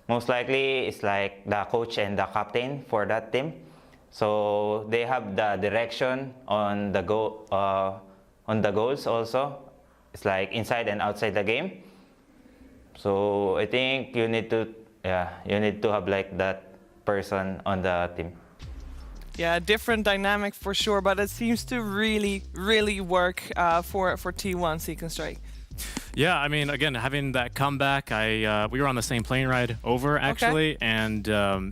most likely it's like the coach and the captain for that team. So they have the direction on the on the goals also. It's like inside and outside the game. So I think you need to have like that person on the team. Yeah, different dynamic for sure, but it seems to really, really work for T1 Seek and Strike. Yeah, I mean, again, having that comeback, we were on the same plane ride over, actually, and,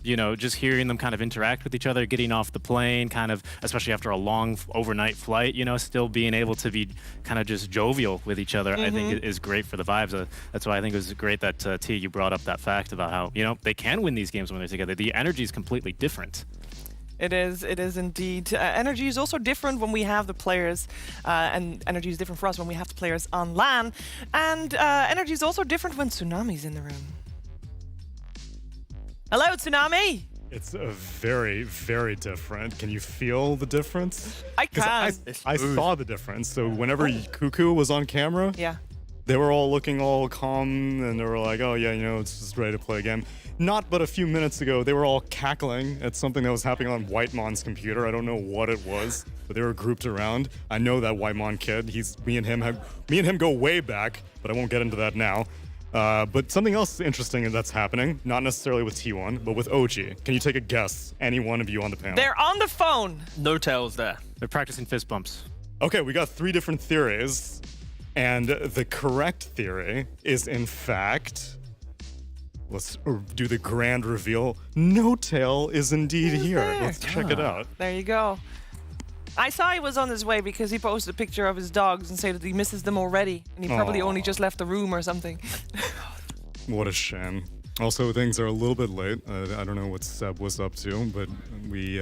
you know, just hearing them kind of interact with each other, getting off the plane, kind of, especially after a long overnight flight, you know, still being able to be kind of just jovial with each other, I think is great for the vibes. That's why I think it was great that, T, you brought up that fact about how, you know, they can win these games when they're together. The energy is completely different. It is indeed. Energy is also different when we have the players, and energy is different for us when we have the players on LAN. And energy is also different when Tsunami's in the room. Hello, Tsunami! It's a very, very different. Can you feel the difference? I can. I saw the difference. So whenever Cuckoo was on camera, Yeah. they were all looking all calm and they were like, oh yeah, you know, it's just ready to play a game. Not but a few minutes ago, they were all cackling at something that was happening on Whitemon's computer. I don't know what it was, but they were grouped around. I know that Whitemon kid. Me and him go way back, but I won't get into that now. But something else interesting that's happening, not necessarily with T1, but with OG. Can you take a guess? Any one of you on the panel? They're on the phone. No tails there. They're practicing fist bumps. Okay, we got 3 different theories. And the correct theory is, in fact, let's do the grand reveal. No tail is indeed here. there? Let's check it out. There you go. I saw he was on his way because he posted a picture of his dogs and said that he misses them already. And he probably only just left the room or something. What a shame. Also, things are a little bit late. I don't know what Seb was up to, but he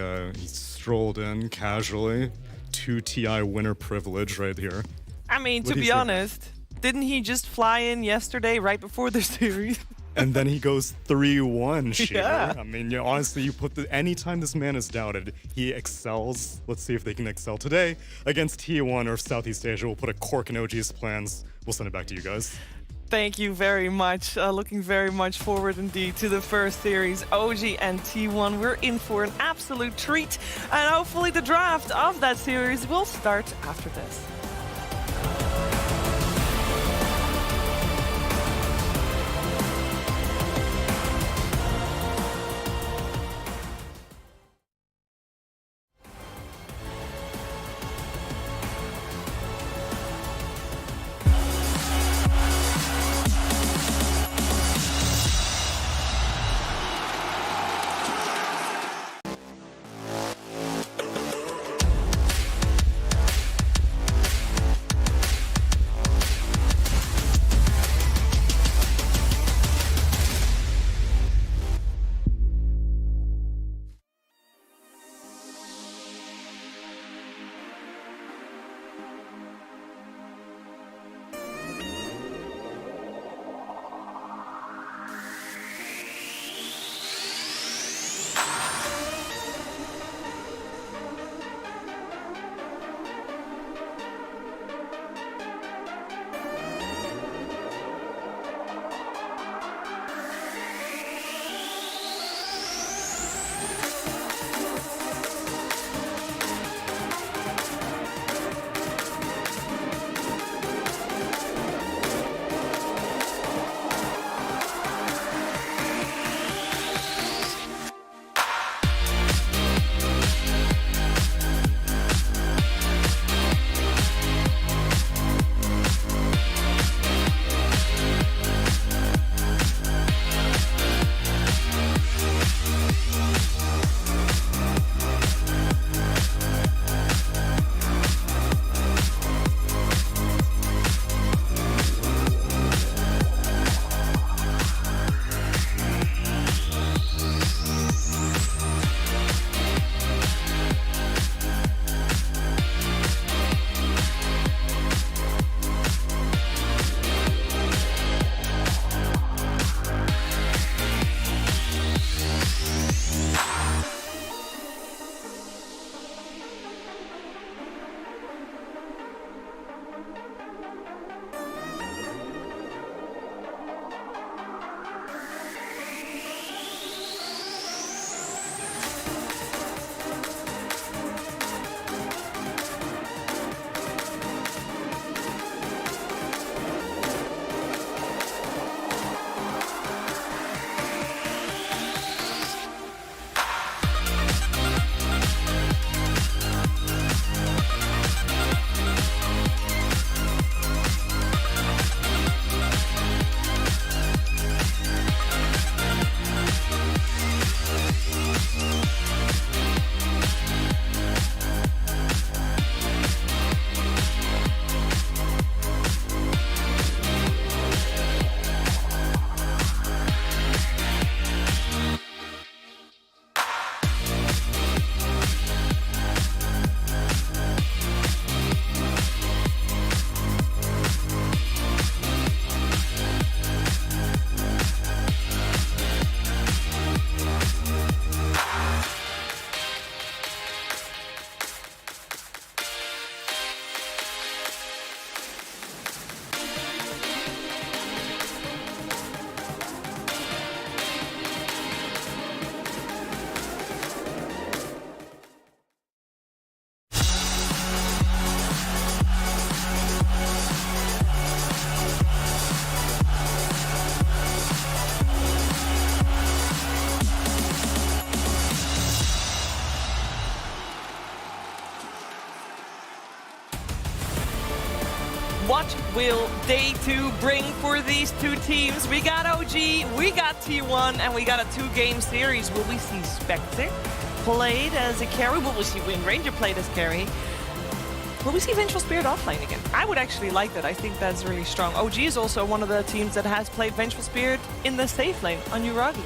strolled in casually. 2 TI winner privilege right here. I mean, to What be is it? honest, didn't he just fly in yesterday right before the series? And then he goes 3-1, Sheeter. Yeah. I mean, honestly, anytime this man is doubted, he excels. Let's see if they can excel today against T1 or Southeast Asia. We'll put a cork in OG's plans. We'll send it back to you guys. Thank you very much. Looking very much forward indeed to the first series. OG and T1, we're in for an absolute treat. And hopefully the draft of that series will start after this. will day 2 bring for these two teams? We got OG, we got T1, and we got a 2-game series. Will we see Spectre played as a carry? Will we see Wind Ranger played as carry? Will we see Vengeful Spirit offlane again? I would actually like that. I think that's really strong. OG is also one of the teams that has played Vengeful Spirit in the safe lane on Uragi.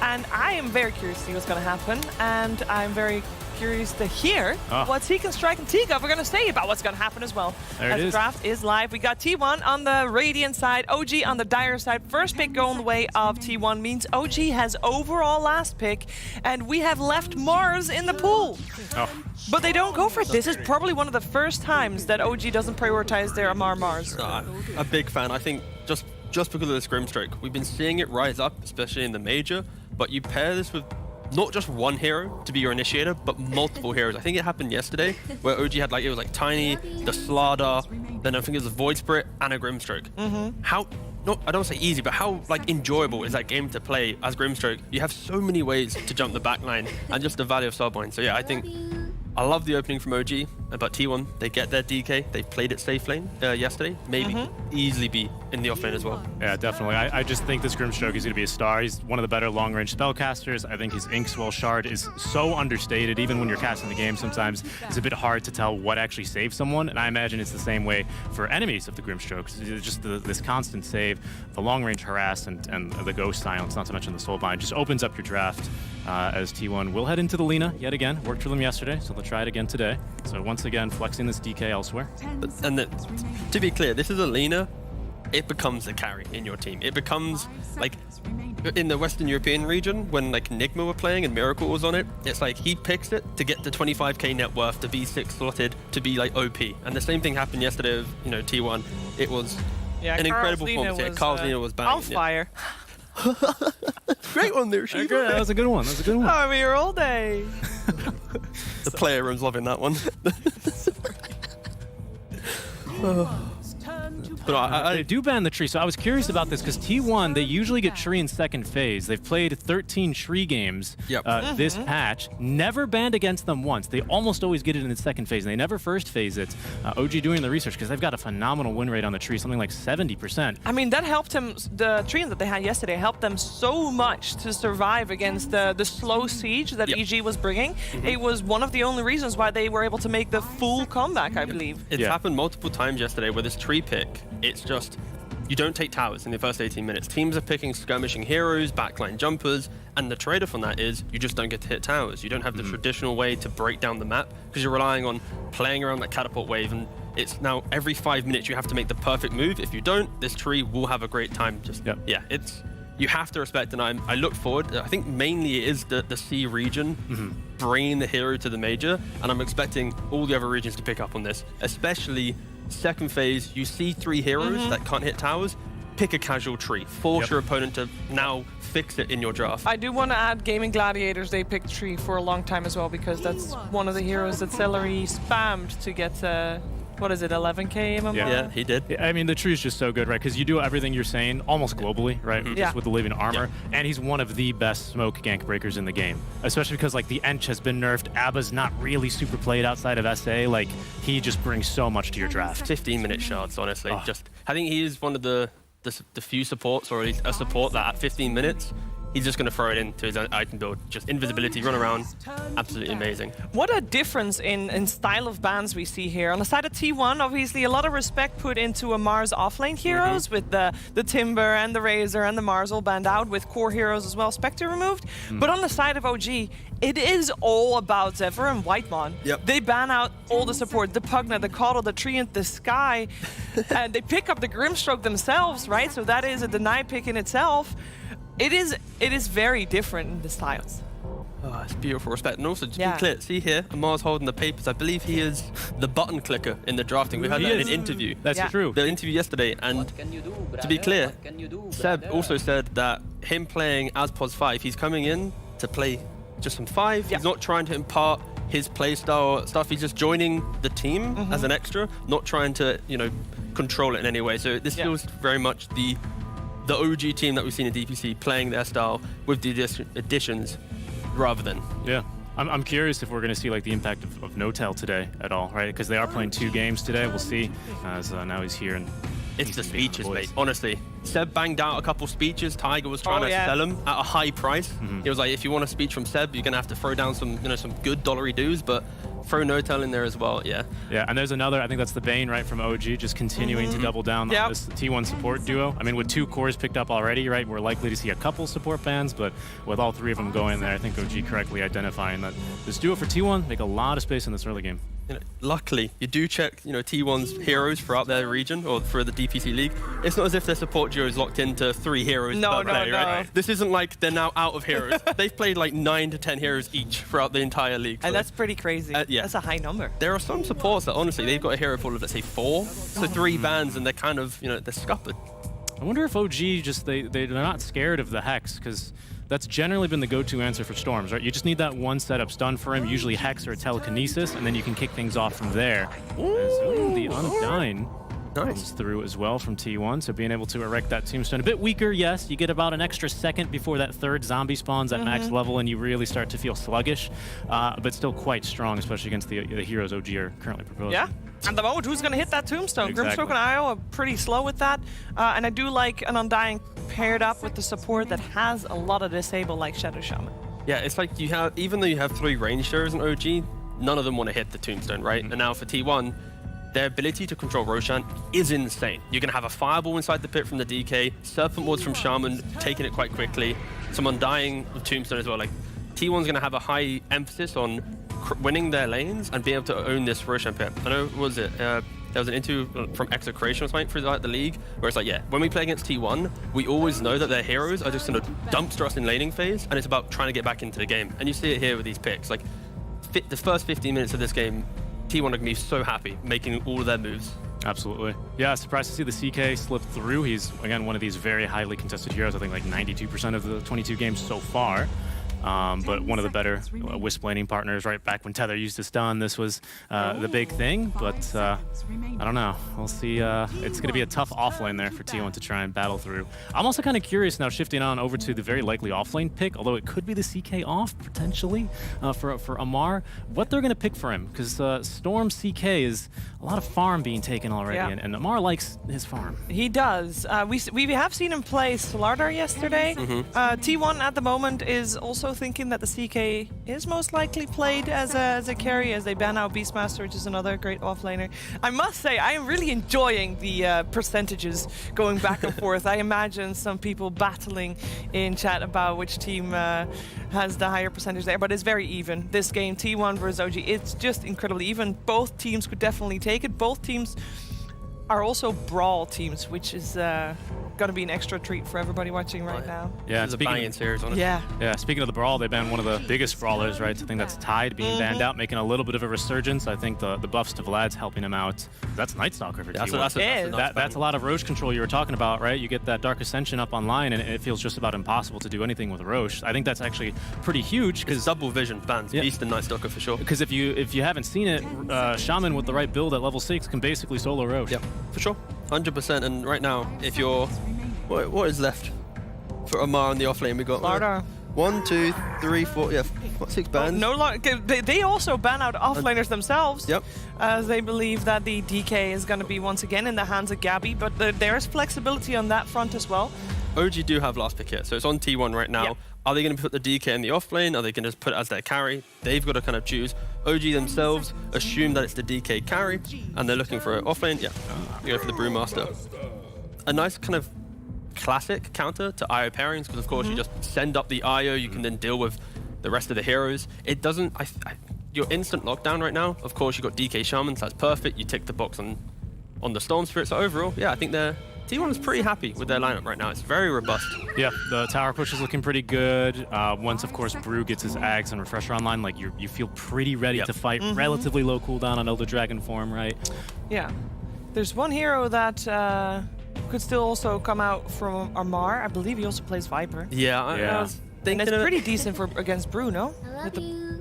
And I am very curious to see what's going to happen. And I'm very curious to hear what Seek and Strike and Tiga are going to say about what's going to happen as well. There it As the is. draft is live, we got T1 on the Radiant side, OG on the Dire side. First pick going the way of T1 means OG has overall last pick, and we have left Mars in the pool. But they don't go for it. This is probably one of the first times that OG doesn't prioritize their Amar Mars. A big fan. I think just because of this Grimstroke, we've been seeing it rise up, especially in the major, but you pair this with not just one hero to be your initiator, but multiple heroes. I think it happened yesterday where OG had it was like Tiny, the Slardar, then I think it was a Void Spirit and a Grimstroke. How, I don't say easy, but how enjoyable is that game to play as Grimstroke? You have so many ways to jump the backline and just the value of Subline. So yeah, I think I love the opening from OG, but T1, they get their DK. They played it safe lane yesterday. Maybe easily be in the off lane as well. Yeah, definitely. I just think this Grimstroke is going to be a star. He's one of the better long-range spellcasters. I think his Inkswell Shard is so understated. Even when you're casting the game, sometimes it's a bit hard to tell what actually saves someone. And I imagine it's the same way for enemies of the Grimstrokes. It's just this constant save, the long-range harass, and the Ghost Silence, not to mention the Soulbind, just opens up your draft as T1 will head into the Lina yet again. Worked for them yesterday, so they'll try it again today. So once again, flexing this DK elsewhere. And to be clear, this is a Lina. It becomes a carry in your team. It becomes like in the Western European region when Nigma were playing and Miracle was on it. It's like he picks it to get to 25k net worth, to be 6 slotted, to be OP. And the same thing happened yesterday with T1. It was an incredible performance. Yeah, Carl's Lina was banging. On fire. Great one there, Shiva. That was a good one. That was a good one. I'm here all day. The player room's loving that one. But They do ban the tree, so I was curious about this because T1, they usually get tree in second phase. They've played 13 tree games this patch, never banned against them once. They almost always get it in the second phase, and they never first phase it. OG doing the research because they've got a phenomenal win rate on the tree, something like 70%. I mean, that helped him, the tree that they had yesterday helped them so much to survive against the slow siege that EG was bringing. It was one of the only reasons why they were able to make the full comeback, I believe. It's happened multiple times yesterday with this tree pick. It's just, you don't take towers in the first 18 minutes. Teams are picking skirmishing heroes, backline jumpers, and the trade-off on that is you just don't get to hit towers. You don't have the traditional way to break down the map because you're relying on playing around that catapult wave, and it's now every 5 minutes you have to make the perfect move. If you don't, this tree will have a great time. Just it's, you have to respect, and I look forward. I think mainly it is the C region bringing the hero to the major, and I'm expecting all the other regions to pick up on this, especially second phase. You see 3 heroes that can't hit towers, pick a casual tree, force your opponent to now fix it in your draft. I do want to add Gaming Gladiators. They picked tree for a long time as well because that's one of the heroes that Celery spammed to get what is it, 11k MMR? Yeah, he did. I mean, the tree is just so good, right? Because you do everything you're saying almost globally, right? Just with the living armor. And he's one of the best smoke gank breakers in the game. Especially because, the Ench has been nerfed. Abba's not really super played outside of SA. He just brings so much to your draft. 15-minute shards, honestly. I think he is one of the few supports, or at least a support that at 15 minutes, he's just going to throw it into his item build. Just invisibility, run around. Absolutely amazing. What a difference in style of bans we see here. On the side of T1, obviously a lot of respect put into a Mars offlane heroes with the Timber and the Razor and the Mars all banned out, with core heroes as well, Spectre removed. But on the side of OG, it is all about Zephyr and Whitemon. They ban out all the support, the Pugna, the Coddle, the Treant, the Sky, and they pick up the Grimstroke themselves, right? So that is a deny pick in itself. It is very different in the styles. Oh, it's beautiful respect. And also, to be clear, see here, Amar's holding the papers. I believe he is the button clicker in the drafting. We heard that in an interview. That's true. The interview yesterday, and to be clear, Seb also said that him playing as POS 5, he's coming in to play just some 5. He's not trying to impart his playstyle stuff. He's just joining the team as an extra, not trying to, control it in any way. So this feels very much the OG team that we've seen in DPC playing their style with the additions rather than. Yeah. I'm curious if we're going to see the impact of No-Tail today at all, right? Because they are playing 2 games today. We'll see, as now he's here and It's the decent beat on speeches, boys. mate. Honestly, Seb banged out a couple speeches. Tiger was trying to sell them at a high price. He was like, if you want a speech from Seb, you're gonna have to throw down some, some good dollary dues, but throw no-tell in there as well. Yeah. Yeah, and there's another, I think that's the Bane, right, from OG, just continuing to double down on this T1 support duo. I mean, with 2 cores picked up already, right, we're likely to see a couple support bans, but with all 3 of them going there, I think OG correctly identifying that this duo for T1 make a lot of space in this early game. Luckily, you do check, T1's heroes throughout their region or for the DPC league. It's not as if their support duo is locked into 3 heroes per play, right? This isn't like they're now out of heroes. They've played like 9 to 10 heroes each throughout the entire league. And that's pretty crazy. Yeah. That's a high number. There are some supports that honestly, they've got a hero pool of, let's say, 4, so 3 bans, and they're kind of, they're scuppered. I wonder if OG just, they're not scared of the Hex, because that's generally been the go-to answer for Storms, right? You just need that one setup stun for him, usually Hex or a Telekinesis, and then you can kick things off from there. Ooh, the Undyne comes through as well from T1, so being able to erect that tombstone. A bit weaker, yes. You get about an extra second before that 3rd zombie spawns at max level, and you really start to feel sluggish, but still quite strong, especially against the heroes OG are currently proposing. Yeah. At the moment, who's going to hit that tombstone? Exactly. Grimstroke and IO are pretty slow with that. And I do like an Undying paired up with the support that has a lot of disable like Shadow Shaman. Yeah, it's like you have, even though you have 3 ranged heroes in OG, none of them want to hit the tombstone, right? And now for T1, their ability to control Roshan is insane. You're going to have a fireball inside the pit from the DK, Serpent Wards from Shaman, taking it quite quickly, some Undying with Tombstone as well. Like, T1's going to have a high emphasis on winning their lanes and being able to own this Roshan pit. I know, what was it? There was an interview from Execration or something for the league, where it's like, yeah, when we play against T1, we always know that their heroes are just going to dumpster us in laning phase, and it's about trying to get back into the game. And you see it here with these picks. Like, the first 15 minutes of this game, T1 are going to be so happy making all of their moves. Absolutely. Yeah, surprised to see the CK slip through. He's, again, one of these very highly contested heroes. I think like 92% of the 22 games so far. But one of the better Wisp laning partners, right? Back when Tether used to stun, this was the big thing. But I don't know. We'll see. It's going to be a tough offlane there for T1 to try and battle through. I'm also kind of curious now, shifting on over to the very likely offlane pick, although it could be the CK off potentially for Amar. What they're going to pick for him, because Storm CK is a lot of farm being taken already, and Amar likes his farm. He does. We have seen him play Slardar yesterday. T1 at the moment is also thinking that the CK is most likely played as a carry, as they ban out Beastmaster, which is another great offlaner. I must say, I am really enjoying the percentages going back and forth. I imagine some people battling in chat about which team has the higher percentage there, but it's very even. This game, T1 versus OG, it's just incredibly even. Both teams could definitely take it. Both teams are also brawl teams, which is going to be an extra treat for everybody watching right now. Yeah, it's a banging series, honestly. Yeah, speaking of the brawl, they banned one of the biggest brawlers, right? I think that's Tide being banned out, making a little bit of a resurgence. I think the buffs to Vlad's helping him out. That's Night Stalker for T1. That's a lot of Roche control you were talking about, right? You get that Dark Ascension up online, and it feels just about impossible to do anything with Roche. I think that's actually pretty huge, because double vision bans Beast and Night Stalker for sure. Because if you haven't seen it, Shaman with the right build at level 6 can basically solo Roche. Yep, for sure. 100%. And right now, if you're... What is left for Amar on the offlane? We got Slardar. 1, 2, 3, 4, 6 bans. They also ban out offlaners themselves. Yep. As they believe that the DK is going to be once again in the hands of Gabby, but there is flexibility on that front as well. OG do have last pick here, so it's on T1 right now. Yep. Are they going to put the DK in the offlane? Are they going to put it as their carry? They've got to kind of choose. OG themselves assume that it's the DK carry, and they're looking for an offlane. Yeah, you go for the Brewmaster. A nice kind of classic counter to IO pairings, because of course you just send up the IO, you can then deal with the rest of the heroes. It doesn't... your instant lockdown right now, of course, you've got DK Shamans, that's perfect. You tick the box on the Storm Spirit. So overall, yeah, I think T1 is pretty happy with their lineup right now. It's very robust. Yeah, the tower push is looking pretty good. Once, of course, Brew gets his Ags and Refresher online, like you feel pretty ready to fight. Relatively low cooldown on Elder Dragon form, right? Yeah. There's one hero that could still also come out from Amar. I believe he also plays Viper. Yeah, and it's pretty decent against Brew, no?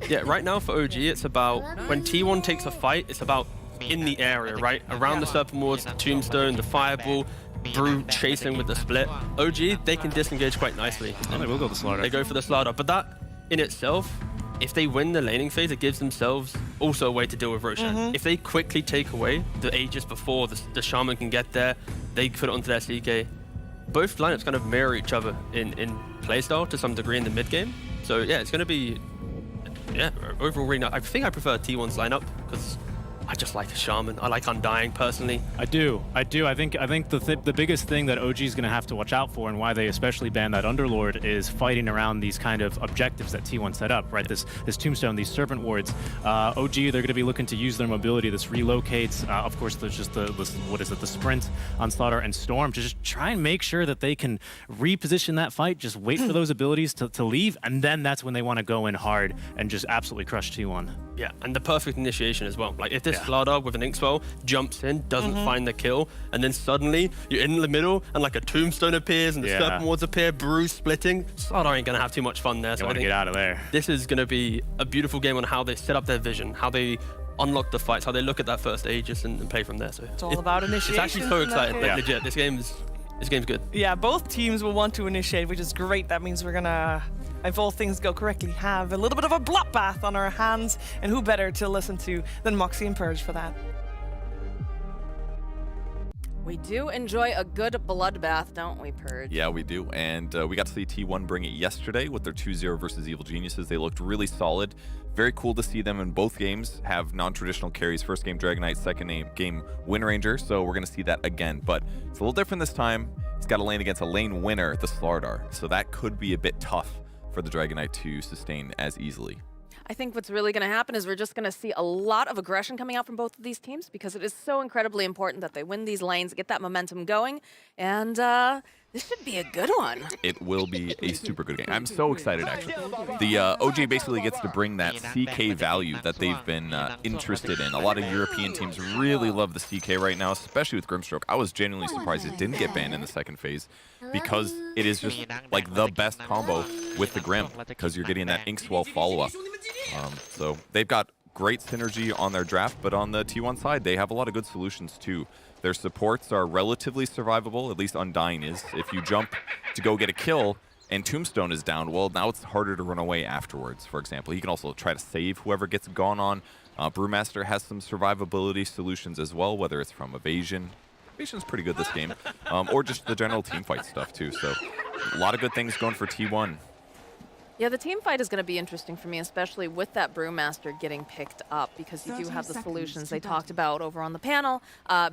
Yeah, right now for OG, it's about when T1 takes a fight, it's about in the area, right? Around the Serpent Wards, the Tombstone, the Fireball, Brew chasing with the split. OG, they can disengage quite nicely. And they will go the Slardar. They go for the Slardar, but that in itself, if they win the laning phase, it gives themselves also a way to deal with Roshan. If they quickly take away the Aegis before the Shaman can get there, they put it onto their CK. Both lineups kind of mirror each other in playstyle to some degree in the mid game. So yeah, it's going to be overall really nice. I think I prefer T1's lineup because I just like the Shaman. I like Undying personally. I do. I think the biggest thing that OG is going to have to watch out for, and why they especially banned that Underlord, is fighting around these kind of objectives that T1 set up, right? This Tombstone, these Serpent Wards. OG, they're going to be looking to use their mobility. This relocates. Of course, there's just the sprint on Slaughter and Storm to just try and make sure that they can reposition that fight. Just wait for those abilities to leave, and then that's when they want to go in hard and just absolutely crush T1. Yeah, and the perfect initiation as well. Like if this Slardar with an Inkswell jumps in, doesn't find the kill, and then suddenly you're in the middle and like a Tombstone appears and the Serpent Wards appear, Bruise splitting, Slardar ain't gonna have too much fun there. So I want to get out of there. This is gonna be a beautiful game on how they set up their vision, how they unlock the fights, how they look at that first Aegis and play from there. So It's all about initiation. It's actually so exciting. Like legit, this game's good. Yeah, both teams will want to initiate, which is great. That means we're gonna, if all things go correctly, have a little bit of a bloodbath on our hands. And who better to listen to than Moxie and Purge for that? We do enjoy a good bloodbath, don't we, Purge? Yeah, we do. And we got to see T1 bring it yesterday with their 2-0 versus Evil Geniuses. They looked really solid. Very cool to see them in both games have non-traditional carries. First game Dragon Knight, second game Wind Ranger. So we're going to see that again. But it's a little different this time. He's got to lane against a lane winner, the Slardar. So that could be a bit tough for the Dragon Knight to sustain as easily. I think what's really going to happen is we're just going to see a lot of aggression coming out from both of these teams because it is so incredibly important that they win these lanes, get that momentum going, and this should be a good one. It will be a super good game. I'm so excited, actually. The OG basically gets to bring that CK value that they've been interested in. A lot of European teams really love the CK right now, especially with Grimstroke. I was genuinely surprised it didn't get banned in the second phase because it is just like the best combo with the Grim because you're getting that Inkswell follow-up. So they've got great synergy on their draft, but on the T1 side, they have a lot of good solutions too. Their supports are relatively survivable, at least Undying is. If you jump to go get a kill and Tombstone is down, well, now it's harder to run away afterwards, for example. He can also try to save whoever gets gone on. Brewmaster has some survivability solutions as well, whether it's from evasion. Evasion's pretty good this game, or just the general teamfight stuff too. So a lot of good things going for T1. Yeah, the team fight is going to be interesting for me, especially with that Brewmaster getting picked up, because you do have the solutions they talked about over on the panel,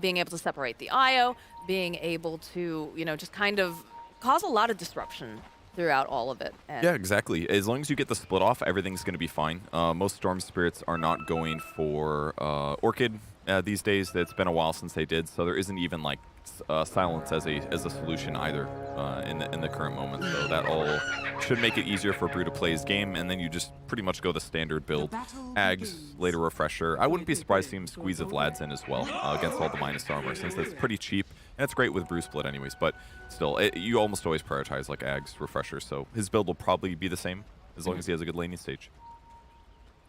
being able to separate the IO, being able to, you know, just kind of cause a lot of disruption throughout all of it. And yeah, exactly. As long as you get the split off, everything's going to be fine. Most Storm Spirits are not going for Orchid these days. It's been a while since they did, so there isn't even like silence as a solution either in the current moment. So that all should make it easier for Brew to play his game, and then you just pretty much go the standard build. Ags, later Refresher. I wouldn't be surprised to see him squeeze a Vlad's in as well against all the minus armor, since that's pretty cheap, and it's great with Brew split anyways, but still, you almost always prioritize like Ags, Refresher, so his build will probably be the same as long as he has a good laning stage.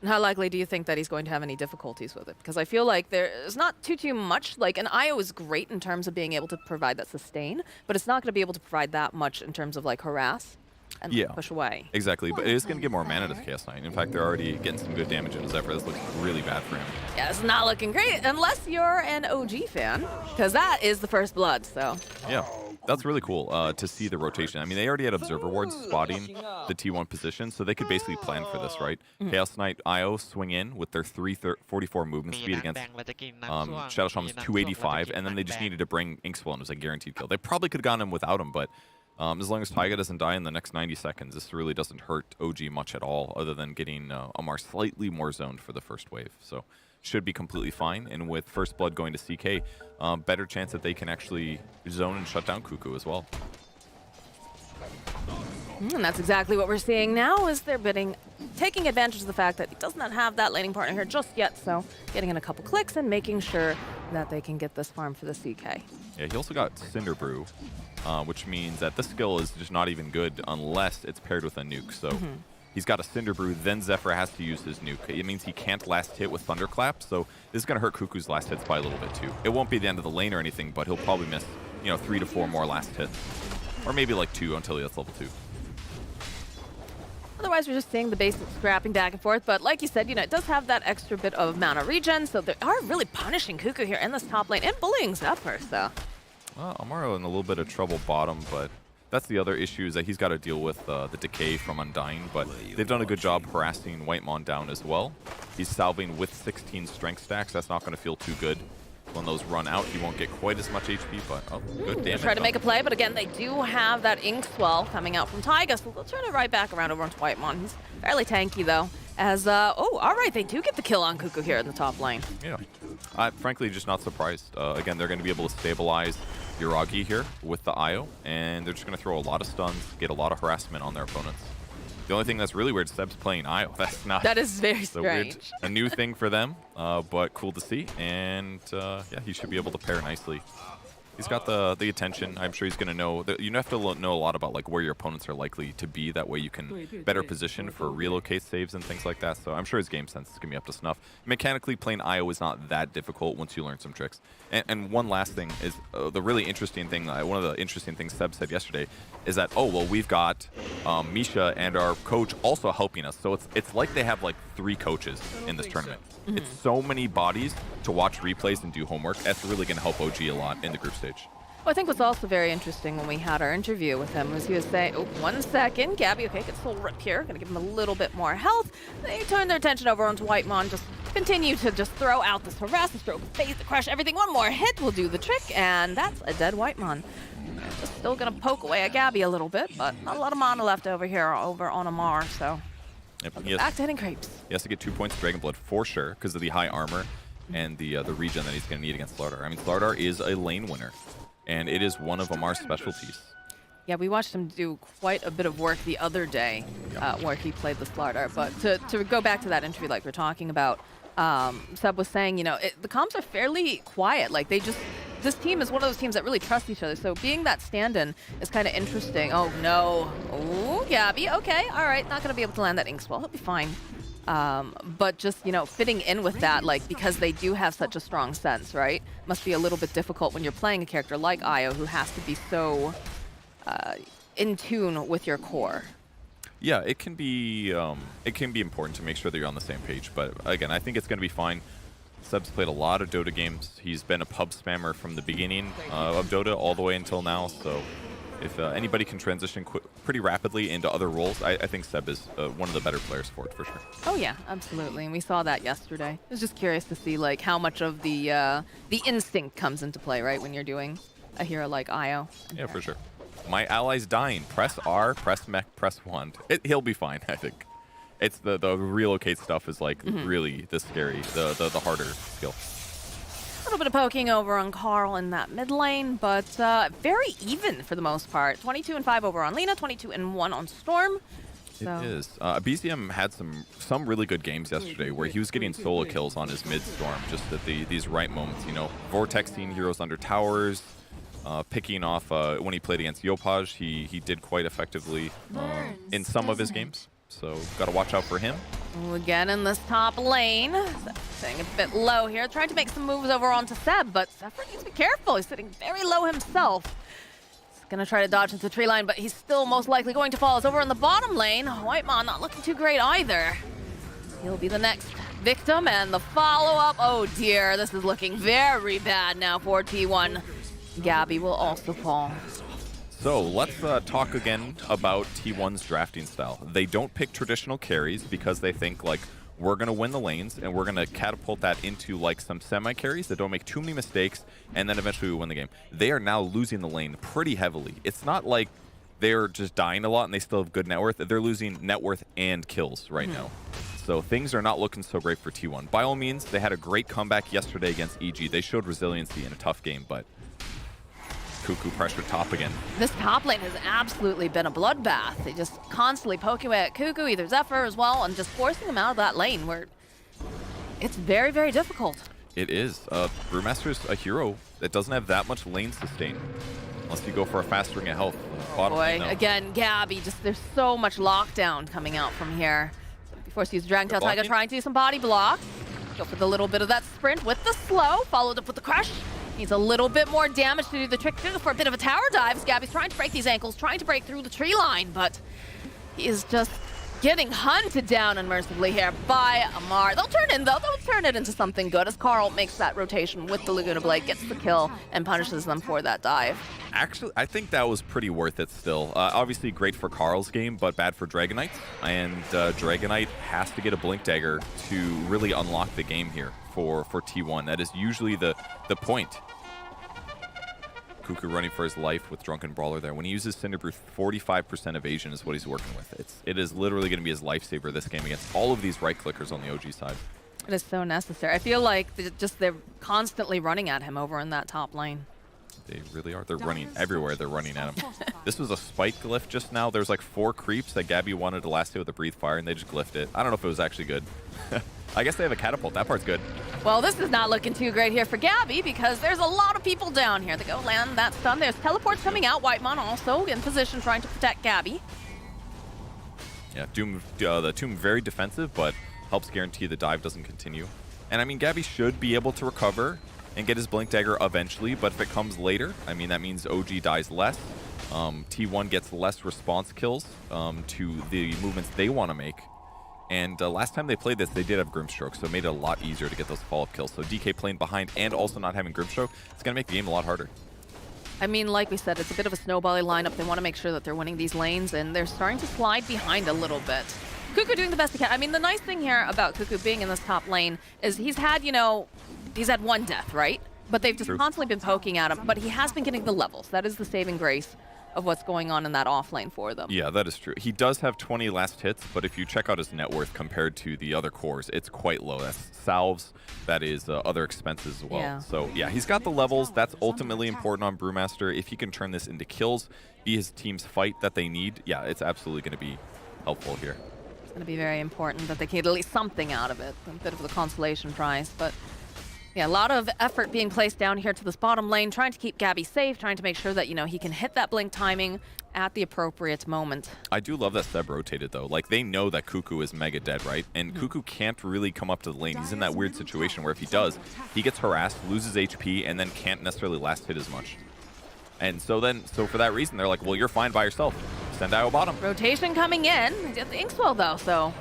how likely do you think that he's going to have any difficulties with it? Because I feel like there's not too much. Like, an IO is great in terms of being able to provide that sustain, but it's not going to be able to provide that much in terms of, like, harass and push away. Exactly, but it is going to give more mana to the Chaos Knight. In fact, they're already getting some good damage into Zephyr. This looks really bad for him. Yeah, it's not looking great, unless you're an OG fan, because that is the first blood, so. Yeah, that's really cool to see the rotation. I mean, they already had Observer Wards spotting the T1 position, so they could basically plan for this, right? Chaos Knight IO swing in with their 344 movement speed against Shadow Shaman's 285, and then they just needed to bring Inkswell, and it was a guaranteed kill. They probably could have gotten him without him, but as long as Taiga doesn't die in the next 90 seconds, this really doesn't hurt OG much at all, other than getting Amar slightly more zoned for the first wave. So should be completely fine. And with First Blood going to CK, better chance that they can actually zone and shut down Cuckoo as well. And that's exactly what we're seeing now, is they're taking advantage of the fact that he does not have that laning partner here just yet, so getting in a couple clicks and making sure that they can get this farm for the CK. Yeah, he also got Cinder Brew, which means that this skill is just not even good unless it's paired with a nuke. So he's got a Cinder Brew, then Zephyr has to use his nuke. It means he can't last hit with Thunderclap, so this is going to hurt Cuckoo's last hits by a little bit too. It won't be the end of the lane or anything, but he'll probably miss, 3 to 4 more last hits. Or maybe like 2 until he gets level 2. Otherwise, we're just seeing the basic scrapping back and forth, but like you said, it does have that extra bit of mana regen, so they are really punishing Cuckoo here in this top lane and bullying Zephyr, so. Amaro in a little bit of trouble bottom, but that's the other issue is that he's got to deal with the decay from Undying, but they've done a good job harassing Whitemon down as well. He's salving with 16 strength stacks. That's not going to feel too good. When those run out, he won't get quite as much HP, but good damage. Try to make a play, but again, they do have that Ink Swell coming out from Taiga, so they'll turn it right back around over onto Whitemon. He's fairly tanky, though. As, all right, they do get the kill on Cuckoo here in the top lane. Yeah. I'm frankly just not surprised. Again, they're going to be able to stabilize Yuragi here with the IO, and they're just going to throw a lot of stuns, get a lot of harassment on their opponents. The only thing that's really weird is Seb's playing IO. That's not. That is very so strange. Weird. A new thing for them, but cool to see. And yeah, he should be able to pair nicely. He's got the attention. I'm sure he's going to know. You have to know a lot about like where your opponents are likely to be. That way you can better position for relocate saves and things like that. So I'm sure his game sense is going to be up to snuff. Mechanically, playing IO is not that difficult once you learn some tricks. And one last thing is the really interesting thing. One of the interesting things Seb said yesterday is that, oh, well, we've got Misha and our coach also helping us. So it's like they have like 3 coaches in this tournament. It's so many bodies to watch replays and do homework. That's really going to help OG a lot in the group stage. Well, I think what's also very interesting when we had our interview with him was he was saying, oh, 1 second, Gabby, okay, gets a little rip here. Gonna give him a little bit more health. They turn their attention over onto Whitemon, just continue to just throw out this harass, the stroke of phase, the crush, everything. One more hit will do the trick, and that's a dead Whitemon. Just still gonna poke away at Gabby a little bit, but not a lot of mana left over here over on Amar, so. Yep, Back to hitting creeps. He has to get 2 points of Dragon Blood for sure because of the high armor and the regen that he's going to need against Slardar. I mean, Slardar is a lane winner, and it is one of Amar's specialties. Yeah, we watched him do quite a bit of work the other day where he played the Slardar. But to go back to that interview like we're talking about, Seb was saying, you know, the comms are fairly quiet. Like this team is one of those teams that really trust each other. So being that stand-in is kind of interesting. Oh no, oh Gabby, okay, all right, not gonna be able to land that Ink Swell. He'll be fine. But just, you know, fitting in with that, like, because they do have such a strong sense, right? Must be a little bit difficult when you're playing a character like Io who has to be so in tune with your core. Yeah, it can be important to make sure that you're on the same page. But again, I think it's going to be fine. Seb's played a lot of Dota games. He's been a pub spammer from the beginning of Dota all the way until now. So if anybody can transition pretty rapidly into other roles, I think Seb is one of the better players for it, for sure. Oh yeah, absolutely, and we saw that yesterday. I was just curious to see like how much of the instinct comes into play, right, when you're doing a hero like Io. Yeah, for sure. My ally's dying. Press R, press mech, press wand. He'll be fine, I think. It's the relocate stuff is like really the scary, the harder skill. A little bit of poking over on Carl in that mid lane, but very even for the most part. 22-5 over on Lina, 22-1 on Storm. So. It is. BZM had some really good games yesterday where he was getting solo kills on his mid Storm just at these right moments. You know, vortexing heroes under towers, picking off when he played against Yopaj, he did quite effectively in some of his games. So got to watch out for him. Ooh, again in this top lane, staying a bit low here, trying to make some moves over onto Seb, but Zephyr needs to be careful. He's sitting very low himself. He's gonna try to dodge into the tree line, but he's still most likely going to fall. It's over in the bottom lane. Whitemon not looking too great either. He'll be the next victim, and the follow-up. Oh dear, this is looking very bad now for T1. Gabby will also fall. So let's talk again about T1's drafting style. They don't pick traditional carries because they think like we're going to win the lanes and we're going to catapult that into like some semi-carries that don't make too many mistakes and then eventually we win the game. They are now losing the lane pretty heavily. It's not like they're just dying a lot and they still have good net worth. They're losing net worth and kills right now. So things are not looking so great for T1. By all means, they had a great comeback yesterday against EG. They showed resiliency in a tough game, but Cuckoo pressure top again. This top lane has absolutely been a bloodbath. They just constantly poking away at Cuckoo, either Zephyr as well, and just forcing him out of that lane where it's very, very difficult. It is. Brewmaster's a hero that doesn't have that much lane sustain. Unless you go for a fast ring of health. Oh boy, again, Gabby, just there's so much lockdown coming out from here. Before she uses Dragon Tail Tiger, trying to do some body block. Go for the little bit of that sprint with the slow, followed up with the crush. Needs a little bit more damage to do the trick. Go for a bit of a tower dive. Gabby's trying to break these ankles, trying to break through the tree line, but he is just getting hunted down unmercifully here by Amar. They'll turn in, though. They'll turn it into something good as Carl makes that rotation with the Laguna Blade, gets the kill, and punishes them for that dive. Actually, I think that was pretty worth it still. Obviously great for Carl's game, but bad for Dragonite. And Dragonite has to get a Blink Dagger to really unlock the game here for T1. That is usually the point. Cuckoo running for his life with Drunken Brawler there. When he uses Cinder Brew, 45% evasion is what he's working with. It is literally going to be his lifesaver this game against all of these right clickers on the OG side. It is so necessary. I feel like they're constantly running at him over in that top lane. They really are. They're running everywhere. They're running at him. This was a spike glyph just now. There's like 4 creeps that Gabby wanted to last hit with a Breathe Fire, and they just glyphed it. I don't know if it was actually good. I guess they have a catapult. That part's good. Well, this is not looking too great here for Gabby because there's a lot of people down here. They go land that stun. There's teleports coming out. Whitemon also in position trying to protect Gabby. Yeah, the Tomb very defensive, but helps guarantee the dive doesn't continue. And I mean, Gabby should be able to recover and get his Blink Dagger eventually, but if it comes later, I mean, that means OG dies less. T1 gets less response kills to the movements they want to make. And last time they played this, they did have Grimstroke, so it made it a lot easier to get those follow-up kills. So DK playing behind and also not having Grimstroke, it's going to make the game a lot harder. I mean, like we said, it's a bit of a snowbally lineup. They want to make sure that they're winning these lanes, and they're starting to slide behind a little bit. Cuckoo doing the best he can. I mean, the nice thing here about Cuckoo being in this top lane is he's had, he's had 1 death, right? But they've just constantly been poking at him, but he has been getting the levels. That is the saving grace of what's going on in that off lane for them. Yeah, that is true. He does have 20 last hits, but if you check out his net worth compared to the other cores, it's quite low. That's salves, that is other expenses as well. Yeah. So yeah, he's got the levels. That's ultimately important on Brewmaster. If he can turn this into kills, be his team's fight that they need, yeah, it's absolutely going to be helpful here. It's going to be very important that they can get at least something out of it, a bit of the consolation prize, but yeah, a lot of effort being placed down here to this bottom lane, trying to keep Gabby safe, trying to make sure that, he can hit that blink timing at the appropriate moment. I do love that Seb rotated, though. Like, they know that Cuckoo is mega dead, right? And Cuckoo can't really come up to the lane. He's in that weird situation where if he does, he gets harassed, loses HP, and then can't necessarily last hit as much. And so for that reason, they're like, well, you're fine by yourself. Send Io bottom. Rotation coming in. Inkswell, though, so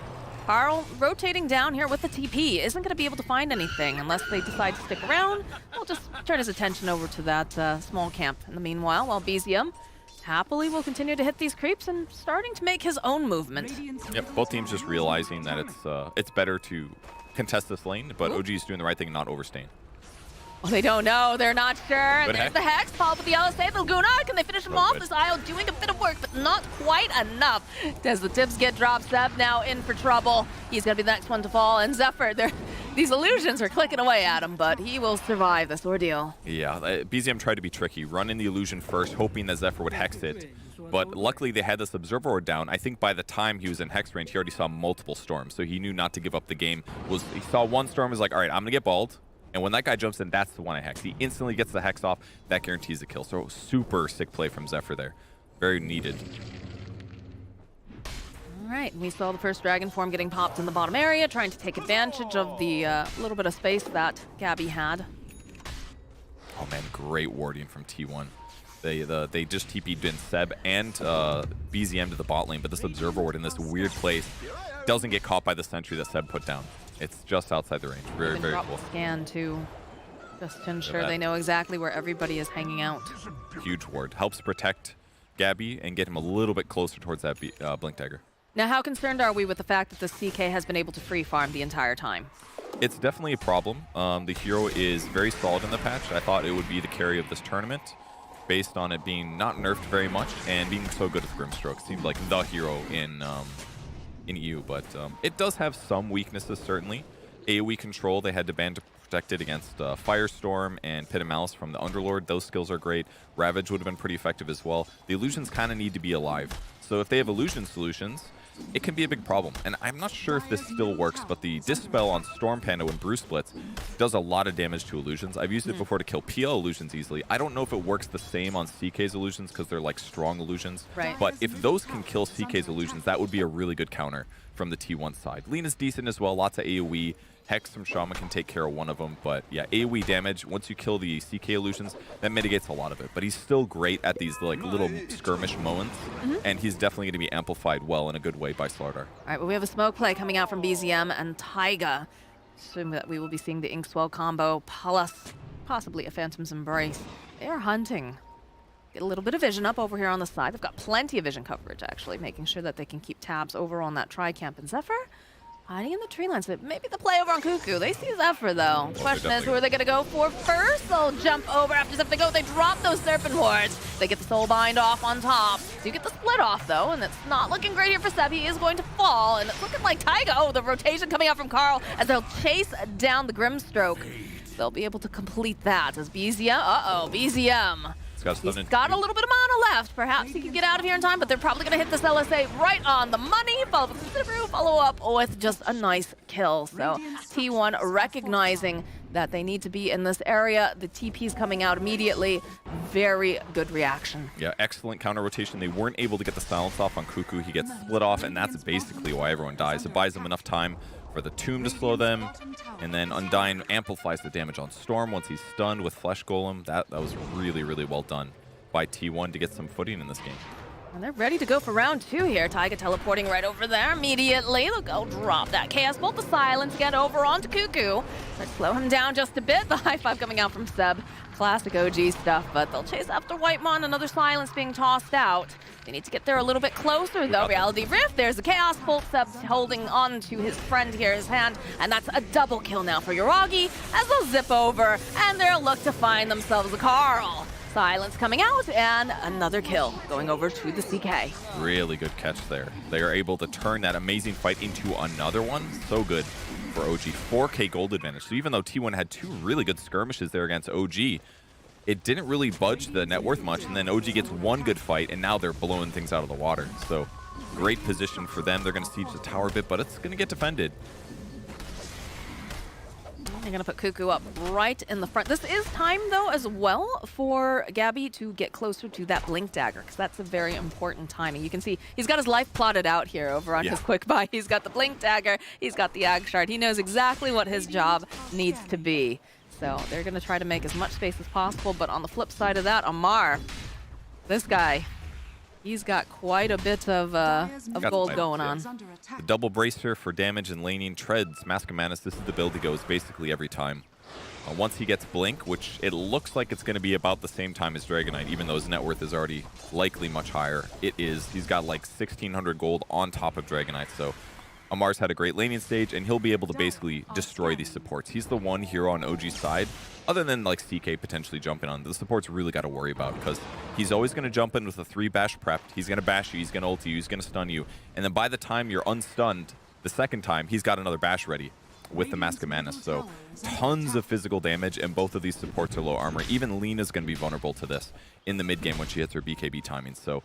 Carl rotating down here with the TP isn't going to be able to find anything unless they decide to stick around. We'll just turn his attention over to that small camp in the meanwhile, while Bezium happily will continue to hit these creeps and starting to make his own movement. Yep, both teams just realizing that it's better to contest this lane, but OG is doing the right thing and not overstaying. Well, they don't know. They're not sure. But There's the Hex. Paul with the yellow save. Laguna, can they finish him off? Good. This Io doing a bit of work, but not quite enough. Does the tips get dropped? Zeb now in for trouble. He's going to be the next one to fall. And Zephyr, these illusions are clicking away at him, but he will survive this ordeal. Yeah, BZM tried to be tricky, run in the illusion first, hoping that Zephyr would hex it. But luckily they had this Observer Ward down. I think by the time he was in hex range, he already saw multiple storms, so he knew not to give up the game. He saw one storm, was like, all right, I'm going to get balled. And when that guy jumps in, that's the one I hex. He instantly gets the hex off. That guarantees the kill. So super sick play from Zephyr there. Very needed. All right, we saw the first dragon form getting popped in the bottom area, trying to take advantage of the little bit of space that Gabby had. Oh man, great warding from T1. They just TP'd in Seb and BZM to the bot lane, but this Observer Ward in this weird place doesn't get caught by the sentry that Seb put down. It's just outside the range. Very, very cool. Scan too, just to ensure they know exactly where everybody is hanging out. Huge ward. Helps protect Gabby and get him a little bit closer towards that Blink Dagger. Now, how concerned are we with the fact that the CK has been able to free farm the entire time? It's definitely a problem. The hero is very solid in the patch. I thought it would be the carry of this tournament based on it being not nerfed very much and being so good with Grimstroke. Seemed like the hero in EU, but it does have some weaknesses, certainly. AoE control, they had to ban to protect it against Firestorm and Pit of Malice from the Underlord. Those skills are great. Ravage would have been pretty effective as well. The illusions kind of need to be alive. So if they have illusion solutions, it can be a big problem. And I'm not sure if this still works, but the Dispel on Storm Panda when Brew splits does a lot of damage to illusions. I've used it before to kill PL illusions easily. I don't know if it works the same on CK's illusions because they're like strong illusions. Right. But if those can kill CK's illusions, that would be a really good counter from the T1 side. Lena's decent as well, lots of AoE. Hex from Shaman can take care of one of them, but yeah, AoE damage, once you kill the CK illusions, that mitigates a lot of it. But he's still great at these like little skirmish moments, and he's definitely going to be amplified well in a good way way by Slardar. All right, well, we have a smoke play coming out from BZM and Taiga. Assume that we will be seeing the Inkswell combo plus possibly a Phantom's Embrace. They are hunting. Get a little bit of vision up over here on the side. They've got plenty of vision coverage, actually, making sure that they can keep tabs over on that Tri-Camp. And Zephyr hiding in the tree lines. Maybe the play over on Cuckoo. They see Zephyr, though. The question is, who are they going to go for first? They'll jump over after Zephyr. They drop those Serpent Wards. They get the Soul Bind off on top. So you get the split off, though, and it's not looking great here for Seb. He is going to fall, and it's looking like Taiga. Oh, the rotation coming out from Carl as they'll chase down the Grimstroke. They'll be able to complete that as BZM. BZM. He's got a little bit of mana left. Perhaps he can get out of here in time, but they're probably going to hit this LSA right on the money. Follow up with just a nice kill. So T1 recognizing that they need to be in this area. The TP's coming out immediately. Very good reaction. Yeah, excellent counter rotation. They weren't able to get the silence off on Cuckoo. He gets split off, and that's basically why everyone dies. It buys them enough time for the Tomb to slow them, and then Undyne amplifies the damage on Storm once he's stunned with Flesh Golem. That was really, really well done by T1 to get some footing in this game. And they're ready to go for round 2 here. Taiga teleporting right over there immediately. They'll go drop that Chaos Bolt, the silence, get over onto Cuckoo. Let's slow him down just a bit. The high five coming out from Seb. Classic OG stuff, but they'll chase after Whitemon. Another silence being tossed out. They need to get there a little bit closer, though. Reality Rift, there's the Chaos Bolt. Seb's holding on to his friend here, his hand, and that's a double kill now for Yoragi as they'll zip over, and they'll look to find themselves a Carl. Silence coming out, and another kill going over to the CK. Really good catch there. They are able to turn that amazing fight into another one. So good for OG. 4K gold advantage. So even though T1 had 2 really good skirmishes there against OG, it didn't really budge the net worth much, and then OG gets 1 good fight, and now they're blowing things out of the water. So great position for them. They're going to siege the tower a bit, but it's going to get defended. They're going to put Cuckoo up right in the front. This is time, though, as well for Gabby to get closer to that Blink Dagger, because that's a very important timing. You can see he's got his life plotted out here over on his quick buy. He's got the Blink Dagger. He's got the Ag Shard. He knows exactly what his job needs to be. So they're going to try to make as much space as possible. But on the flip side of that, Amar, this guy, he's got quite a bit of gold going on. The double bracer for damage and laning treads. Mask of Manus, this is the build he goes basically every time. Once he gets Blink, which it looks like it's going to be about the same time as Dragonite, even though his net worth is already likely much higher. It is. He's got like 1,600 gold on top of Dragonite, so Amar's had a great laning stage, and he'll be able to basically destroy these supports. He's the one hero on OG's side, other than like CK potentially jumping on. The support's really got to worry about, because he's always going to jump in with a 3 bash prepped. He's going to bash you, he's going to ult you, he's going to stun you, and then by the time you're unstunned the second time, he's got another bash ready with the Mask of Manus. So tons of physical damage, and both of these supports are low armor. Even Lena's going to be vulnerable to this in the mid game when she hits her BKB timing. So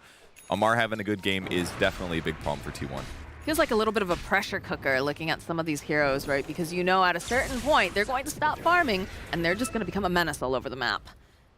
Amar having a good game is definitely a big problem for T1. Feels like a little bit of a pressure cooker looking at some of these heroes, right? Because you know at a certain point they're going to stop farming and they're just going to become a menace all over the map.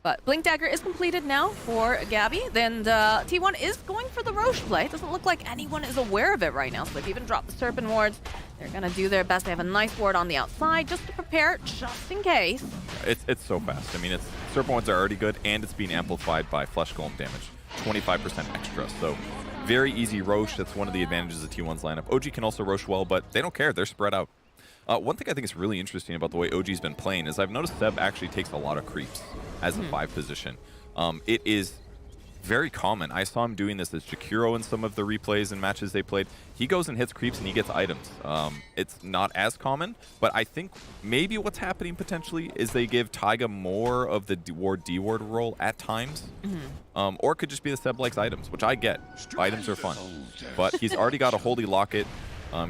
But Blink Dagger is completed now for Gabby. Then T1 is going for the Roche play. It doesn't look like anyone is aware of it right now, so they've even dropped the Serpent Wards. They're going to do their best. They have a nice ward on the outside just to prepare, just in case. It's so fast. I mean, Serpent Wards are already good, and it's being amplified by Flesh Golem damage. 25% extra, so very easy Roche. That's one of the advantages of T1's lineup. OG can also Roche well, but they don't care. They're spread out. One thing I think is really interesting about the way OG's been playing is I've noticed Seb actually takes a lot of creeps as a 5 position. It is very common. I saw him doing this as Jakiro in some of the replays and matches they played. He goes and hits creeps and he gets items. It's not as common, but I think maybe what's happening potentially is they give Taiga more of the D-ward role at times. Or it could just be the Seb likes items, which I get. Items are fun. But he's already got a Holy Locket.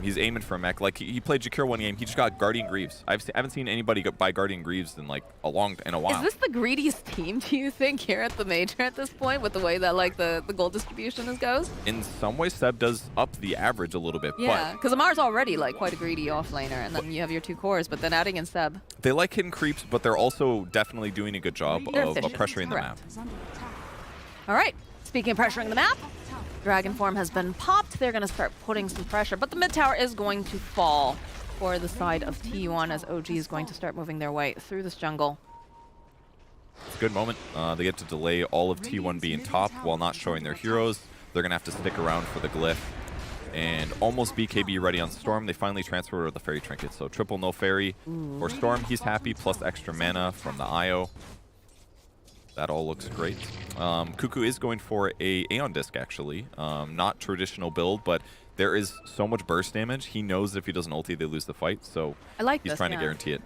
He's aiming for a mech. Like, he played Jakiro one game. He just got Guardian Greaves. I haven't seen anybody buy Guardian Greaves in, like, a while. Is this the greediest team, do you think, here at the Major at this point, with the way that, like, the gold distribution goes? In some ways, Seb does up the average a little bit. Yeah, because Amar's already, like, quite a greedy offlaner, and then you have your 2 cores, but then adding in Seb. They like hitting creeps, but they're also definitely doing a good job of pressuring the map. All right, speaking of pressuring the map, Dragon Form has been popped. They're going to start putting some pressure, but the mid tower is going to fall for the side of T1 as OG is going to start moving their way through this jungle. It's a good moment. They get to delay all of T1 being top while not showing their heroes. They're going to have to stick around for the glyph. and almost BKB ready on Storm. They finally transfer over the Fairy Trinket. So triple no Fairy for Storm. He's happy, plus extra mana from the IO. That all looks great. Cuckoo is going for a Aeon Disc, actually. Not traditional build, but there is so much burst damage. He knows that if he doesn't ulti, they lose the fight, so I like he's this, trying yeah. to guarantee it.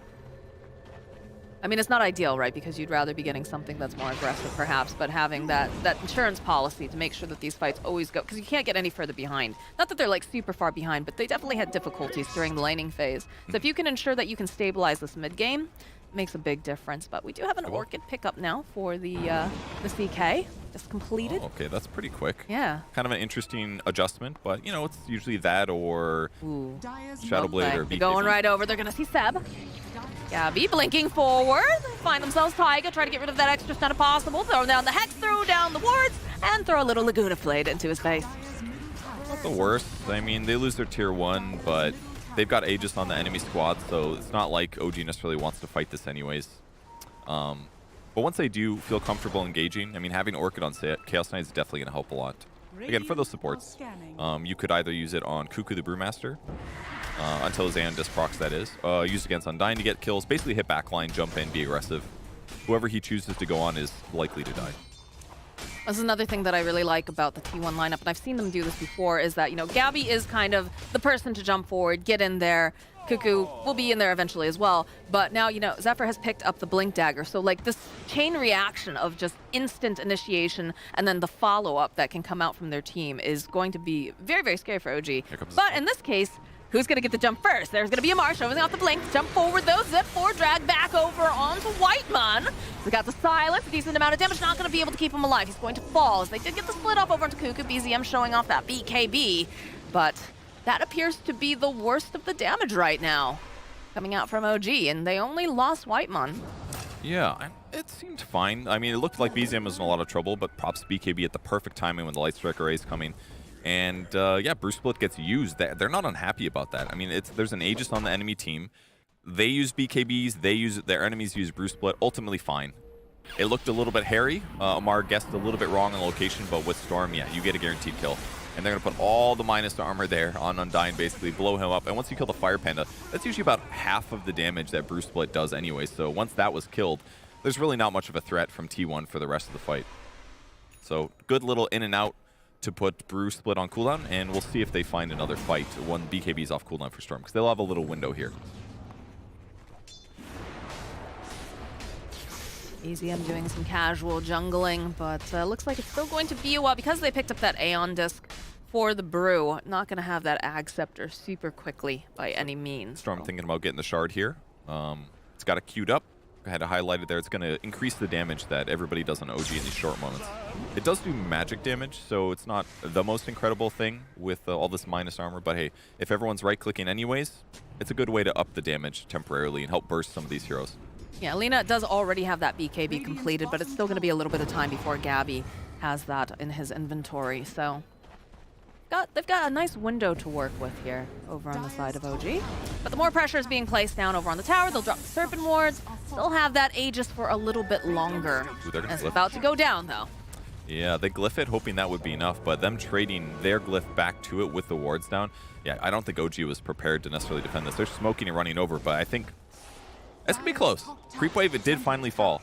I mean, it's not ideal, right? Because you'd rather be getting something that's more aggressive, perhaps, but having that insurance policy to make sure that these fights always go, because you can't get any further behind. Not that they're like super far behind, but they definitely had difficulties during the laning phase. So if you can ensure that you can stabilize this mid game, it makes a big difference. But we do have an Orchid pickup now for the CK, just completed. Oh, okay, that's pretty quick. Yeah. Kind of an interesting adjustment, but you know, it's usually that or Ooh. Shadow Blade or They're BKB. going right over. They're going to see Seb. Gabby blinking forward. Find themselves Taiga. Try to get rid of that extra stun if possible. Throw down the Hex, throw down the wards, and throw a little Laguna Blade into his face. Not the worst. I mean, they lose their tier 1, but they've got Aegis on the enemy squad, so it's not like OG necessarily wants to fight this anyways. But once they do feel comfortable engaging, I mean, having Orchid on Chaos Knight is definitely going to help a lot. Again, for those supports, you could either use it on Cuckoo the Brewmaster, until his Aeon Disc procs, that is. Use against Undyne to get kills, basically hit backline, jump in, be aggressive. Whoever he chooses to go on is likely to die. This is another thing that I really like about the T1 lineup, and I've seen them do this before, is that, you know, Gabby is kind of the person to jump forward, get in there. Cuckoo will be in there eventually as well. But now, you know, Zephyr has picked up the Blink Dagger. So, like, this chain reaction of just instant initiation and then the follow-up that can come out from their team is going to be very, very scary for OG. But in this case, who's going to get the jump first? There's going to be a Marsh showing off the Blink. Jump forward, though. Zip 4, drag back over onto Whitemon. We got the silence, a decent amount of damage. Not going to be able to keep him alive. He's going to fall, as they did get the split up over onto Cuckoo. BZM showing off that BKB. But that appears to be the worst of the damage right now coming out from OG, and they only lost Whitemon. Yeah, it seemed fine. I mean, it looked like BZM was in a lot of trouble, but props BKB at the perfect timing when the Light Strike Array is coming. And yeah, Bruce Split gets used. They're not unhappy about that. I mean, there's an Aegis on the enemy team. They use BKBs. Their enemies use Bruce Split. Ultimately fine. It looked a little bit hairy. Amar guessed a little bit wrong on location, but with Storm, yeah, you get a guaranteed kill. And they're going to put all the minus armor there on Undyne, basically blow him up. And once you kill the Fire Panda, that's usually about half of the damage that Bruce Split does anyway. So once that was killed, there's really not much of a threat from T1 for the rest of the fight. So good little in and out to put Brew Split on cooldown, and we'll see if they find another fight when BKB's off cooldown for Storm, because they'll have a little window here. BZM doing some casual jungling, but looks like it's still going to be a while because they picked up that Aeon Disc for the Brew. Not going to have that Ag Scepter super quickly by any means. Storm thinking about getting the shard here. It's got it queued up. I had to highlight it there. It's going to increase the damage that everybody does on OG in these short moments. It does do magic damage, so it's not the most incredible thing with all this minus armor, but hey, if everyone's right-clicking anyways, it's a good way to up the damage temporarily and help burst some of these heroes. Yeah, Lena does already have that BKB completed, but it's still going to be a little bit of time before Gabby has that in his inventory, so they've got a nice window to work with here over on the side of OG. But the more pressure is being placed down over on the tower, they'll drop the Serpent Wards. They'll have that Aegis for a little bit longer. Ooh, they're gonna It's glyph. about to go down, though. Yeah, they glyph it, hoping that would be enough, but them trading their glyph back to it with the wards down, yeah, I don't think OG was prepared to necessarily defend this. They're smoking and running over, but I think it's going to be close. Creep wave, it did finally fall.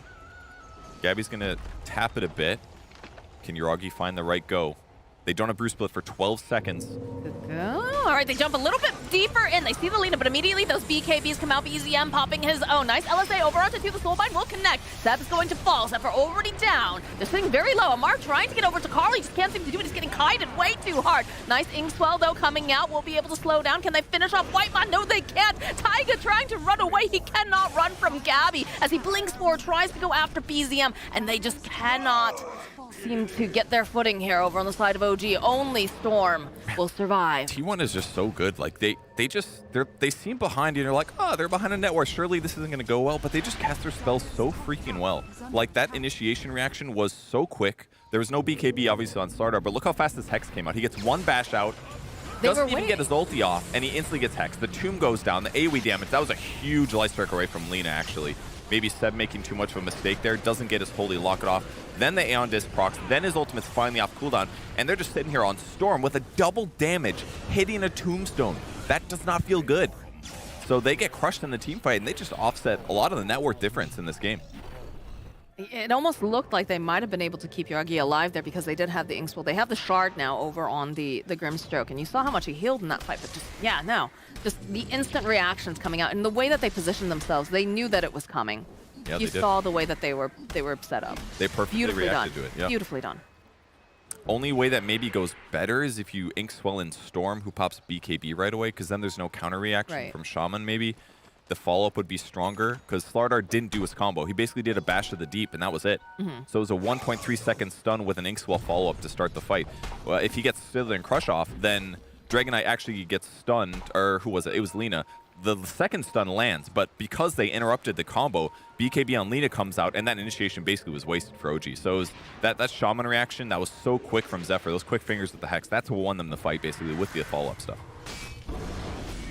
Gabby's going to tap it a bit. Can Yuragi find the right go? They don't have Bruce Split for 12 seconds. All right, they jump a little bit deeper in. They see the Lena, but immediately those BKBs come out. BZM popping his own. Nice LSA over onto the Soulbind will connect. Zeb is going to fall. Zephyr already down. They're sitting very low. Amar trying to get over to Carl. He just can't seem to do it. He's getting kited way too hard. Nice Inkswell, though, coming out. Will be able to slow down. Can they finish off Whitemon? No, they can't. Taiga trying to run away. He cannot run from Gabby as he blinks forward, tries to go after BZM, and they just cannot seem to get their footing here over on the side of OG. Only Storm will survive. T1 is just so good. Like they seem behind you and you're like, oh, they're behind a network. Surely this isn't going to go well, but they just cast their spells so freaking well. Like that initiation reaction was so quick. There was no BKB obviously on Slardar, but look how fast this Hex came out. He gets one bash out, doesn't even get his ulti off, and he instantly gets Hex. The tomb goes down, the AoE damage. That was a huge light strike away from Lena actually. maybe Seb making too much of a mistake there, doesn't get his holy, lock it off. Then the Aeon Disc procs, then his ultimate's finally off cooldown, and they're just sitting here on Storm with a double damage, hitting a tombstone. That does not feel good. So they get crushed in the team fight, and they just offset a lot of the net worth difference in this game. It almost looked like they might have been able to keep Yagi alive there because they did have the Inkswell. They have the Shard now over on the Grimstroke, and you saw how much he healed in that fight, but just, yeah, no. Just the instant reactions coming out, and the way that they positioned themselves, they knew that it was coming. Yeah, You saw the way that they were set up. They perfectly Beautifully reacted done. to it. Yeah. Beautifully done. Only way that maybe goes better is if you Inkswell in Storm, who pops BKB right away, because then there's no counter reaction from Shaman maybe. The follow-up would be stronger, because Slardar didn't do his combo. He basically did a bash to the deep, and that was it. So it was a 1.3 second stun with an Inkswell follow-up to start the fight. Well, if he gets Slither and Crush off, then Dragon Knight actually gets stunned, or who was it? It was Lina. The second stun lands, but because they interrupted the combo, BKB on Lina comes out, and that initiation basically was wasted for OG. So it was that Shaman reaction that was so quick from Zephyr, those quick fingers with the Hex, that's what won them the fight, basically, with the follow-up stuff.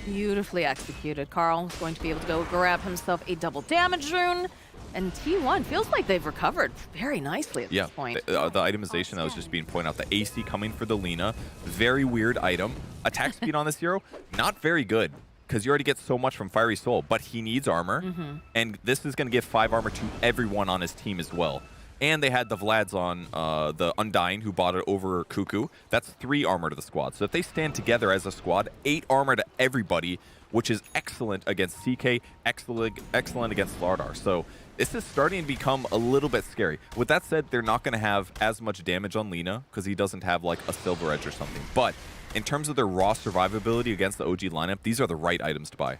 Beautifully executed. Carl is going to be able to go grab himself a double damage rune. And T1 feels like they've recovered very nicely at this point. The itemization that was just being pointed out, the AC coming for the Lina, very weird item. Attack speed on this hero, not very good, because you already get so much from Fiery Soul, but he needs armor, and this is going to give 5 armor to everyone on his team as well. And they had the Vlads on the Undying, who bought it over Cuckoo. That's 3 armor to the squad. So if they stand together as a squad, 8 armor to everybody, which is excellent against CK, excellent against Slardar. So this is starting to become a little bit scary. With that said, they're not going to have as much damage on Lina, because he doesn't have like a Silver Edge or something. But in terms of their raw survivability against the OG lineup, these are the right items to buy.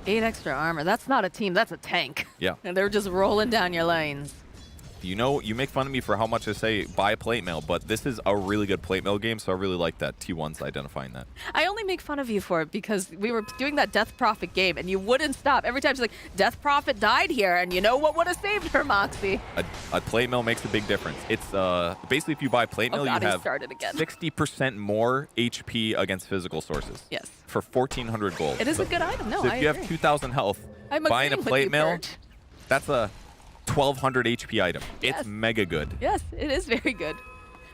8 extra armor. That's not a team, that's a tank. Yeah. And they're just rolling down your lanes. You know, you make fun of me for how much I say buy plate mail, but this is a really good plate mail game, so I really like that T1's identifying that. I only make fun of you for it because we were doing that Death Prophet game and you wouldn't stop. Every time she's like, Death Prophet died here, and you know what would have saved her, Moxie? A plate mail makes a big difference. It's basically if you buy plate mail, you have 60% more HP against physical sources. Yes. For 1,400 gold. It is a good item. No, so I if you agree. have 2,000 health, I'm buying a agreeing with plate you, mail, Bert. that's a 1,200 HP item. Yes. It's mega good. Yes, it is very good.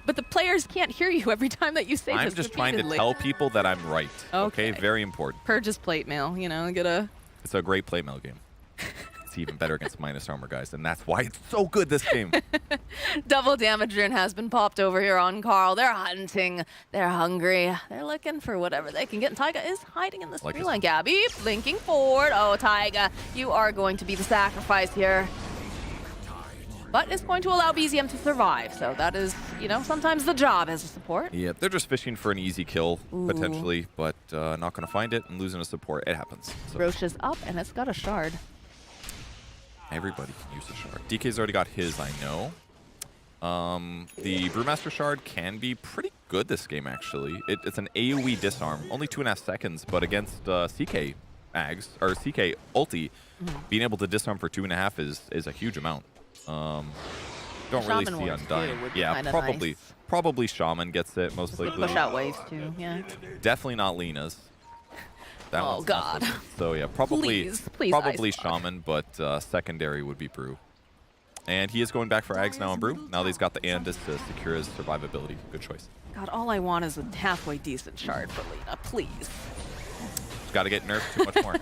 But the players can't hear you every time that you say I'm this just trying to repeatedly. tell people that I'm right. Okay. Very important. Purges plate mail, you know, get a... It's a great plate mail game. It's even better against minus armor guys, and that's why it's so good this game. Double damage rune has been popped over here on Carl. They're hunting. They're hungry. They're looking for whatever they can get. And Taiga is hiding in this tree line. Gabby blinking forward. Oh, Taiga, you are going to be the sacrifice here. But it's going to allow BZM to survive. So that is, you know, sometimes the job as a support. Yeah, they're just fishing for an easy kill, potentially, but not going to find it and losing a support. It happens. So. Roche is up, and it's got a shard. Everybody can use a shard. DK's already got his, I know. The Brewmaster shard can be pretty good this game, actually. It's an AoE disarm, only 2.5 seconds, but against CK Ags, or CK ulti, being able to disarm for 2.5 is a huge amount. Don't really see Undying. Yeah, probably Shaman gets it, most likely. Push out waves, too, yeah. Definitely not Lina's. That Oh, one's God. not so good. So yeah, probably Please, Shaman, but secondary would be Brew. And he is going back for Ags now on Brew. Now that he's got the Andis to secure his survivability. Good choice. God, all I want is a halfway decent shard for Lina, please. Got to get nerfed too much more.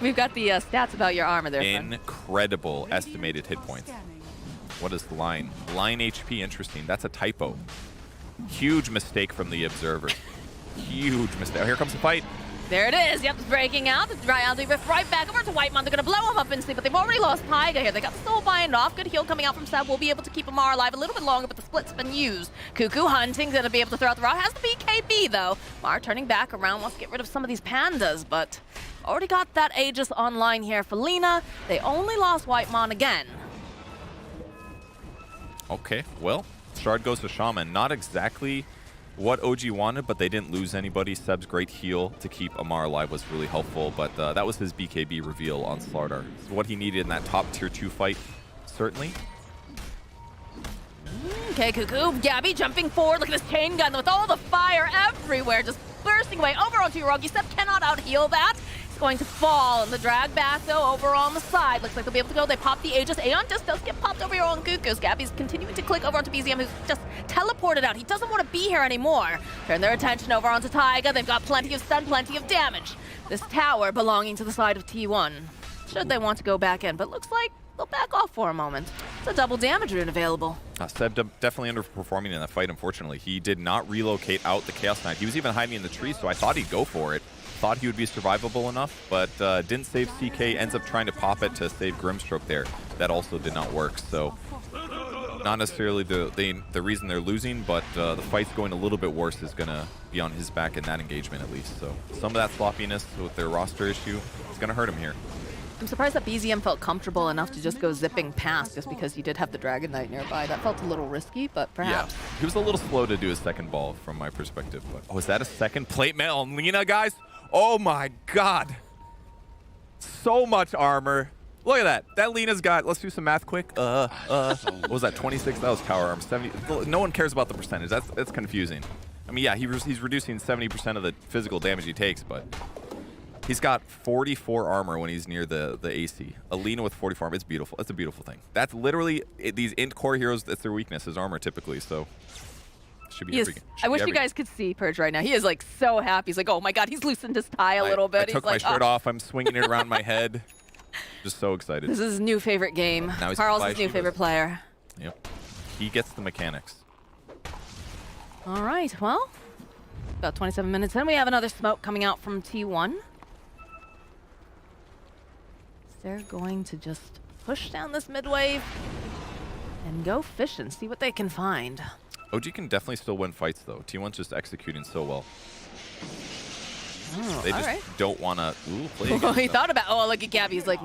We've got the stats about your armor there, friend. Incredible estimated hit points. What is the line? Line HP, interesting. That's a typo. Huge mistake from the observer. Huge mistake. Oh, here comes the fight. There it is. Yep, it's breaking out. It's right back over to Whitemon. They're going to blow him up instantly, but they've already lost Taiga here. They got Soul Bind off. Good heal coming out from Seb. We'll be able to keep Amar alive a little bit longer, but the split's been used. Cuckoo hunting, going to be able to throw out the rock. Has the BKB, though. Mar turning back around, wants to get rid of some of these pandas, but already got that Aegis online here for Lina. They only lost Whitemon again. Okay, well, Shard goes to Shaman. Not exactly what OG wanted, but they didn't lose anybody. Seb's great heal to keep Amar alive was really helpful, but that was his BKB reveal on Slardar. What he needed in that top tier 2 fight, certainly. Okay, Cuckoo, Gabby jumping forward. Look at this chain gun with all the fire everywhere, just bursting away over onto Yorogi. Seb cannot out-heal that. It's going to fall, and the drag back, though, over on the side. Looks like they'll be able to go. They pop the Aegis. Aeon just does get popped over here on Kukus. Gabby's continuing to click over onto BZM, who's just teleported out. He doesn't want to be here anymore. Turn their attention over onto Taiga. They've got plenty of stun, plenty of damage. This tower belonging to the side of T1. Should they want to go back in, but looks like they'll back off for a moment. It's a double damage rune available. Seb definitely underperforming in that fight, unfortunately. He did not relocate out the Chaos Knight. He was even hiding in the tree, so I thought he'd go for it. Thought he would be survivable enough, but didn't save CK, ends up trying to pop it to save Grimstroke there. That also did not work, so not necessarily the reason they're losing, but the fight's going a little bit worse is going to be on his back in that engagement at least. So some of that sloppiness with their roster issue is going to hurt him here. I'm surprised that BZM felt comfortable enough to just go zipping past just because he did have the Dragon Knight nearby. That felt a little risky, but perhaps. Yeah, he was a little slow to do his second ball from my perspective. But oh, is that a second plate mail on Lina, guys? Oh my God. So much armor. Look at that. That Lina's got, let's do some math quick. What was that, 26? That was tower armor. 70. No one cares about the percentage. That's confusing. I mean, yeah, he's reducing 70% of the physical damage he takes, but he's got 44 armor when he's near the AC. Alina with 44 armor. It's beautiful. It's a beautiful thing. That's literally, these int core heroes, that's their weakness, is armor typically, so. Should be I wish you guys could see Purge right now. He is like so happy. He's like, oh my God, he's loosened his tie a little bit. I took my shirt off. I'm swinging it around my head. Just so excited. This is his new favorite game. Carl's his new favorite player. Yep. He gets the mechanics. All right, well, about 27 minutes in, we have another smoke coming out from T1. They're going to just push down this mid wave and go fishing, see what they can find. OG can definitely still win fights, though. T1's just executing so well. Oh, they just don't want to play against he thought about, oh, look at Gabby. He's like,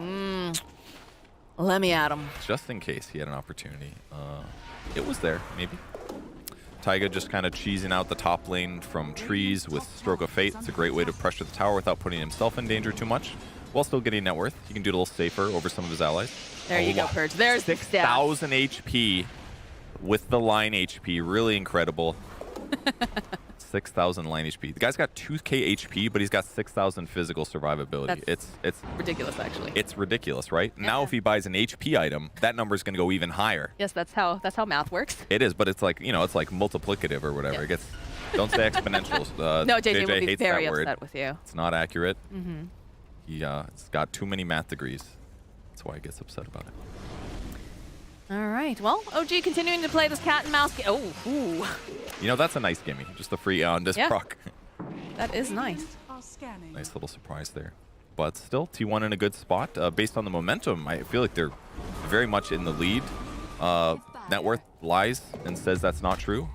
let me at him. Just in case he had an opportunity. It was there, maybe. Taiga just kind of cheesing out the top lane from trees with Stroke of Fate. It's a great way to pressure the tower without putting himself in danger too much, while still getting net worth. He can do it a little safer over some of his allies. There you go, Purge. There's 6,000 HP with the line HP. Really incredible. 6,000 line HP. The guy's got 2k HP, but he's got 6,000 physical survivability. It's ridiculous, actually. It's ridiculous, right? Yeah. Now, if he buys an HP item, that number is going to go even higher. Yes, that's how math works. It is, but it's like, you know, it's like multiplicative or whatever. It gets. Don't say exponential. No, JJ will be hates very that upset word. with you. It's not accurate. He's got too many math degrees. That's why he gets upset about it. All right. Well, OG continuing to play this cat and mouse game. Oh, ooh. You know, that's a nice gimme. Just a free on this proc. That is nice. Nice little surprise there. But still, T1 in a good spot. Based on the momentum, I feel like they're very much in the lead. Net worth lies and says that's not true.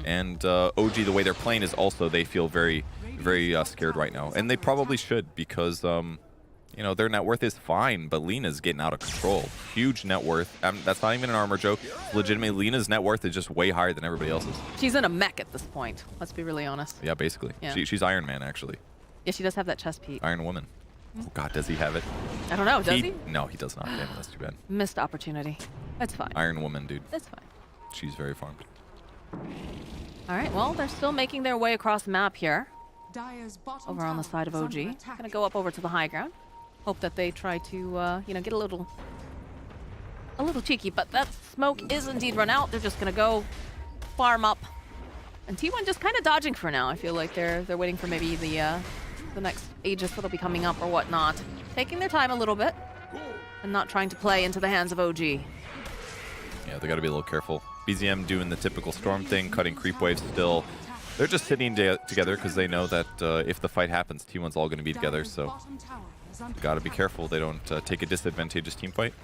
And OG, the way they're playing is also they feel very, very scared right now. And they probably should because, you know, their net worth is fine, but Lina's getting out of control. Huge net worth. That's not even an armor joke. Legitimately, Lina's net worth is just way higher than everybody else's. She's in a mech at this point. Let's be really honest. Yeah, basically. Yeah. She's Iron Man, actually. Yeah, she does have that chest piece. Iron Woman. Oh, God, does he have it? I don't know. Does he? No, he does not. Damn, that's too bad. Missed opportunity. That's fine. Iron Woman, dude. That's fine. She's very farmed. All right, well, they're still making their way across the map here. Over on the side of OG. Gonna go up over to the high ground. Hope that they try to, you know, get a little cheeky, but that smoke is indeed run out. They're just gonna go farm up, and T1 just kind of dodging for now. I feel like they're waiting for maybe the next Aegis that'll be coming up or whatnot, taking their time a little bit, and not trying to play into the hands of OG. Yeah, they got to be a little careful. BZM doing the typical Storm thing, cutting creep waves still. They're just sitting together because they know that if the fight happens, T1's all going to be together. So. Got to be careful they don't take a disadvantageous team fight.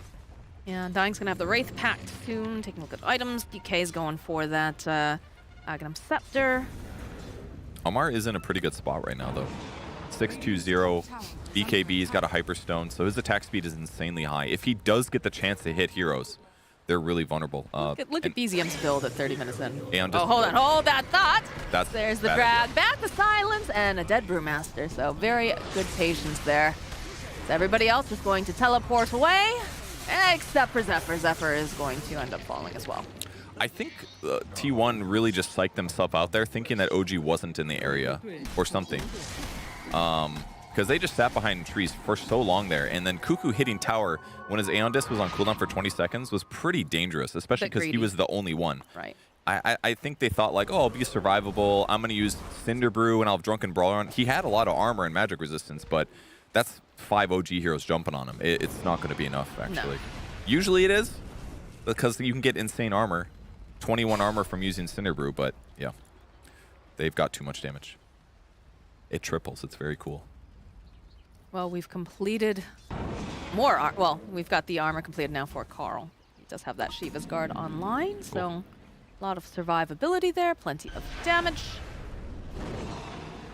Yeah, Dying's going to have the Wraith packed soon. Taking a look at items. DK's going for that Aghanim Scepter. Amar is in a pretty good spot right now, though. 620. BKB's got a Hyperstone, so his attack speed is insanely high. If he does get the chance to hit heroes, they're really vulnerable. Look at BZM's build at 30 minutes in. Oh, hold that thought. There's the drag idea. back, the silence, and a dead Brewmaster. So very good patience there. So everybody else is going to teleport away, except for Zephyr. Zephyr is going to end up falling as well. I think T1 really just psyched themselves out there thinking that OG wasn't in the area or something. because they just sat behind trees for so long there. And then Cuckoo hitting tower when his Aeon Disc was on cooldown for 20 seconds was pretty dangerous, especially because he was the only one. Right. I think they thought like, oh, I'll be survivable. I'm going to use Cinder Brew and I'll have Drunken Brawler on. He had a lot of armor and magic resistance, but that's 5 OG heroes jumping on him. It's not going to be enough, actually. No. Usually it is, because you can get insane armor. 21 armor from using Cinder Brew, but yeah. They've got too much damage. It triples. It's very cool. Well, we've completed more. Well, we've got the armor completed now for Carl. He does have that Shiva's Guard online, Cool. so a lot of survivability there, plenty of damage.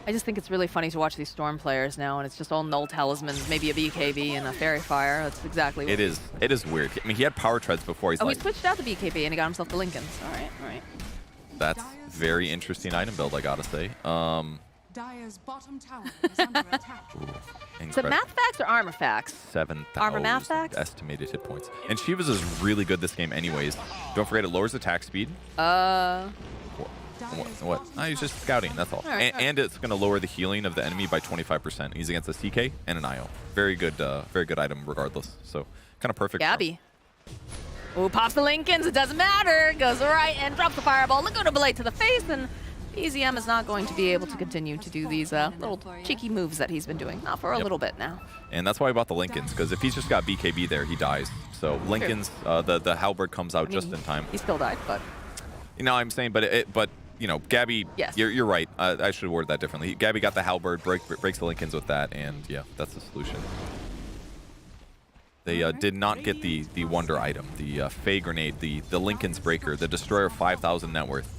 I just think it's really funny to watch these Storm players now, and it's just all null talismans, maybe a BKB and a Fairy Fire. That's exactly what It is. It is weird. I mean, he had power treads before. He's Oh, like, he switched out the BKB and he got himself the Lincolns. All right, all right. that's very interesting item build, I gotta say. Dire's bottom tower is under attack. Is it math facts or armor facts? 7,000 Armor math facts? estimated hit points. And Shiva's is really good this game anyways. Don't forget it lowers attack speed. What? No, he's just scouting, that's all. Alright, and it's going to lower the healing of the enemy by 25%. He's against a CK and an IO. Very good item regardless. So kind of perfect. Gabby. Ooh, pops the Lincolns. It doesn't matter. Goes right and drops the fireball. Laguna Blade to the face, and EZM is not going to be able to continue to do these little cheeky moves that he's been doing. Not for a little bit now. And that's why I bought the Lincolns, because if he's just got BKB there, he dies. So Lincolns, the halberd comes out just in time. He still died, but... You know, I'm saying, but you know, Gabby, yes. you're right. I should word that differently. Gabby got the halberd, breaks the Lincolns with that, and yeah, that's the solution. They did not get the wonder item, the Fey Grenade, the Lincoln's Breaker, the Destroyer 5,000 net worth.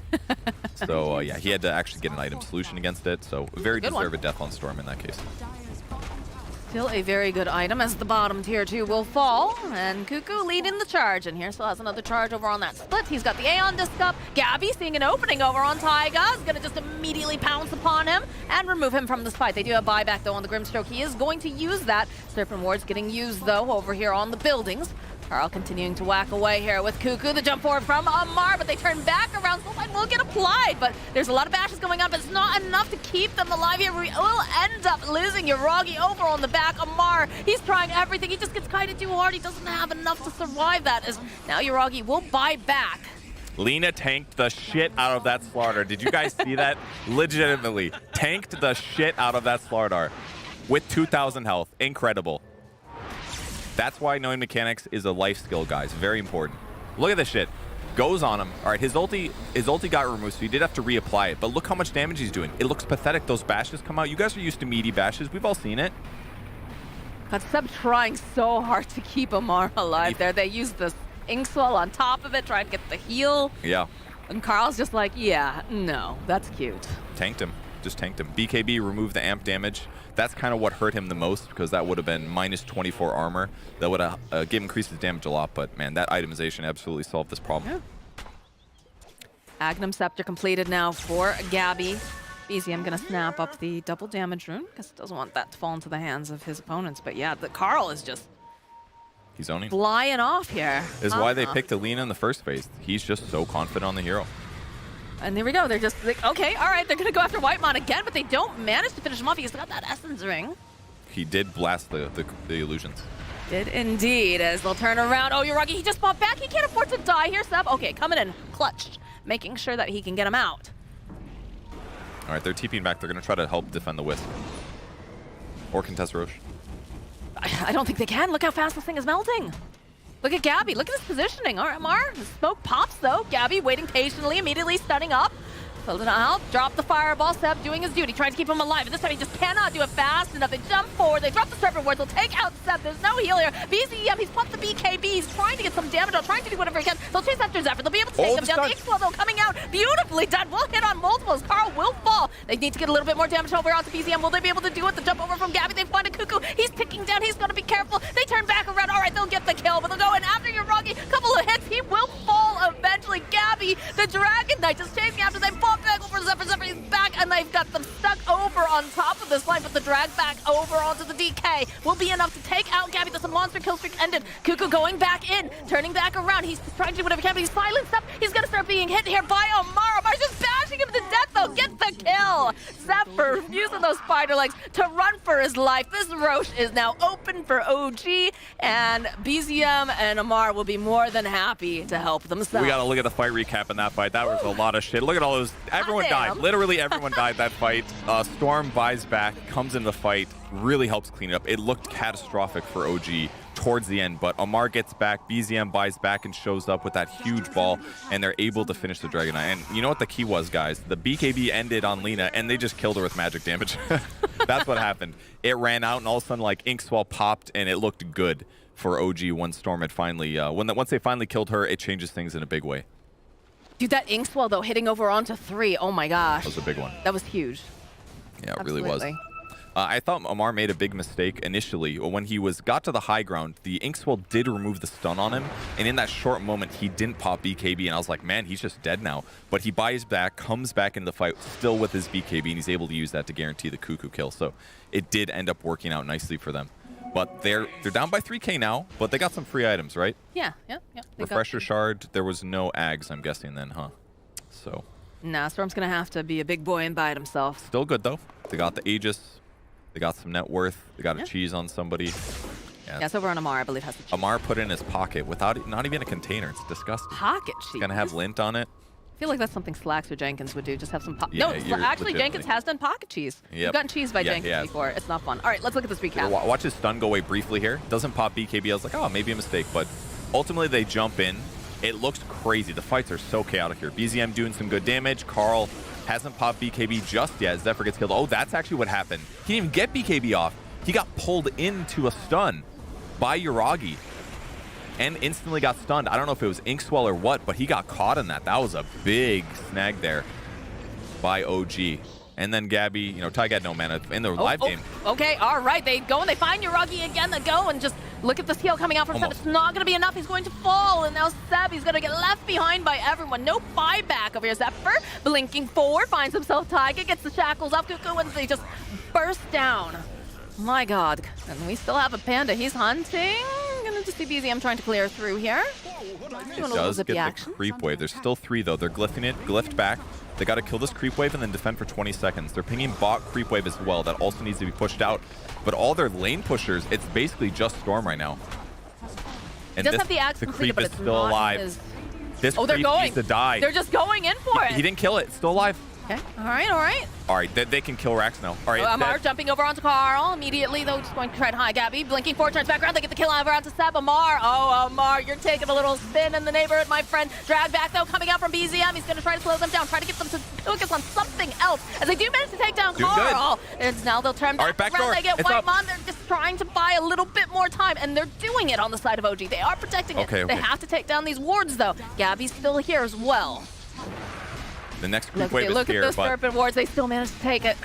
So yeah, he had to actually get an item solution against it. So very deserved death on Storm in that case. Still a very good item as the bottom tier 2 will fall. And Cuckoo leading the charge. And here still has another charge over on that split. He's got the Aeon Disc up. Gabby seeing an opening over on Taiga. Is going to just immediately pounce upon him and remove him from this fight. They do have buyback though on the Grimstroke. He is going to use that. Serpent Ward's getting used though over here on the buildings. Carl continuing to whack away here with Cuckoo. The jump forward from Amar, but they turn back around. Soulbind will get applied, but there's a lot of bashes going on, but it's not enough to keep them alive here. We will end up losing Yuragi over on the back. Amar, he's trying everything. He just gets kind of too hard. He doesn't have enough to survive that. As now Yuragi will buy back. Lina tanked the shit out of that Slardar. Did you guys see that? Legitimately. Tanked the shit out of that Slardar with 2,000 health. Incredible. That's why knowing mechanics is a life skill, guys. Very important. Look at this shit. Goes on him. All right, his ulti got removed, so he did have to reapply it. But look how much damage he's doing. It looks pathetic. Those bashes come out. You guys are used to meaty bashes. We've all seen it. But Seb trying so hard to keep Amar alive there. They use the Inkswell on top of it, trying to get the heal. Yeah. And Carl's just like, yeah, no, that's cute. Tanked him. Just tanked him. BKB removed the amp damage. That's kind of what hurt him the most, because that would have been minus 24 armor. That would have increased his damage a lot, but man, that itemization absolutely solved this problem. Yeah. Agnum Scepter completed now for Gabby. BZM gonna snap up the double damage rune, because doesn't want that to fall into the hands of his opponents. But yeah, the Carl is just He's owning. flying off here. Is why they picked Alina in the first phase. He's just so confident on the hero. And there we go. They're just like, okay, all right, they're going to go after Whitemon again, but they don't manage to finish him off. He's got that Essence Ring. He did blast the illusions. Did indeed, as they'll turn around. Oh, Yuragi, he just popped back. He can't afford to die here, Seb. Okay, coming in, clutched, making sure that he can get him out. All right, they're TPing back. They're going to try to help defend the Wisp. Or contest Roche. I don't think they can. Look how fast this thing is melting. Look at Gabby. Look at his positioning. All right, Mar. The smoke pops, though. Gabby waiting patiently, immediately stunning up. Pulled it out. Drop the fireball. Seb doing his duty, trying to keep him alive. And this time he just cannot do it fast enough. They jump forward. They drop the Serpent Ward. They'll take out Seb. There's no heal here. BZM, he's popped the BKB. He's trying to get some damage out, trying to do whatever he can. They'll chase after Zephyr. They'll be able to take him down. The X-Flow, though, coming out. Beautifully done. Will hit on multiples. Carl will fall. They need to get a little bit more damage over onto BZM. Will they be able to do it? The jump over from Gabby. They find a Cuckoo. He's ticking down. He's going to be careful. They turn back around. All right, they'll get the kill, but they'll go in after Yuragi. Couple of hits. He will fall eventually. Gabby, the Dragon Knight, just chasing after them. Fall back over Zephyr. He's back, and they've got them stuck over on top of this line, but the drag back over onto the DK will be enough to take out Gabby. That's a monster kill streak ended. Cuckoo going back in, turning back around. He's trying to do whatever he can, but he's silenced up. He's going to start being hit here by Amara. Amar's just bash smashing him to death, though. Gets the kill. Zephyr using those spider legs to run for his life. This Roche is now open for OG, and BZM and Amar will be more than happy to help themselves. We got to look at the fight recap in that fight. That was a lot of shit. Look at all those. Everyone died. Literally everyone died that fight. Storm buys back, comes in the fight, really helps clean it up. It looked catastrophic for OG towards the end, but Amar gets back, BZM buys back and shows up with that huge ball, and they're able to finish the Dragon Knight. And you know what the key was, guys? The BKB ended on Lina, and they just killed her with magic damage. That's what happened. It ran out, and all of a sudden, like, Inkswell popped, and it looked good for OG once Storm had finally, once they finally killed her, it changes things in a big way. Dude, that Inkswell, though, hitting over onto 3. Oh my gosh. That was a big one. That was huge. Yeah, it really was. I thought Amar made a big mistake initially. When he got to the high ground, the Inkswell did remove the stun on him, and in that short moment, he didn't pop BKB, and I was like, man, he's just dead now. But he buys back, comes back into the fight, still with his BKB, and he's able to use that to guarantee the Cuckoo kill. So it did end up working out nicely for them. But they're down by 3K now, but they got some free items, right? Yeah. Refresher Shard. There was no Ags, I'm guessing then, huh? So. Nah, Storm's gonna have to be a big boy and buy it himself. Still good though. They got the Aegis. They got some net worth. They got a cheese on somebody. Yeah, it's over on Amar, I believe, has the cheese. Amar put it in his pocket without not even a container. It's disgusting. Pocket cheese. It's gonna have lint on it. I feel like that's something Slacks or Jenkins would do. Just have some Yeah, no, actually, Jenkins has done pocket cheese. Yep. We've gotten cheese by Yeah, Jenkins before. It's not fun. All right, let's look at this recap. Watch his stun go away briefly here. Doesn't pop BKB. I was like, oh, maybe a mistake. But ultimately, they jump in. It looks crazy. The fights are so chaotic here. BZM doing some good damage. Carl hasn't popped BKB just yet. Zephyr gets killed. Oh, that's actually what happened. He didn't even get BKB off. He got pulled into a stun by Yuragi and instantly got stunned. I don't know if it was Inkswell or what, but he got caught in that. That was a big snag there by OG. And then Gabby, you know, Ty got no mana in the live game. Okay, all right. They go and they find Yuragi again. They go and just look at this heal coming out from Seb. It's not going to be enough. He's going to fall. And now Seb, he's going to get left behind by everyone. No buyback over here. Zephyr blinking forward, finds himself Taiga, gets the shackles off Cuckoo, and they just burst down. My God. And we still have a Panda. He's hunting. Gonna just see BZM trying to clear through here. It does get the creep wave. There's still 3 though. They're glyphing it, glyphed back. They got to kill this creep wave and then defend for 20 seconds. They're pinging bot creep wave as well. That also needs to be pushed out. But all their lane pushers, it's basically just Storm right now. And does have the axe the completed, creep but is still alive. This creep needs to die. They're just going in for it. He didn't kill it. It's still alive. Okay. All right. All right, they can kill Rax now. All right, Amar jumping over onto Carl immediately, though, just going to try to high Gabby. Blinking forward, turns back around. They get the kill over onto Seb. Amar. Oh, Amar, you're taking a little spin in the neighborhood, my friend. Drag back, though, coming out from BZM. He's going to try to slow them down, try to get them to focus on something else. As they do manage to take down Carl. And now they'll turn back around. They get White Mon. They're just trying to buy a little bit more time, and they're doing it on the side of OG. They are protecting it. Okay. They have to take down these wards, though. Gabby's still here as well. The next creep wave is look here, at those Serpent wards. They still managed to take it.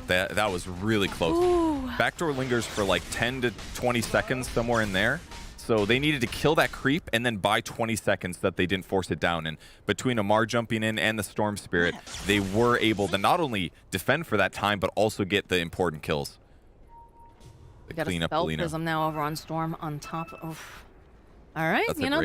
Yeah, that was really close. Ooh. Backdoor lingers for like 10 to 20 seconds, somewhere in there. So they needed to kill that creep and then buy 20 seconds that they didn't force it down. And between Amar jumping in and the Storm Spirit, they were able to not only defend for that time, but also get the important kills. We got a spell prism now over on Storm on top of... All right, That's you know,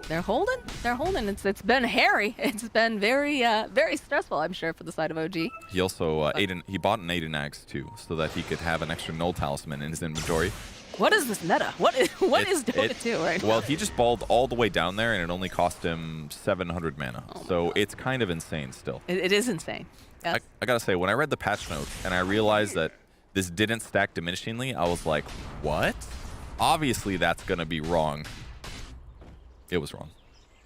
they're holding. It's been hairy. It's been very very stressful, I'm sure, for the side of OG. He also he bought an Aiden Axe too, so that he could have an extra null talisman in his inventory. What is this meta? What is Dota 2 right now? Well, he just balled all the way down there, and it only cost him 700 mana. So it's kind of insane still. It is insane. Yes. I gotta say, when I read the patch note and I realized that this didn't stack diminishingly, I was like, what? Obviously, that's gonna be wrong. It was wrong.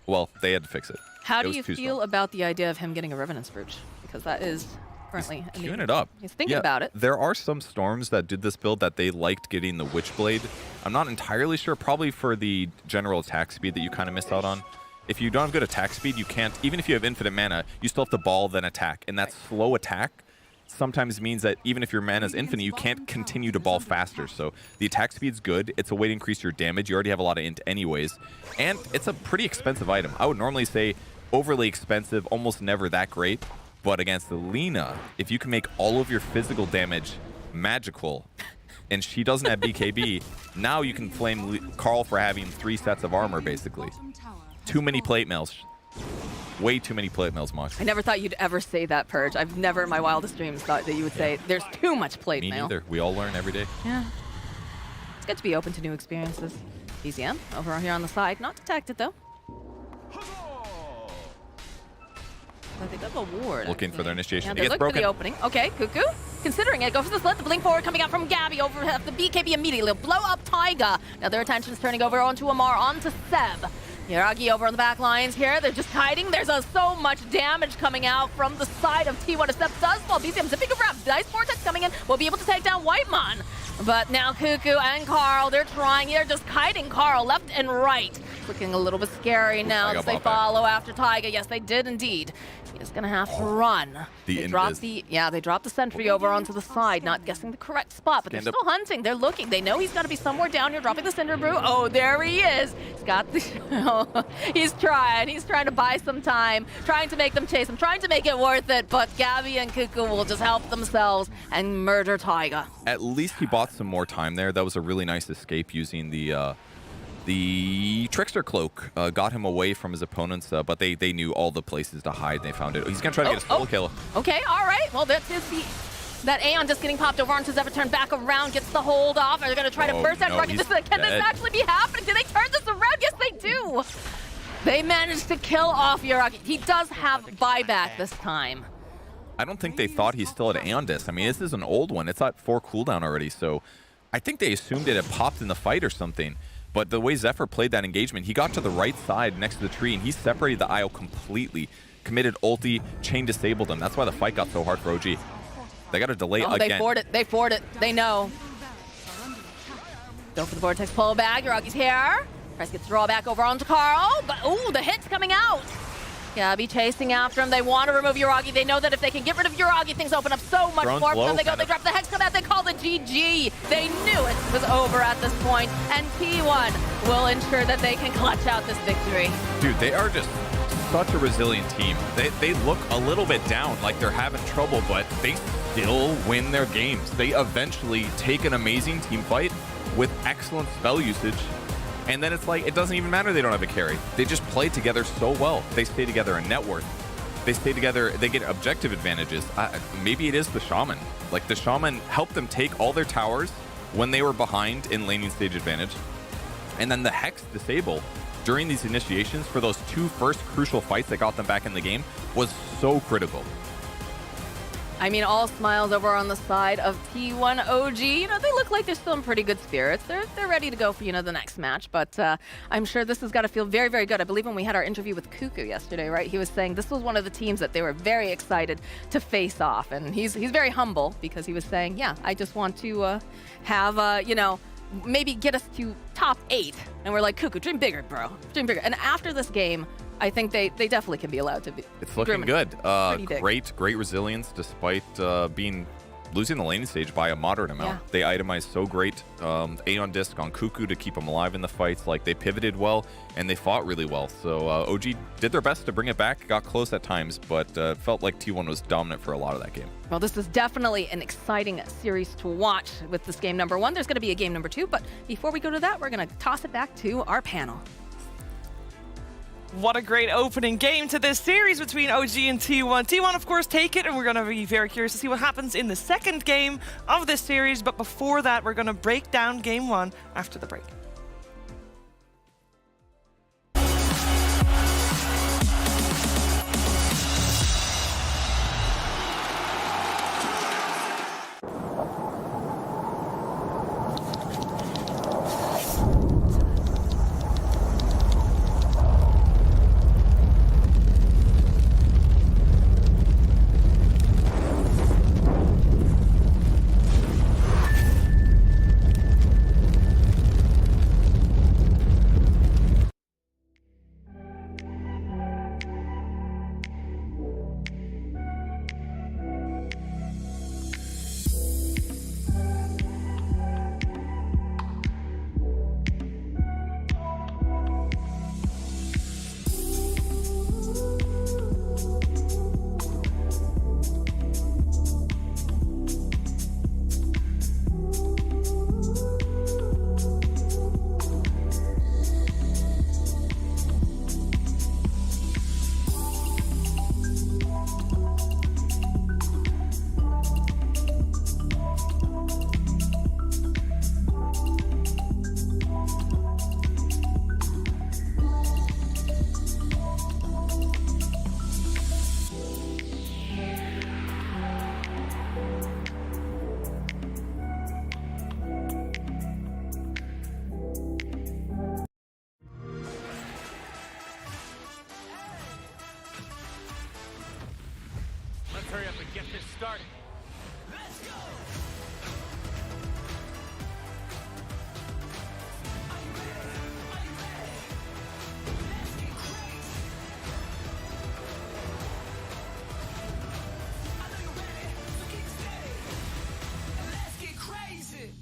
Well, they had to fix it. How do you feel about the idea of him getting a Revenant's Brooch? Because that is currently... He's queuing it up. He's thinking about it. There are some Storms that did this build that they liked getting the Witchblade. I'm not entirely sure, probably for the general attack speed that you kind of missed out on. If you don't have good attack speed, you can't... Even if you have infinite mana, you still have to ball, then attack. And that slow attack sometimes means that even if your mana is infinite, you can't continue to ball faster. So the attack speed's good. It's a way to increase your damage. You already have a lot of int anyways. And it's a pretty expensive item. I would normally say overly expensive, almost never that great. But against the Lina, if you can make all of your physical damage magical, and she doesn't have BKB, now you can flame Carl for having 3 sets of armor, basically. Too many plate mails. Way too many plate mails, Mosh. I never thought you'd ever say that, Purge. I've never in my wildest dreams thought that you would say there's too much plate Me mail. neither. We all learn every day. Yeah. It's good to be open to new experiences. BZM over here on the side. Not detected, though. I think that's a ward. Looking for their initiation. Yeah, It they're gets looking for broken. the opening. Okay, Cuckoo. Considering it, go for the slit. The blink forward coming out from Gabby over at the BKB immediately. Blow up Taiga. Now their attention's turning over onto Amar, onto Seb. Hiragi over on the back lines here. They're just hiding. There's so much damage coming out from the side of T1 as Seb does fall. BZM zipping around. Nice vortex coming in. Will be able to take down Whitemon. But now Cuckoo and Carl, they're trying. They're just kiting Carl left and right. Looking a little bit scary now as they follow after Taiga. Yes, they did indeed. He's gonna have to run. They dropped the sentry over onto the side, not guessing the correct spot, but they're still hunting. They're looking. They know he's got to be somewhere down here, dropping the Cinder Brew. Oh, there he is. He's got the. He's trying. He's trying to buy some time, trying to make them chase him, trying to make it worth it. But Gabby and Cuckoo will just help themselves and murder Taiga. At least he bought some more time there. That was a really nice escape using the Trickster Cloak. Got him away from his opponents, but they knew all the places to hide. They found it. He's going to try to get a solo kill. Okay, all right. Well, that's that Aeon just getting popped over onto Zephyr, turn back around, gets the hold off. Are they going to try to burst that rocket? Can this actually be happening? Did they turn this around? Yes, they do. They managed to kill off Yuragi. He does have buyback this time. I don't think they thought he still had Aeon Disc. I mean, this is an old one. It's at 4 cooldown already, so I think they assumed it had popped in the fight or something. But the way Zephyr played that engagement, he got to the right side next to the tree, and he separated the IO completely. Committed ulti, chain disabled him. That's why the fight got so hard for OG. They got to delay again. They forward it. They forward it. They know. Go for the Vortex pull back. Yuragi's here. Tries to get the draw back over onto Carl. But, ooh, the hit's coming out. Gabby chasing after him. They want to remove Yuragi. They know that if they can get rid of Yuragi, things open up so much more for them. They go, they drop the Hex Command, they call the GG. They knew it was over at this point, and T1 will ensure that they can clutch out this victory. Dude, they are just such a resilient team. They look a little bit down, like they're having trouble, but they still win their games. They eventually take an amazing team fight with excellent spell usage. And then it's like, it doesn't even matter they don't have a carry. They just play together so well. They stay together in net worth. They stay together, they get objective advantages. Maybe it is the Shaman. Like, the Shaman helped them take all their towers when they were behind in laning stage advantage. And then the Hex disable during these initiations for those 2 first crucial fights that got them back in the game was so critical. I mean, all smiles over on the side of T1 OG. You know, they look like they're still in pretty good spirits. They're ready to go for, you know, the next match. But I'm sure this has got to feel very, very good. I believe when we had our interview with Cuckoo yesterday, right, he was saying this was one of the teams that they were very excited to face off. And he's very humble because he was saying, yeah, I just want to have, you know, maybe get us to top 8. And we're like, Cuckoo, dream bigger, bro. Dream bigger. And after this game, I think they definitely can be allowed to be. It's looking good. Great resilience despite losing the laning stage by a moderate amount. Yeah. They itemized so great. Aeon Disc on Cuckoo to keep him alive in the fights. Like, they pivoted well and they fought really well. So OG did their best to bring it back. Got close at times, but felt like T1 was dominant for a lot of that game. Well, this is definitely an exciting series to watch with this game number 1. There's going to be a game number 2, but before we go to that, we're going to toss it back to our panel. What a great opening game to this series between OG and T1. T1, of course, take it, and we're going to be very curious to see what happens in the second game of this series. But before that, we're going to break down game 1 after the break. started. Let's go! Are you ready? Are you ready? Let's get crazy! I know you're ready, so keep steady. And let's get crazy!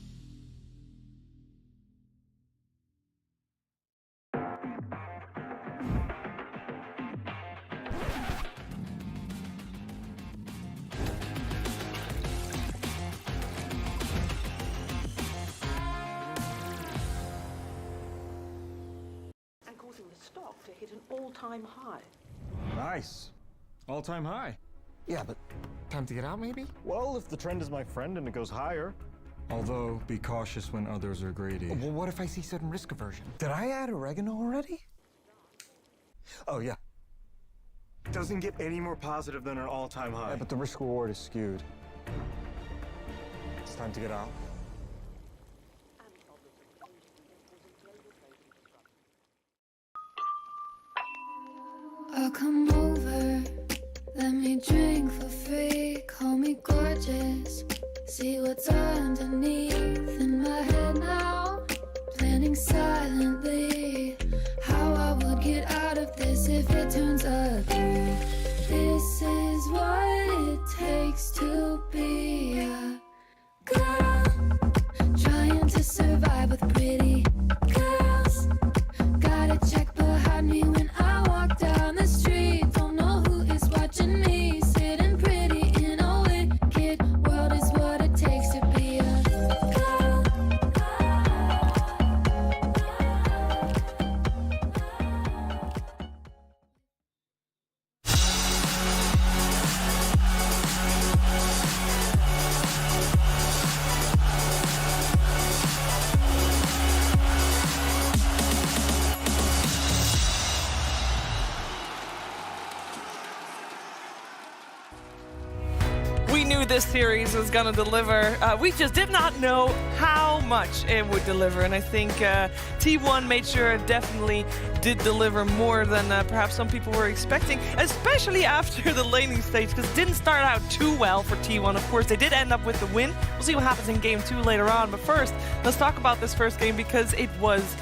And causing the stock to hit an all-time high. Nice. All-time high. Yeah, but time to get out, maybe? Well, if the trend is my friend and it goes higher. Although, be cautious when others are greedy. Well, what if I see sudden risk aversion? Did I add oregano already? Oh, yeah. Doesn't get any more positive than an all-time high. Yeah, but the risk-reward is skewed. It's time to get out. I'll come over, let me drink for free, call me gorgeous, see what's underneath in my head now, planning silently, how I would get out of this if it turns ugly. This is what it takes to be a girl, trying to survive with pretty girls, got a check behind me when I walk down the street, don't know who is watching me, sitting pretty in a wicked world is what it takes to be a girl. We knew this series was going to deliver. We just did not know how much it would deliver. And I think T1 made sure it definitely did deliver more than perhaps some people were expecting, especially after the laning stage, because it didn't start out too well for T1. Of course, they did end up with the win. We'll see what happens in game 2 later on. But first, let's talk about this first game because it was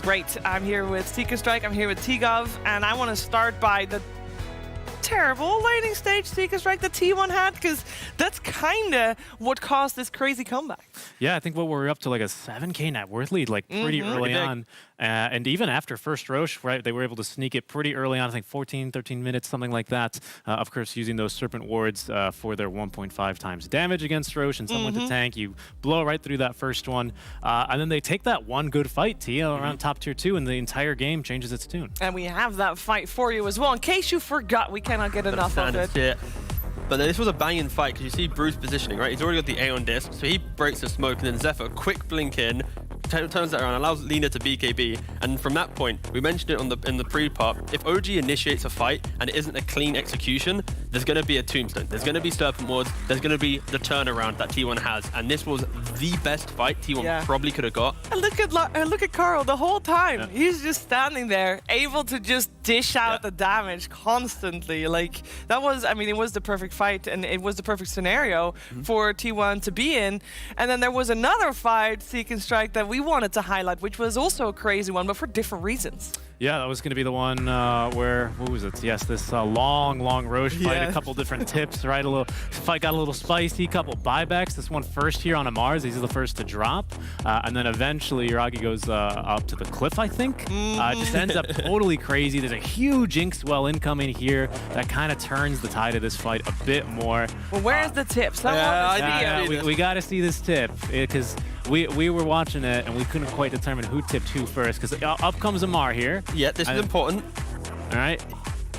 great. I'm here with Seeker Strike, I'm here with T-Gov, and I want to start by the terrible laning stage Seeker Strike that T1 had, because that's kind of what caused this crazy comeback. Yeah, I think what we're up to like a 7K net worth lead, like pretty early on. And even after first Roche, right, they were able to sneak it pretty early on, I think 14, 13 minutes, something like that. Of course, using those Serpent Wards for their 1.5 times damage against Roche and someone to tank. You blow right through that first one. And then they take that one good fight, Tia, around top tier 2, and the entire game changes its tune. And we have that fight for you as well. In case you forgot, we cannot get enough of it. Shit. But this was a banging fight because you see Bruce positioning, right? He's already got the A on disc, so he breaks the smoke, and then Zephyr, quick blink in, turns that around, allows Lina to BKB, and from that point, we mentioned it in the pre-part, if OG initiates a fight and it isn't a clean execution, there's going to be a tombstone, there's going to be Serpent Wards, there's going to be the turnaround that T1 has, and this was the best fight T1 probably could have got. And look at Carl the whole time. He's just standing there, able to just dish out the damage constantly. Like, that was, I mean, it was the perfect fight, and it was the perfect scenario for T1 to be in. And then there was another fight, Seek and Strike, that we wanted to highlight, which was also a crazy one, but for different reasons. Yeah, that was going to be the one where, what was it? Yes, this long Roche fight, a couple different tips, right? A little fight got a little spicy, couple buybacks. This one first here on a Mars, he's the first to drop. And then eventually Yuragi goes up to the cliff, I think. Just ends up totally crazy. There's a huge ink swell incoming here that kind of turns the tide of this fight a bit more. Well, where's the tips? We got to see this tip, because we were watching it and we couldn't quite determine who tipped who first, because up comes Amar here. Yeah, this is important. All right.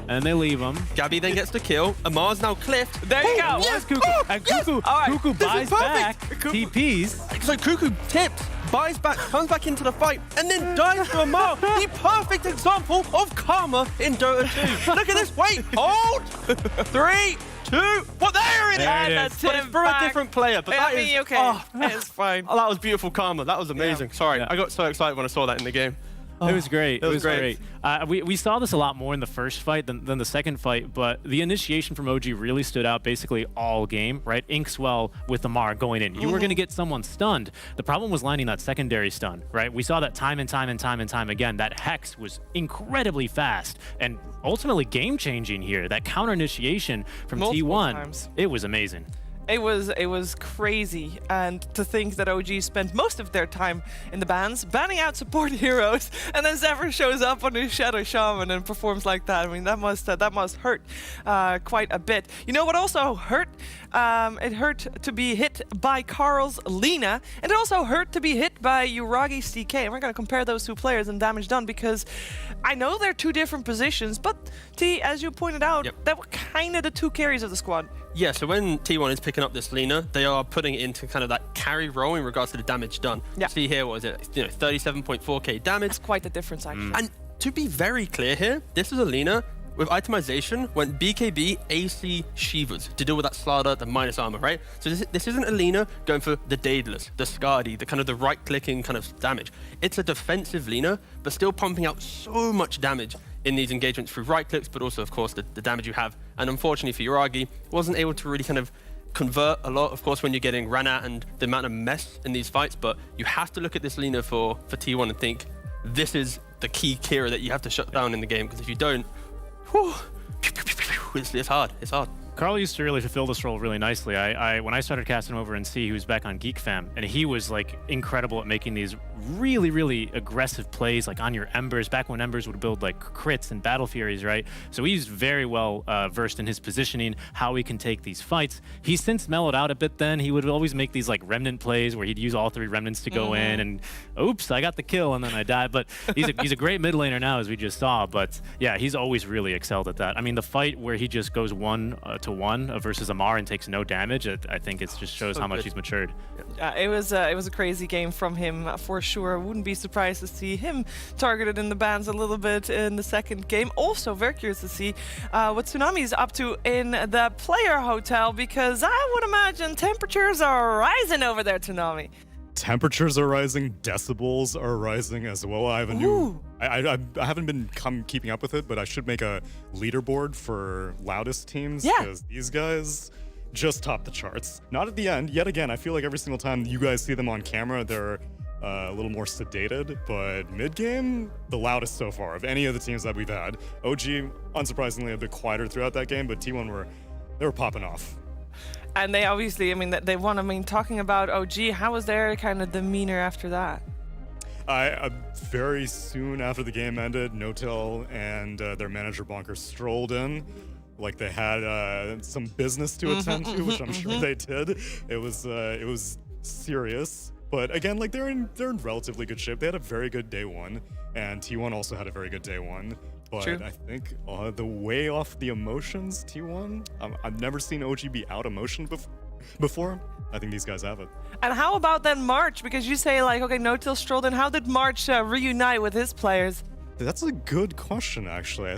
And they leave him. Gabby then gets the kill. Amar's now cliffed. There you go. Yes, Cuckoo. And Cuckoo, Cuckoo buys back. TPs. So Cuckoo tips, buys back, comes back into the fight, and then dies to Amar. The perfect example of karma in Dota 2. Look at this. Wait, hold. 3, 2, well, there it is. But it's for a different player. But that is okay. It's fine. Oh, that was beautiful karma. That was amazing. Sorry, I got so excited when I saw that in the game. It was great. It was great. We saw this a lot more in the first fight than the second fight, but the initiation from OG really stood out basically all game, right? Inkswell with Amar going in. You were going to get someone stunned. The problem was landing that secondary stun, right? We saw that time and time again. That Hex was incredibly fast and ultimately game-changing here. That counter initiation from Multiple T1, times. it was amazing. It was crazy, and to think that OG spent most of their time in the bans banning out support heroes, and then Zephyr shows up on his Shadow Shaman and performs like that. I mean, that must hurt quite a bit. You know what also hurt? It hurt to be hit by Carl's Lina, and it also hurt to be hit by Uragi's CK. And we're gonna compare those two players and damage done because I know they're two different positions, but T, as you pointed out, that were kind of the two carries of the squad. Yeah, so when T1 is picking up this Lina, they are putting it into kind of that carry role in regards to the damage done. Yeah. See here, what is it? 37.4k damage. That's quite the difference, actually. And to be very clear here, this is a Lina with itemization when BKB AC Shivas to deal with that Slardar, the minus armor, right? So this isn't a Lina going for the Daedalus, the Skadi, the kind of the right-clicking kind of damage. It's a defensive Lina, but still pumping out so much damage in these engagements through right clicks, but also, of course, the damage you have. And unfortunately for Uragi, wasn't able to really kind of convert a lot, of course, when you're getting ran at and the amount of mess in these fights. But you have to look at this Lina for T1 and think, this is the key Kira that you have to shut down in the game, because if you don't, whew, it's hard. It's hard. Carl used to really fulfill this role really nicely. When I started casting him over in C, he was back on Geek Fam, and he was like incredible at making these really aggressive plays, like on your Embers, back when Embers would build like crits and Battle Furies, right? So he's very well versed in his positioning, how he can take these fights. He's since mellowed out a bit then. He would always make these like remnant plays where he'd use all three remnants to go in and, oops, I got the kill and then I died. But he's a great mid laner now, as we just saw. But yeah, he's always really excelled at that. I mean, the fight where he just goes 1-to-1 versus Amar and takes no damage, I think it just shows how much he's matured. It was a crazy game from him for sure. Wouldn't be surprised to see him targeted in the bans a little bit in the second game. Also very curious to see what Tsunami is up to in the player hotel, because I would imagine temperatures are rising over there, Tsunami. Temperatures are rising, decibels are rising as well. I have a new. I haven't been keeping up with it, but I should make a leaderboard for loudest teams, because these guys just top the charts. Not at the end, yet again. I feel like every single time you guys see them on camera, they're a little more sedated, but mid-game, the loudest so far of any of the teams that we've had. OG, unsurprisingly, a bit quieter throughout that game, but T1 they were popping off. And they obviously, I mean, they won. I mean, talking about OG, how was their kind of demeanor after that? Very soon after the game ended, Notel and their manager Bonker strolled in like they had some business to attend to, which I'm sure they did. It was serious, but again, like they're in relatively good shape. They had a very good day one, and T1 also had a very good day one. But True. I think the way off the emotions, T1, I've never seen OG be out emotion before. I think these guys have it. And how about then March? Because you say like, okay, Notil strolled in. How did March reunite with his players? That's a good question, actually. I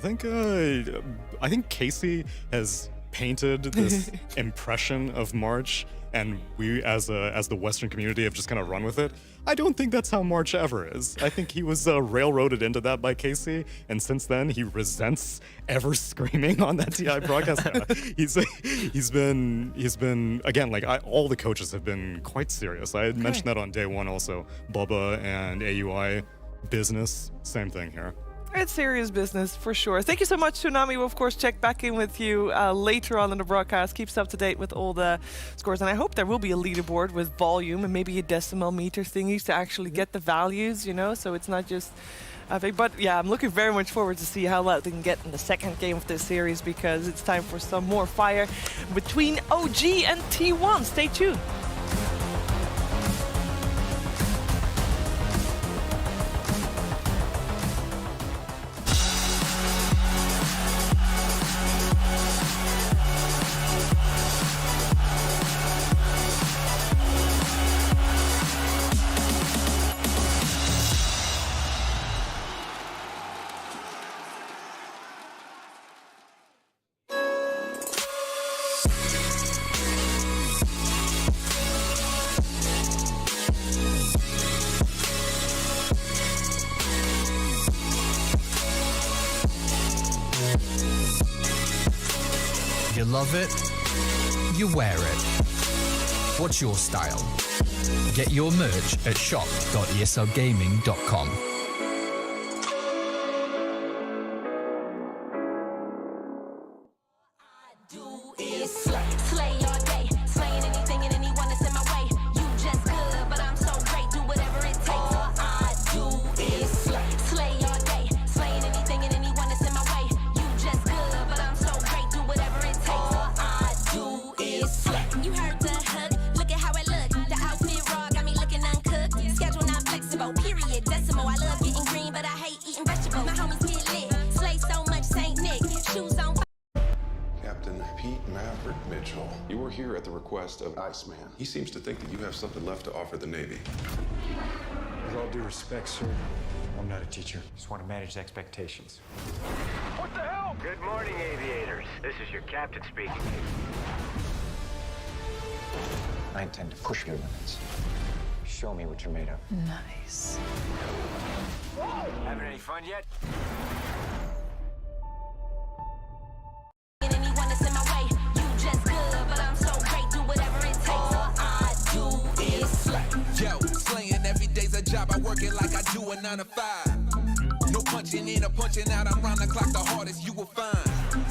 think Casey has painted this impression of March, and we, as the Western community, have just kind of run with it. I don't think that's how March ever is. I think he was railroaded into that by Casey, and since then he resents ever screaming on that TI broadcast. He's been again, like all the coaches have been quite serious. I had mentioned that on day one also. Bubba and AUI business, same thing here. It's serious business for sure. Thank you so much, Tsunami. We'll of course check back in with you later on in the broadcast. Keeps up to date with all the scores, and I hope there will be a leaderboard with volume and maybe a decimal meter thingies to actually get the values, you know, so it's not just big. But yeah, I'm looking very much forward to see how loud they can get in the second game of this series, because it's time for some more fire between OG and T1. Stay tuned. love it, you wear it. What's your style? Get your merch at shop.eslgaming.com. You were here at the request of Iceman. He seems to think that you have something left to offer the Navy. With all due respect, sir, I'm not a teacher. Just want to manage expectations. What the hell? Good morning, aviators. This is your captain speaking. I intend to push your limits. Show me what you're made of. Nice. Having any fun yet? Yo, slaying every day's a job. I work it like I do a 9 to 5. No punching in or punching out. I'm round the clock, the hardest you will find.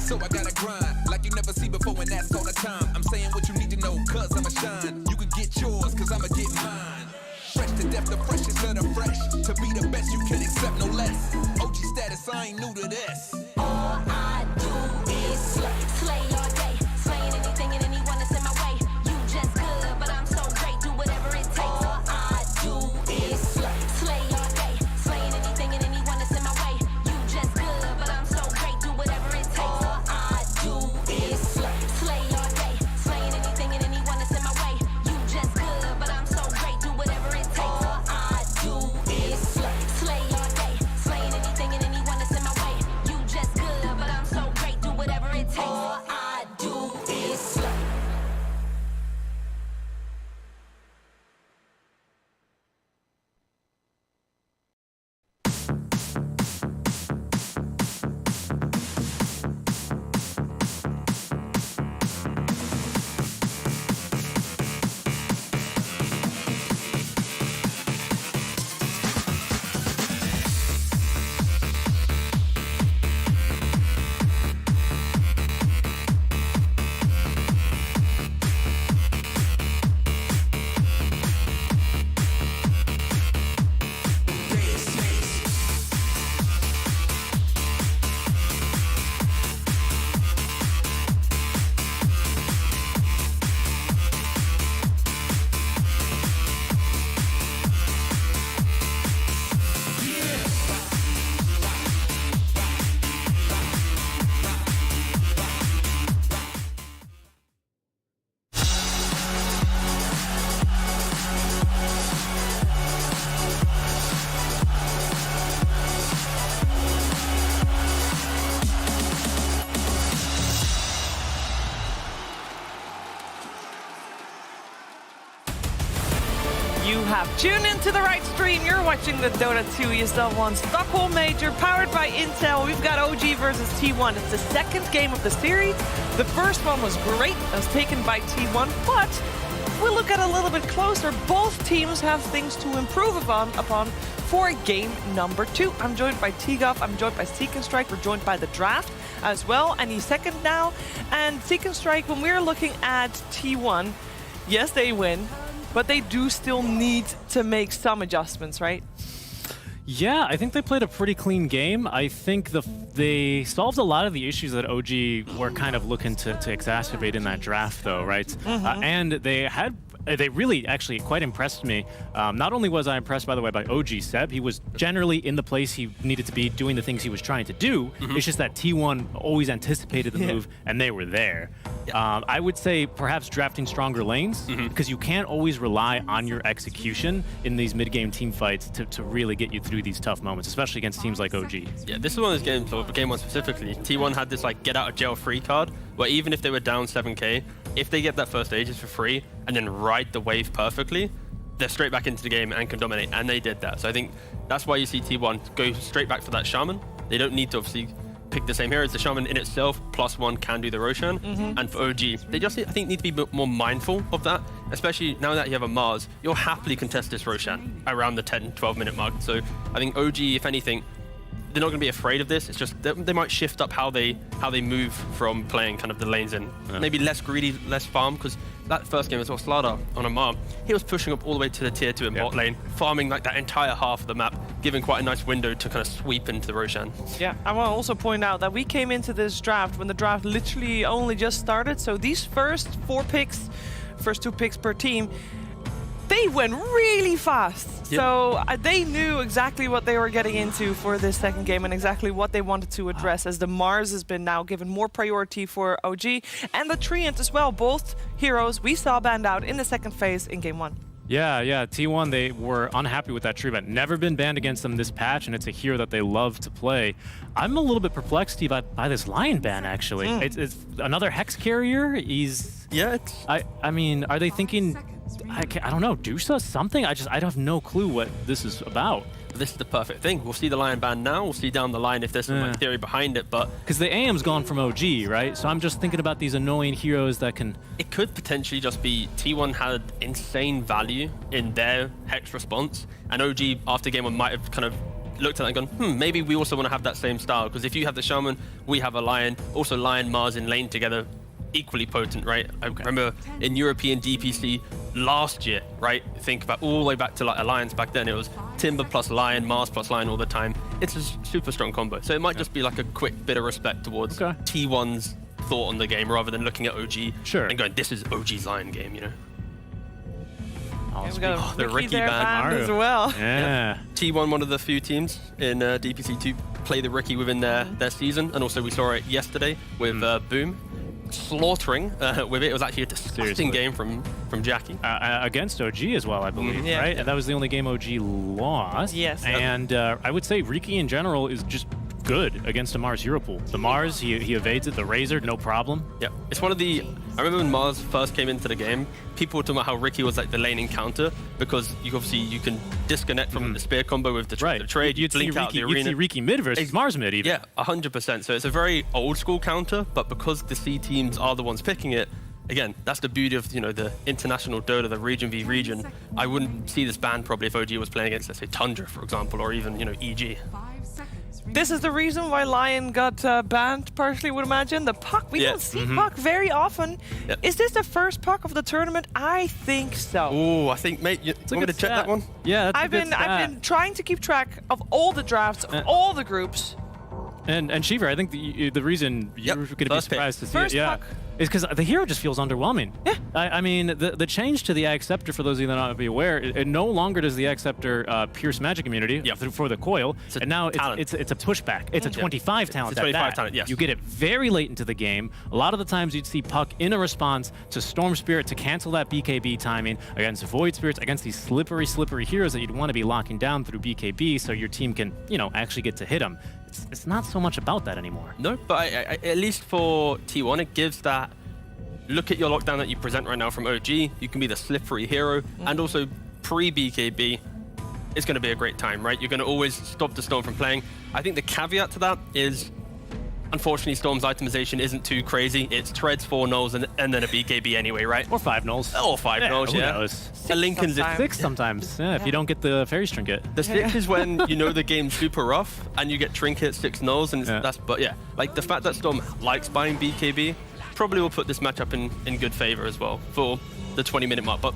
So I gotta grind like you never see before, and that's all the time. I'm saying what you need to know, cause I'ma shine. You can get yours, cause I'ma get mine. Fresh to death, the freshest of the fresh. To be the best, you can accept no less. OG status, I ain't new to this. All I do is slay all day. Slaying anything and anyone that's in my way. You just good, but I'm so great. Do whatever it takes. All I do is slay all day. Slaying anything and anyone that's in my way. You just good, but I'm so great. Do whatever it takes. All I do is slay all day. Slaying anything and anyone that's in my way. You just good, but I'm so great. Do whatever it takes. All I do is slay all day. Slaying anything and anyone that's in my way. You just good, but I'm so great. Do whatever it takes. All I do is slay. You have tuned into the right stream. You're watching the Dota 2 ESL 1 Stockholm Major, powered by Intel. We've got OG versus T1. It's the second game of the series. The first one was great. It was taken by T1, but if we look at it a little bit closer, both teams have things to improve upon for game number 2. I'm joined by T-Guff, I'm joined by Seek and Strike, we're joined by the Draft as well, and he's second now. And Seek and Strike, when we're looking at T1, yes, they win, but they do still need to make some adjustments, right? Yeah, I think they played a pretty clean game. I think they solved a lot of the issues that OG were kind of looking to exacerbate in that draft, though, right? Mm-hmm. And they really actually quite impressed me. Not only was I impressed, by the way, by OG Seb, he was generally in the place he needed to be, doing the things he was trying to do. It's just that T1 always anticipated the move, and they were there. I would say perhaps drafting stronger lanes, because you can't always rely on your execution in these mid-game team fights to really get you through these tough moments, especially against teams like OG. Yeah, this is one of those games, or game 1 specifically, T1 had this like get out of jail free card, where even if they were down 7k, if they get that first Aegis for free and then ride the wave perfectly, they're straight back into the game and can dominate, and they did that. So I think that's why you see T1 go straight back for that Shaman. They don't need to obviously pick the same heroes. The Shaman in itself, +1 can do the Roshan. And for OG, they just, I think, need to be a bit more mindful of that, especially now that you have a Mars. You'll happily contest this Roshan around the 10-12 minute mark. So I think OG, if anything, they're not going to be afraid of this. It's just they might shift up how they move from playing kind of the lanes in. Maybe less greedy, less farm, because that first game as well, Slada on Amar, he was pushing up all the way to the tier 2 in bot lane, farming like that entire half of the map, giving quite a nice window to kind of sweep into the Roshan. Yeah, I want to also point out that we came into this draft when the draft literally only just started. So these first 4 picks, first 2 picks per team, they went really fast. Yep. So they knew exactly what they were getting into for this second game and exactly what they wanted to address, as the Mars has been now given more priority for OG. And the Treant as well, both heroes we saw banned out in the second phase in game 1. Yeah, T1, they were unhappy with that treatment. Never been banned against them this patch, and it's a hero that they love to play. I'm a little bit perplexed, Steve, by this Lion ban, actually. It's another Hex carrier. Yeah. I mean, are they thinking... I don't know, Dusa, something? I have no clue what this is about. This is the perfect thing. We'll see the Lion ban now. We'll see down the line if there's some like, theory behind it, but... Because the AM's gone from OG, right? So I'm just thinking about these annoying heroes that can... It could potentially just be T1 had insane value in their Hex response, and OG after game 1 might have kind of looked at that and gone, maybe we also want to have that same style, because if you have the Shaman, we have a Lion, also Lion, Mars in lane together, equally potent, right? I remember in European DPC last year, right? Think about all the way back to like Alliance back then. It was Timber plus Lion, Mars plus Lion all the time. It's a super strong combo. So it might just be like a quick bit of respect towards T1's thought on the game rather than looking at OG and going, this is OG's Lion game, you know? We got the Ricky ban as well. Yeah. T1, one of the few teams in DPC to play the Ricky within their season. And also we saw it yesterday with Boom. Slaughtering with it. It was actually a disgusting game from Jackie. Against OG as well, I believe, right? And that was the only game OG lost. Yes. And I would say Riki in general is just good against a Mars hero pool. The Mars, he evades it. The Razor, no problem. Yeah, it's one of the... I remember when Mars first came into the game, people were talking about how Riki was like the lane encounter, because you can disconnect from the spear combo with the trade. You'd blink out the arena. You'd see Riki mid versus Mars mid even. Yeah, 100%. So it's a very old school counter, but because the C teams are the ones picking it, again, that's the beauty of the international Dota, the region v region. I wouldn't see this ban probably if OG was playing against, let's say, Tundra, for example, or even EG. This is the reason why Lion got banned, partially, would imagine. The puck, we don't see puck very often. Is this the first puck of the tournament? I think so. Oh, I think, mate, you want me to check that one? Yeah, I've been trying to keep track of all the drafts, of all the groups. And Shiver, I think the reason you're going to be surprised to see it, is because the hero just feels underwhelming. Yeah. I mean, the change to the Ag Scepter, for those of you that don't be aware, it no longer does the Ag Scepter pierce magic immunity for the coil, and now it's a pushback. It's a 25 talent. It's a 25 talent, yes. You get it very late into the game. A lot of the times you'd see Puck in a response to Storm Spirit to cancel that BKB timing against Void Spirits, against these slippery heroes that you'd want to be locking down through BKB so your team can, actually get to hit them. It's not so much about that anymore. No, but at least for T1, it gives that, look at your lockdown that you present right now from OG, you can be the slippery hero, and also pre-BKB, it's going to be a great time, right? You're going to always stop the Storm from playing. I think the caveat to that is, unfortunately, Storm's itemization isn't too crazy. It's treads, 4 nulls, and then a BKB anyway, right? Or 5 nulls. Or 5 nulls, who knows? A Lincoln's 6 sometimes, if you don't get the Fairy Trinket. The 6 is when the game's super rough and you get Trinket, 6 nulls, and but like the fact that Storm likes buying BKB probably will put this matchup in good favor as well for the 20-minute mark. But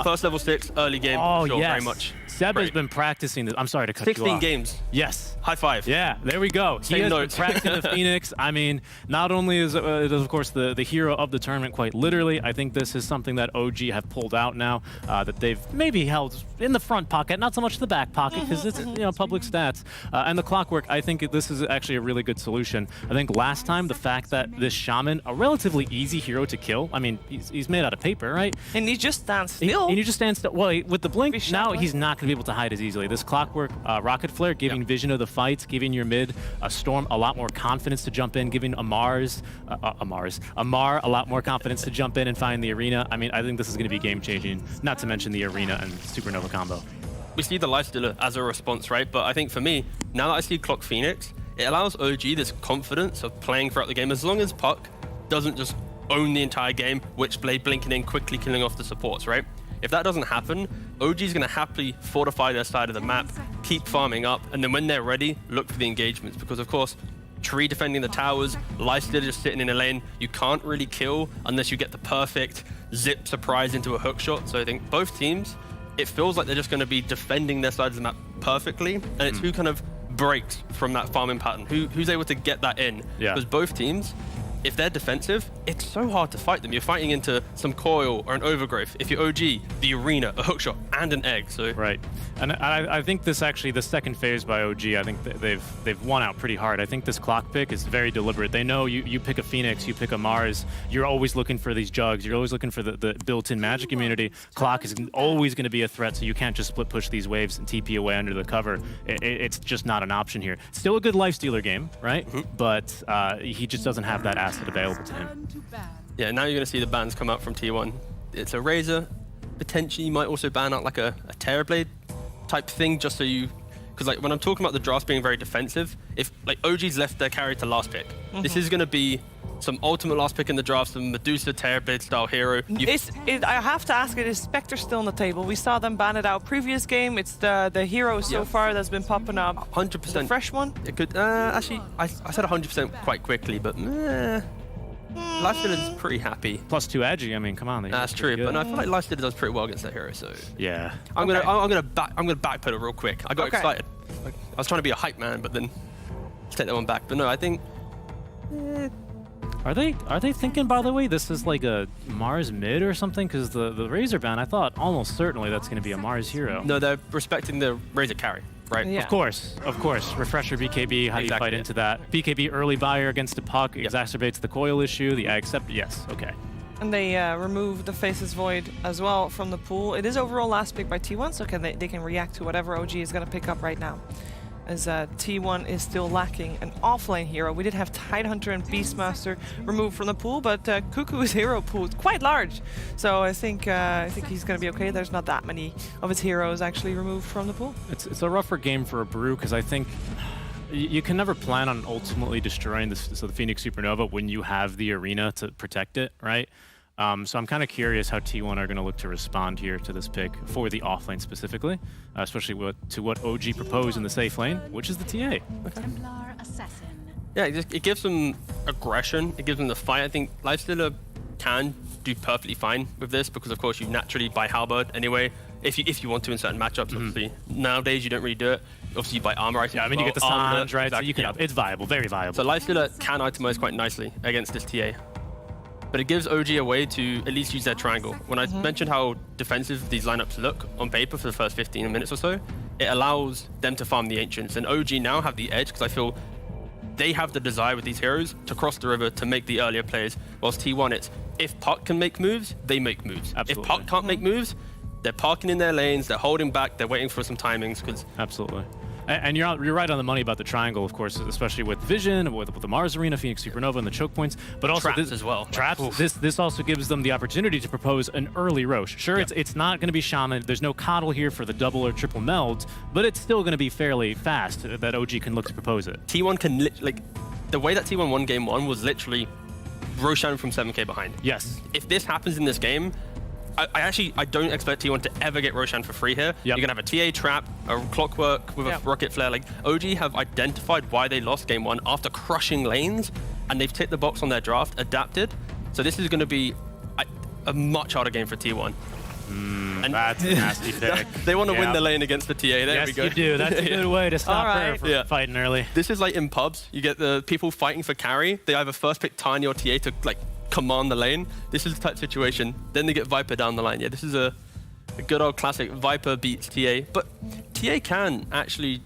first level 6, early game, very much. Seb has been practicing this. I'm sorry to cut you off. 16 games. Yes. High five. Yeah, there we go. He has been practicing the Phoenix. I mean, not only is it, of course, the hero of the tournament, quite literally, I think this is something that OG have pulled out now, that they've maybe held in the front pocket, not so much the back pocket, because it's public stats. And the Clockwork, I think this is actually a really good solution. I think last time, the fact that this Shaman, a relatively easy hero to kill, I mean, he's made out of paper, right? And he just stands still. And he just stands still. Well, with the blink, now he's not going to be able to hide as easily. This Clockwork Rocket Flare, giving vision of the fights, giving your mid Storm a lot more confidence to jump in, giving Amar a lot more confidence to jump in and find the arena. I mean, I think this is going to be game-changing, not to mention the arena and Supernova combo. We see the Lifestealer as a response, right? But I think for me, now that I see Clock Phoenix, it allows OG this confidence of playing throughout the game as long as Puck doesn't just own the entire game, Witchblade blinking in, quickly killing off the supports, right? If that doesn't happen, OG is going to happily fortify their side of the map, keep farming up, and then when they're ready, look for the engagements. Because, of course, Tree defending the towers, Leicester just sitting in a lane, you can't really kill unless you get the perfect zip surprise into a hook shot. So I think both teams, it feels like they're just going to be defending their sides of the map perfectly, and it's who kind of breaks from that farming pattern, who's able to get that in. Yeah. Because both teams, if they're defensive, it's so hard to fight them. You're fighting into some coil or an overgrowth. If you're OG, the arena, a hookshot, and an egg. So right, and I think this actually, the second phase by OG, I think they've won out pretty hard. I think this clock pick is very deliberate. They know you pick a Phoenix, you pick a Mars, you're always looking for these jugs, you're always looking for the built-in magic immunity. Clock is always going to be a threat, so you can't just split push these waves and TP away under the cover. It's just not an option here. Still a good lifestealer game, right? But he just doesn't have that asset available to him. Yeah, now you're going to see the bans come out from T1. It's a Razor. Potentially, you might also ban out like a Terrorblade type thing, just so you... Because like when I'm talking about the drafts being very defensive, if like OG's left their carry to last pick, this is going to be some ultimate last pick in the draft, some Medusa Terrorblade style hero. I have to ask, is Spectre still on the table? We saw them ban it out previous game. It's the hero so far that's been popping up. 100%. The fresh one? It could, actually, I said 100% quite quickly, but Lifestealer is pretty happy. +2 edgy. I mean, come on. That's true, but no, I feel like Lifestealer does pretty well against that hero. So yeah, I'm gonna backpedal real quick. I got excited. I was trying to be a hype man, but then let's take that one back. But no, I think. Are they thinking, by the way, this is like a Mars mid or something? Because the Razor ban, I thought almost certainly that's going to be a Mars hero. No, they're respecting the Razor carry, right? Yeah. Of course. Refresher BKB, how do you fight into that? BKB early buyer against a Puck exacerbates the coil issue, the accept, yes, okay. And they remove the Faceless Void as well from the pool. It is overall last pick by T1, so they can react to whatever OG is going to pick up right now. As T1 is still lacking an offlane hero. We did have Tidehunter and Beastmaster removed from the pool, but Cuckoo's hero pool is quite large. So I think he's going to be okay. There's not that many of his heroes actually removed from the pool. It's a rougher game for a Brew, because I think you can never plan on ultimately destroying the Phoenix Supernova when you have the arena to protect it, right? So I'm kind of curious how T1 are going to look to respond here to this pick for the offlane specifically, especially to what OG proposed in the safe lane, which is the TA. Yeah, it gives them aggression. It gives them the fight. I think Lifestealer can do perfectly fine with this because, of course, you naturally buy Halberd anyway. If you want to in certain matchups, obviously. Nowadays, you don't really do it. Obviously, you buy armor items. Yeah, I mean, you get the Sanj, right? Exactly. So it's viable, very viable. So Lifestealer can itemize quite nicely against this TA. But it gives OG a way to at least use their triangle. When I mentioned how defensive these lineups look on paper for the first 15 minutes or so, it allows them to farm the Ancients. And OG now have the edge because I feel they have the desire with these heroes to cross the river to make the earlier plays. Whilst T1, it's if Puck can make moves, they make moves. Absolutely. If Puck can't make moves, they're parking in their lanes, they're holding back, they're waiting for some timings. Absolutely. And you're right on the money about the triangle, of course, especially with Vision, with the Mars Arena, Phoenix Supernova, and the choke points. But also traps as well. Traps. This also gives them the opportunity to propose an early Roche. Sure, it's not going to be Shaman. There's no coddle here for the double or triple meld, but it's still going to be fairly fast that OG can look to propose it. T1 can the way that T1 won game 1 was literally Roshan from 7k behind. Yes. If this happens in this game, I don't expect T1 to ever get Roshan for free here. You're going to have a TA trap, a Clockwork with a rocket flare. Like, OG have identified why they lost game 1 after crushing lanes, and they've ticked the box on their draft, adapted. So this is going to be a much harder game for T1. And that's a nasty pick. They want to win the lane against the TA. There we go. Yes, you do. That's a good way to stop her from fighting early. This is like in pubs. You get the people fighting for carry. They either first pick Tiny or TA to command the lane. This is the type of situation. Then they get Viper down the line. Yeah, this is a good old classic. Viper beats TA, but TA can actually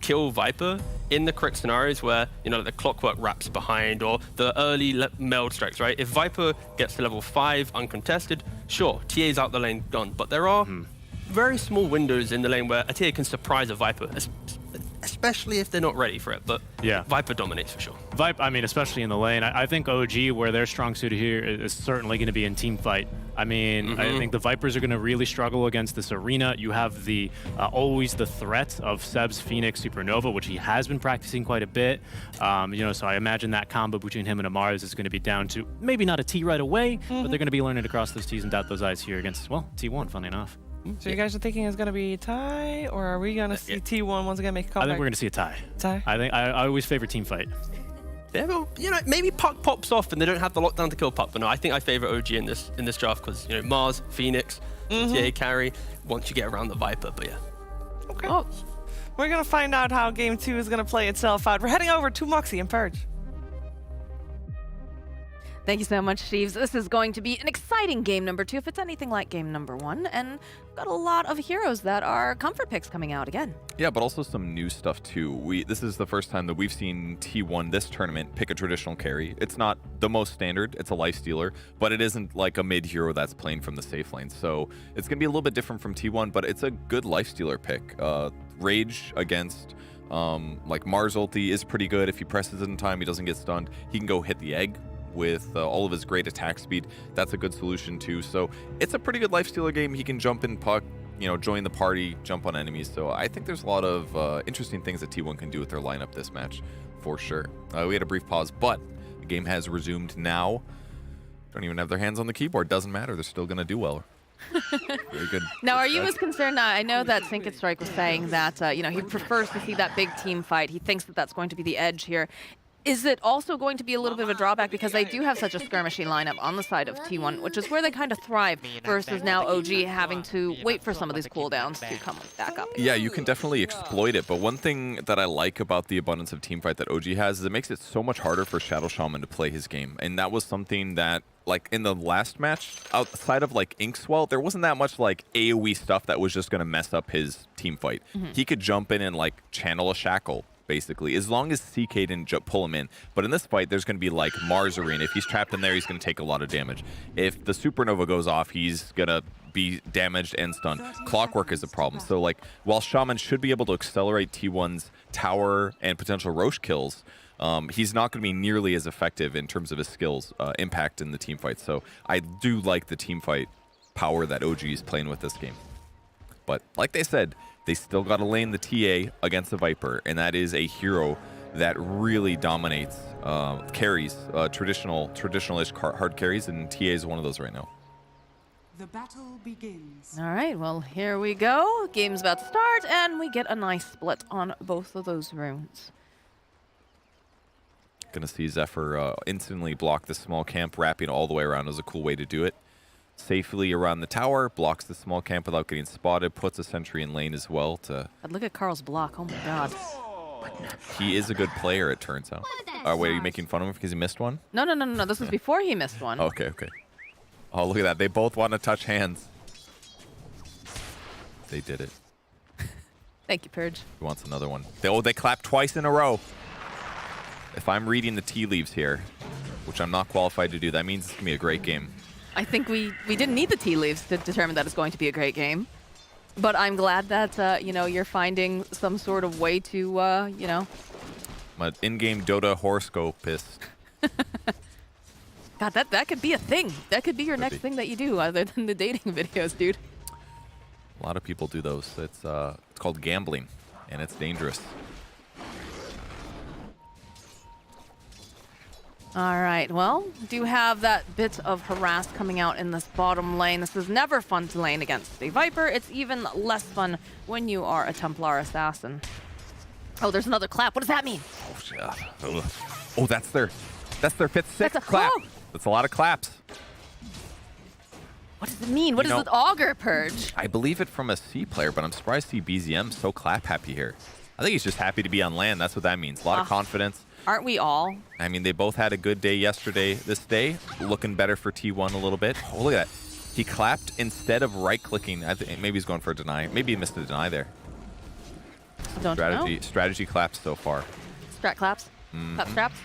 kill Viper in the correct scenarios where, the Clockwork wraps behind or the early meld strikes, right? If Viper gets to level 5 uncontested, sure, TA's out the lane, gone. But there are very small windows in the lane where a TA can surprise a Viper, especially if they're not ready for it. But yeah, Viper dominates for sure. I mean, especially in the lane. I think OG, where their strong suit here is certainly going to be in team fight. I mean, I think the Vipers are going to really struggle against this arena. You have the always the threat of Seb's Phoenix Supernova, which he has been practicing quite a bit. You know, so I imagine that combo between him and Amars is going to be down to maybe not a T right away, but they're going to be learning to cross those T's and dot those I's here against, well, T1, funny enough. So you guys are thinking it's going to be a tie, or are we going to see T1 once again make a comeback? I think we're going to see a tie. Tie? I think I always favor team fight. Yeah, well, you know, maybe Puck pops off and they don't have the lockdown to kill Puck, but no, I think I favor OG in this draft because, you know, Mars, Phoenix, TA carry, once you get around the Viper, but yeah. Okay. Oh, we're going to find out how Game 2 is going to play itself out. We're heading over to Moxie and Purge. Thank you so much, Sheaves. This is going to be an exciting game number 2, if it's anything like game number 1. And we've got a lot of heroes that are comfort picks coming out again. Yeah, but also some new stuff too. This is the first time that we've seen T1 this tournament pick a traditional carry. It's not the most standard, it's a lifestealer, but it isn't like a mid hero that's playing from the safe lane. So it's going to be a little bit different from T1, but it's a good lifestealer pick. Rage against like Mars ulti is pretty good. If he presses it in time, he doesn't get stunned. He can go hit the egg with all of his great attack speed. That's a good solution too. So it's a pretty good lifestealer game. He can jump in puck, you know, join the party, jump on enemies. So I think there's a lot of interesting things that T1 can do with their lineup this match for sure. We had a brief pause, but the game has resumed now. Don't even have their hands on the keyboard. Doesn't matter. They're still going to do well. Very good. Now, are you as concerned? I know that Sink and Strike was saying that, you know, he prefers to see that big team fight. He thinks that that's going to be the edge here. Is it also going to be a little bit of a drawback because they do have such a skirmishing lineup on the side of T1, which is where they kind of thrive, versus now OG having to wait for some of these cooldowns to come back up? Yeah, you can definitely exploit it, but one thing that I like about the abundance of teamfight that OG has is it makes it so much harder for Shadow Shaman to play his game, and that was something that, like, in the last match, outside of, like, Inkswell, there wasn't that much, like, AoE stuff that was just going to mess up his team fight. He could jump in and, like, channel a shackle, basically, as long as CK didn't pull him in. But in this fight, there's going to be like Mars Arena. If he's trapped in there, he's going to take a lot of damage. If the Supernova goes off, he's going to be damaged and stunned. Clockwork is a problem. So like, while Shaman should be able to accelerate T1's tower and potential Roche kills, he's not going to be nearly as effective in terms of his skills impact in the team fight. So I do like the team fight power that OG is playing with this game. But like they said, they still got to lane the TA against the Viper, and that is a hero that really dominates carries, traditional-ish hard carries, and TA is one of those right now. The battle begins. All right, well, here we go. Game's about to start, and we get a nice split on both of those rounds. Gonna see Zephyr instantly block the small camp, wrapping all the way around is a cool way to do it. Safely around the tower, blocks the small camp without getting spotted, puts a sentry in lane as well to... But look at Carl's block, oh my god. He is a good player, it turns out. Wait, are you making fun of him because he missed one? No, this was before he missed one. Okay. Oh, look at that. They both want to touch hands. They did it. Thank you, Purge. He wants another one. They clapped twice in a row. If I'm reading the tea leaves here, which I'm not qualified to do, that means it's going to be a great game. I think we didn't need the tea leaves to determine that it's going to be a great game. But I'm glad that, you know, you're finding some sort of way to, you know... My in-game Dota horoscopist. God, that could be a thing. That could be your next thing that you do, other than the dating videos, dude. A lot of people do those. It's called gambling, and it's dangerous. All right, well, do have that bit of harass coming out in this bottom lane. This is never fun to lane against a Viper. It's even less fun when you are a Templar assassin. Oh, there's another clap. What does that mean? Oh, that's their fifth clap. Oh. That's a lot of claps. What does it mean? What does it augur, Purge? I believe it from a C player, but I'm surprised to see BZM so clap happy here. I think he's just happy to be on land. That's what that means. A lot of confidence. Aren't we all? I mean, they both had a good day yesterday. This day, looking better for T1 a little bit. Oh, look at that. He clapped instead of right-clicking. I think maybe he's going for a deny. Maybe he missed the deny there. Don't know. Strategy claps so far. Strat claps? Clap straps?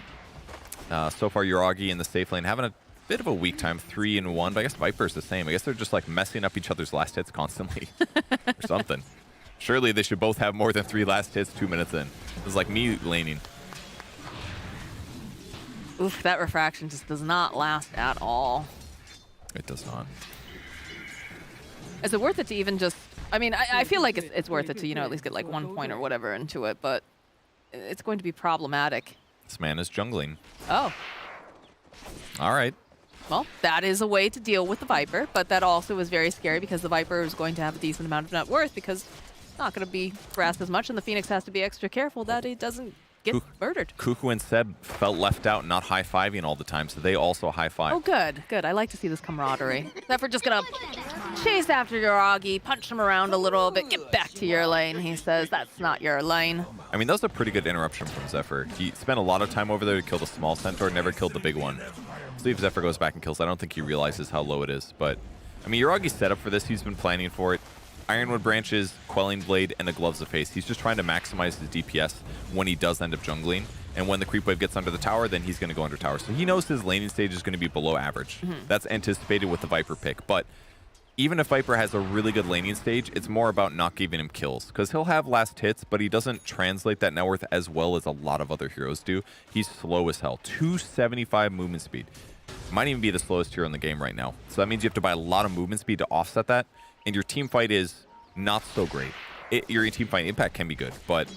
So far, Uragi in the safe lane having a bit of a weak time, 3-1. But I guess Viper's the same. I guess they're just like messing up each other's last hits constantly or something. Surely they should both have more than 3 last hits 2 minutes in. It's like me laning. Oof, that refraction just does not last at all. It does not. Is it worth it to even just... I mean, I feel like it's worth it to, you know, at least get like 1 point or whatever into it, but it's going to be problematic. This man is jungling. Oh. All right. Well, that is a way to deal with the Viper, but that also is very scary because the Viper is going to have a decent amount of net worth because it's not going to be grasped as much, and the Phoenix has to be extra careful that he doesn't get murdered. Cuckoo and Seb felt left out, not high-fiving all the time, so they also high-five. Oh, good, good. I like to see this camaraderie. Zephyr just going to chase after Yoragi, punch him around a little bit, get back to your lane, he says. That's not your lane. I mean, that was a pretty good interruption from Zephyr. He spent a lot of time over there to kill the small centaur, never killed the big one. See if Zephyr goes back and kills. I don't think he realizes how low it is, but I mean, Yuragi's set up for this. He's been planning for it. Ironwood branches, Quelling Blade, and the Gloves of Haste. He's just trying to maximize his DPS when he does end up jungling. And when the creep wave gets under the tower, then he's going to go under tower. So he knows his laning stage is going to be below average. That's anticipated with the Viper pick. But even if Viper has a really good laning stage, it's more about not giving him kills. Because he'll have last hits, but he doesn't translate that net worth as well as a lot of other heroes do. He's slow as hell. 275 movement speed. Might even be the slowest hero in the game right now. So that means you have to buy a lot of movement speed to offset that. And your team fight is not so great. Your team fight impact can be good, but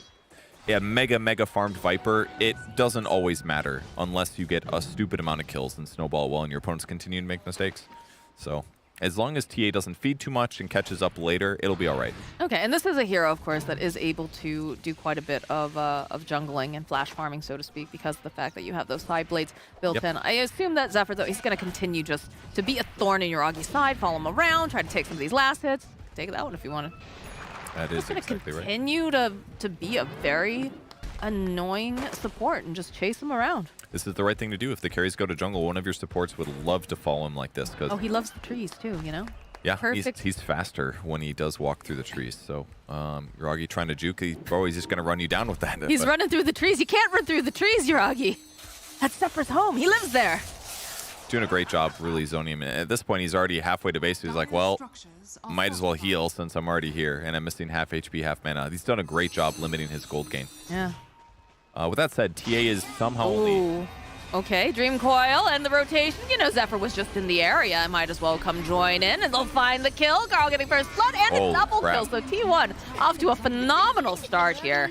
yeah, mega farmed Viper, it doesn't always matter unless you get a stupid amount of kills and snowball well and your opponents continue to make mistakes. So as long as TA doesn't feed too much and catches up later, it'll be all right. Okay, and this is a hero, of course, that is able to do quite a bit of jungling and flash farming, so to speak, because of the fact that you have those side blades built in. I assume that Zephyr, though, he's going to continue just to be a thorn in Yuragi's side, follow him around, try to take some of these last hits. Take that one if you want to. That is exactly right. Continue to be a very annoying support and just chase him around. This is the right thing to do. If the carries go to jungle, one of your supports would love to follow him like this. Cause oh, he loves the trees too, you know? Yeah, perfect. He's faster when he does walk through the trees. So Yuragi trying to juke, he's just going to run you down with that. He's running through the trees. You can't run through the trees, Yuragi. That's Zephyr's home. He lives there. Doing a great job really zoning him in. At this point, he's already halfway to base. He's like, well, might as well heal since I'm already here, and I'm missing half HP, half mana. He's done a great job limiting his gold gain. Yeah. With that said, TA is somehow only... Okay, Dream Coil and the rotation. You know, Zephyr was just in the area. I might as well come join in, and they'll find the kill. Carl getting first blood and a double kill. So T1 off to a phenomenal start here.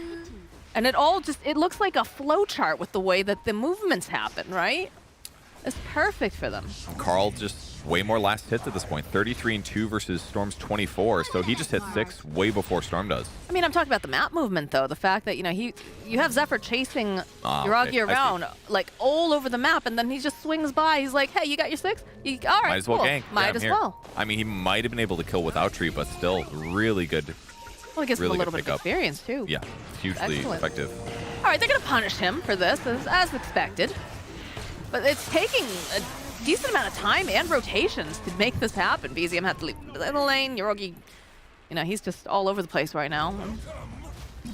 And it all just, it looks like a flowchart with the way that the movements happen, right? It's perfect for them. Carl just way more last hits at this point. 33-2 versus Storm's 24. So he just hit 6 way before Storm does. I mean, I'm talking about the map movement, though. The fact that, you know, you have Zephyr chasing Yuragi around, like, all over the map, and then he just swings by. He's like, hey, you got your 6? All right, might as well cool. gank. Might as well. I mean, he might have been able to kill without Tree, but still really good. Well, it gives really him a little bit of experience, too. Yeah, hugely effective. All right, they're going to punish him for this, as expected. But it's taking a decent amount of time and rotations to make this happen. BZM had to leave the lane. Yuragi, you know, he's just all over the place right now.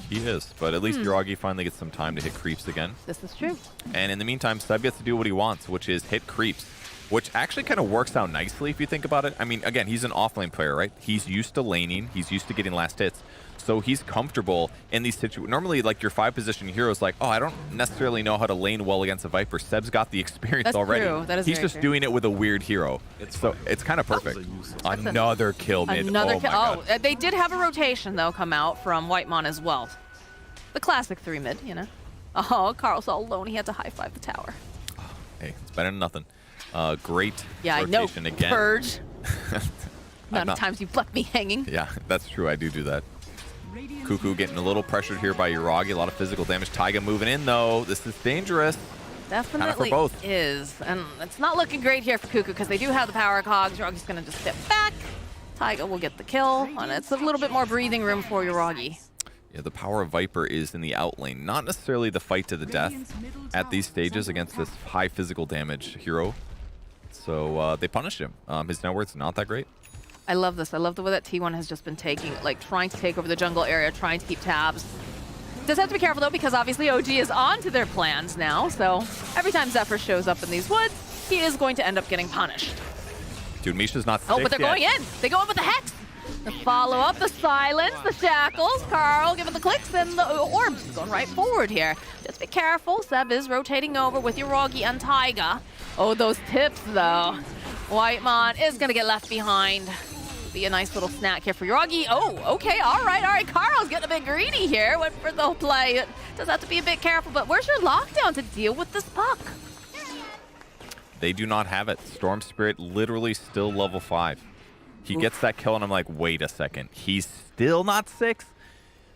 He is, but at least Yuragi finally gets some time to hit creeps again. This is true. And in the meantime, Seb gets to do what he wants, which is hit creeps, which actually kind of works out nicely if you think about it. I mean, again, he's an offlane player, right? He's used to laning. He's used to getting last hits. So he's comfortable in these situations. Normally, like, your 5-position hero is like, oh, I don't necessarily know how to lane well against a Viper. Seb's got the experience already. True. That is he's just doing it with a weird hero. So it's kind of perfect. Another kill mid. Another kill. Oh, they did have a rotation, though, come out from Whitemon as well. The classic 3 mid, you know. Oh, Carl's all alone. He had to high-five the tower. Hey, it's better than nothing. Great I rotation know. again. Purge. Amount of times you've left me hanging. Yeah, that's true. I do that. Cuckoo getting a little pressured here by Yuragi. A lot of physical damage. Taiga moving in, though. This is dangerous. Definitely for both. is. And it's not looking great here for Cuckoo because they do have the power cogs. Yuragi's going to just step back. Taiga will get the kill. And it's a little bit more breathing room for Yuragi. Yeah, the power of Viper is in the out lane. Not necessarily the fight to the death at these stages against this high physical damage hero. So they punished him. His net worth's not that great. I love this. I love the way that T1 has just been trying to take over the jungle area, trying to keep tabs. Does have to be careful, though, because obviously OG is on to their plans now. So every time Zephyr shows up in these woods, he is going to end up getting punished. Dude, Misha's not safe Oh, but they're yet. going in. They go in with the Hex. The follow-up, the silence, the shackles. Carl giving the clicks, and the orbs going right forward here. Just be careful. Seb is rotating over with Yuragi and Taiga. Oh, those tips, though. Whitemon is going to get left behind. Be a nice little snack here for Yuragi. Oh, okay, all right. Carl's getting a bit greedy here. Went for the play. Does have to be a bit careful, but where's your lockdown to deal with this puck? They do not have it. Storm Spirit literally still level 5. He gets that kill, and I'm like, wait a second. He's still not 6?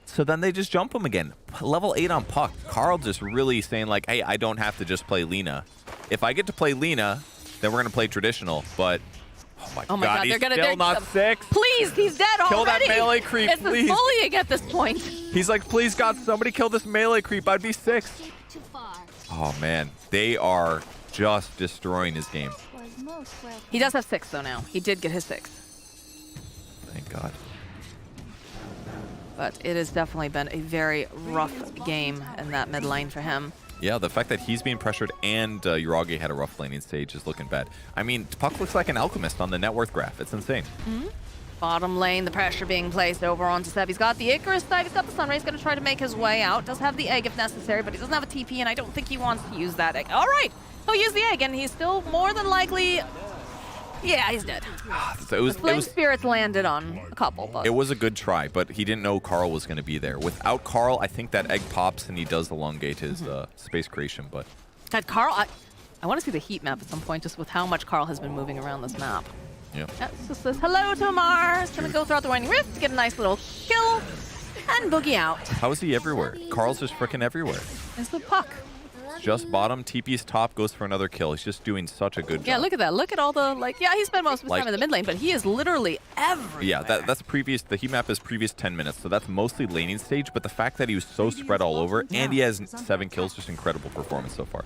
So then they just jump him again. Level 8 on puck. Carl just really saying, like, hey, I don't have to just play Lina. If I get to play Lina, then we're going to play traditional, but... Oh my God, he's still not 6. Please, he's dead already. Kill that melee creep, it's please. It's bullying at this point. He's like, please, God, somebody kill this melee creep. I'd be 6. Oh, man. They are just destroying his game. He does have 6, though, now. He did get his 6. Thank God. But it has definitely been a very rough game in that mid lane for him. Yeah, the fact that he's being pressured and Yuragi had a rough laning stage is looking bad. I mean, Puck looks like an alchemist on the net worth graph. It's insane. Bottom lane, the pressure being placed over onto Seb. He's got the Icarus dive, he's got the Sunray. He's going to try to make his way out. Does have the egg if necessary, but he doesn't have a TP, and I don't think he wants to use that egg. All right, he'll use the egg, and he's still more than likely... Yeah, he's dead. So the Flame Spirits landed on a couple, but... It was a good try, but he didn't know Carl was going to be there. Without Carl, I think that egg pops and he does elongate his space creation, but... God, Carl, I want to see the heat map at some point, just with how much Carl has been moving around this map. Yeah. It's just this hello to Mars. Gonna go throughout the Winding Rift, get a nice little kill, and boogie out. How is he everywhere? Carl's just freaking everywhere. It's the puck. Just bottom, TP's top, goes for another kill. He's just doing such a good job. Yeah, look at that. Look at all the, like, yeah, he spent most of his time in the mid lane, but he is literally everywhere. Yeah, that's previous, the heat map is previous 10 minutes, so that's mostly laning stage, but the fact that he was so spread all over, and he has 7 kills, just incredible performance so far.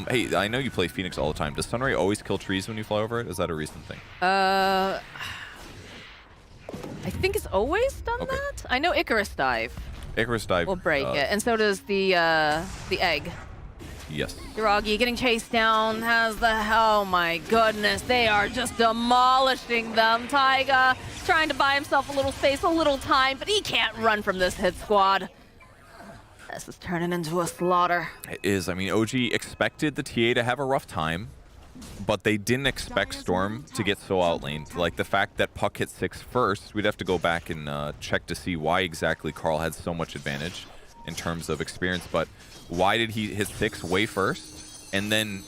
Hey, I know you play Phoenix all the time. Does Sunray always kill trees when you fly over it? Is that a recent thing? I think it's always done that. I know Icarus dive. Icarus dive will break it, and so does the egg. Yes. Yuragi getting chased down has the... Oh my goodness, they are just demolishing them. Taiga trying to buy himself a little space, a little time, but he can't run from this hit squad. This is turning into a slaughter. It is. I mean, OG expected the TA to have a rough time, but they didn't expect Storm to get so outlaned. Like, the fact that Puck hit 6 first, we'd have to go back and check to see why exactly Carl had so much advantage in terms of experience, but why did he hit 6 way first? And then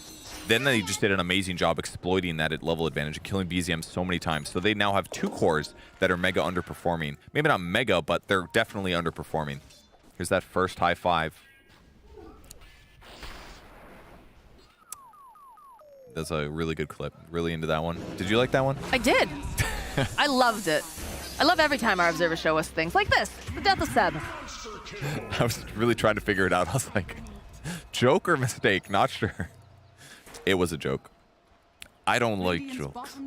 they just did an amazing job exploiting that level advantage and killing BZM so many times. So they now have 2 cores that are mega underperforming. Maybe not mega, but they're definitely underperforming. Here's that first high five. That's a really good clip. Really into that one. Did you like that one? I did. I loved it. I love every time our observers show us things like this. The death of Seb. I was really trying to figure it out. I was like, joke or mistake? Not sure. It was a joke. I don't like jokes.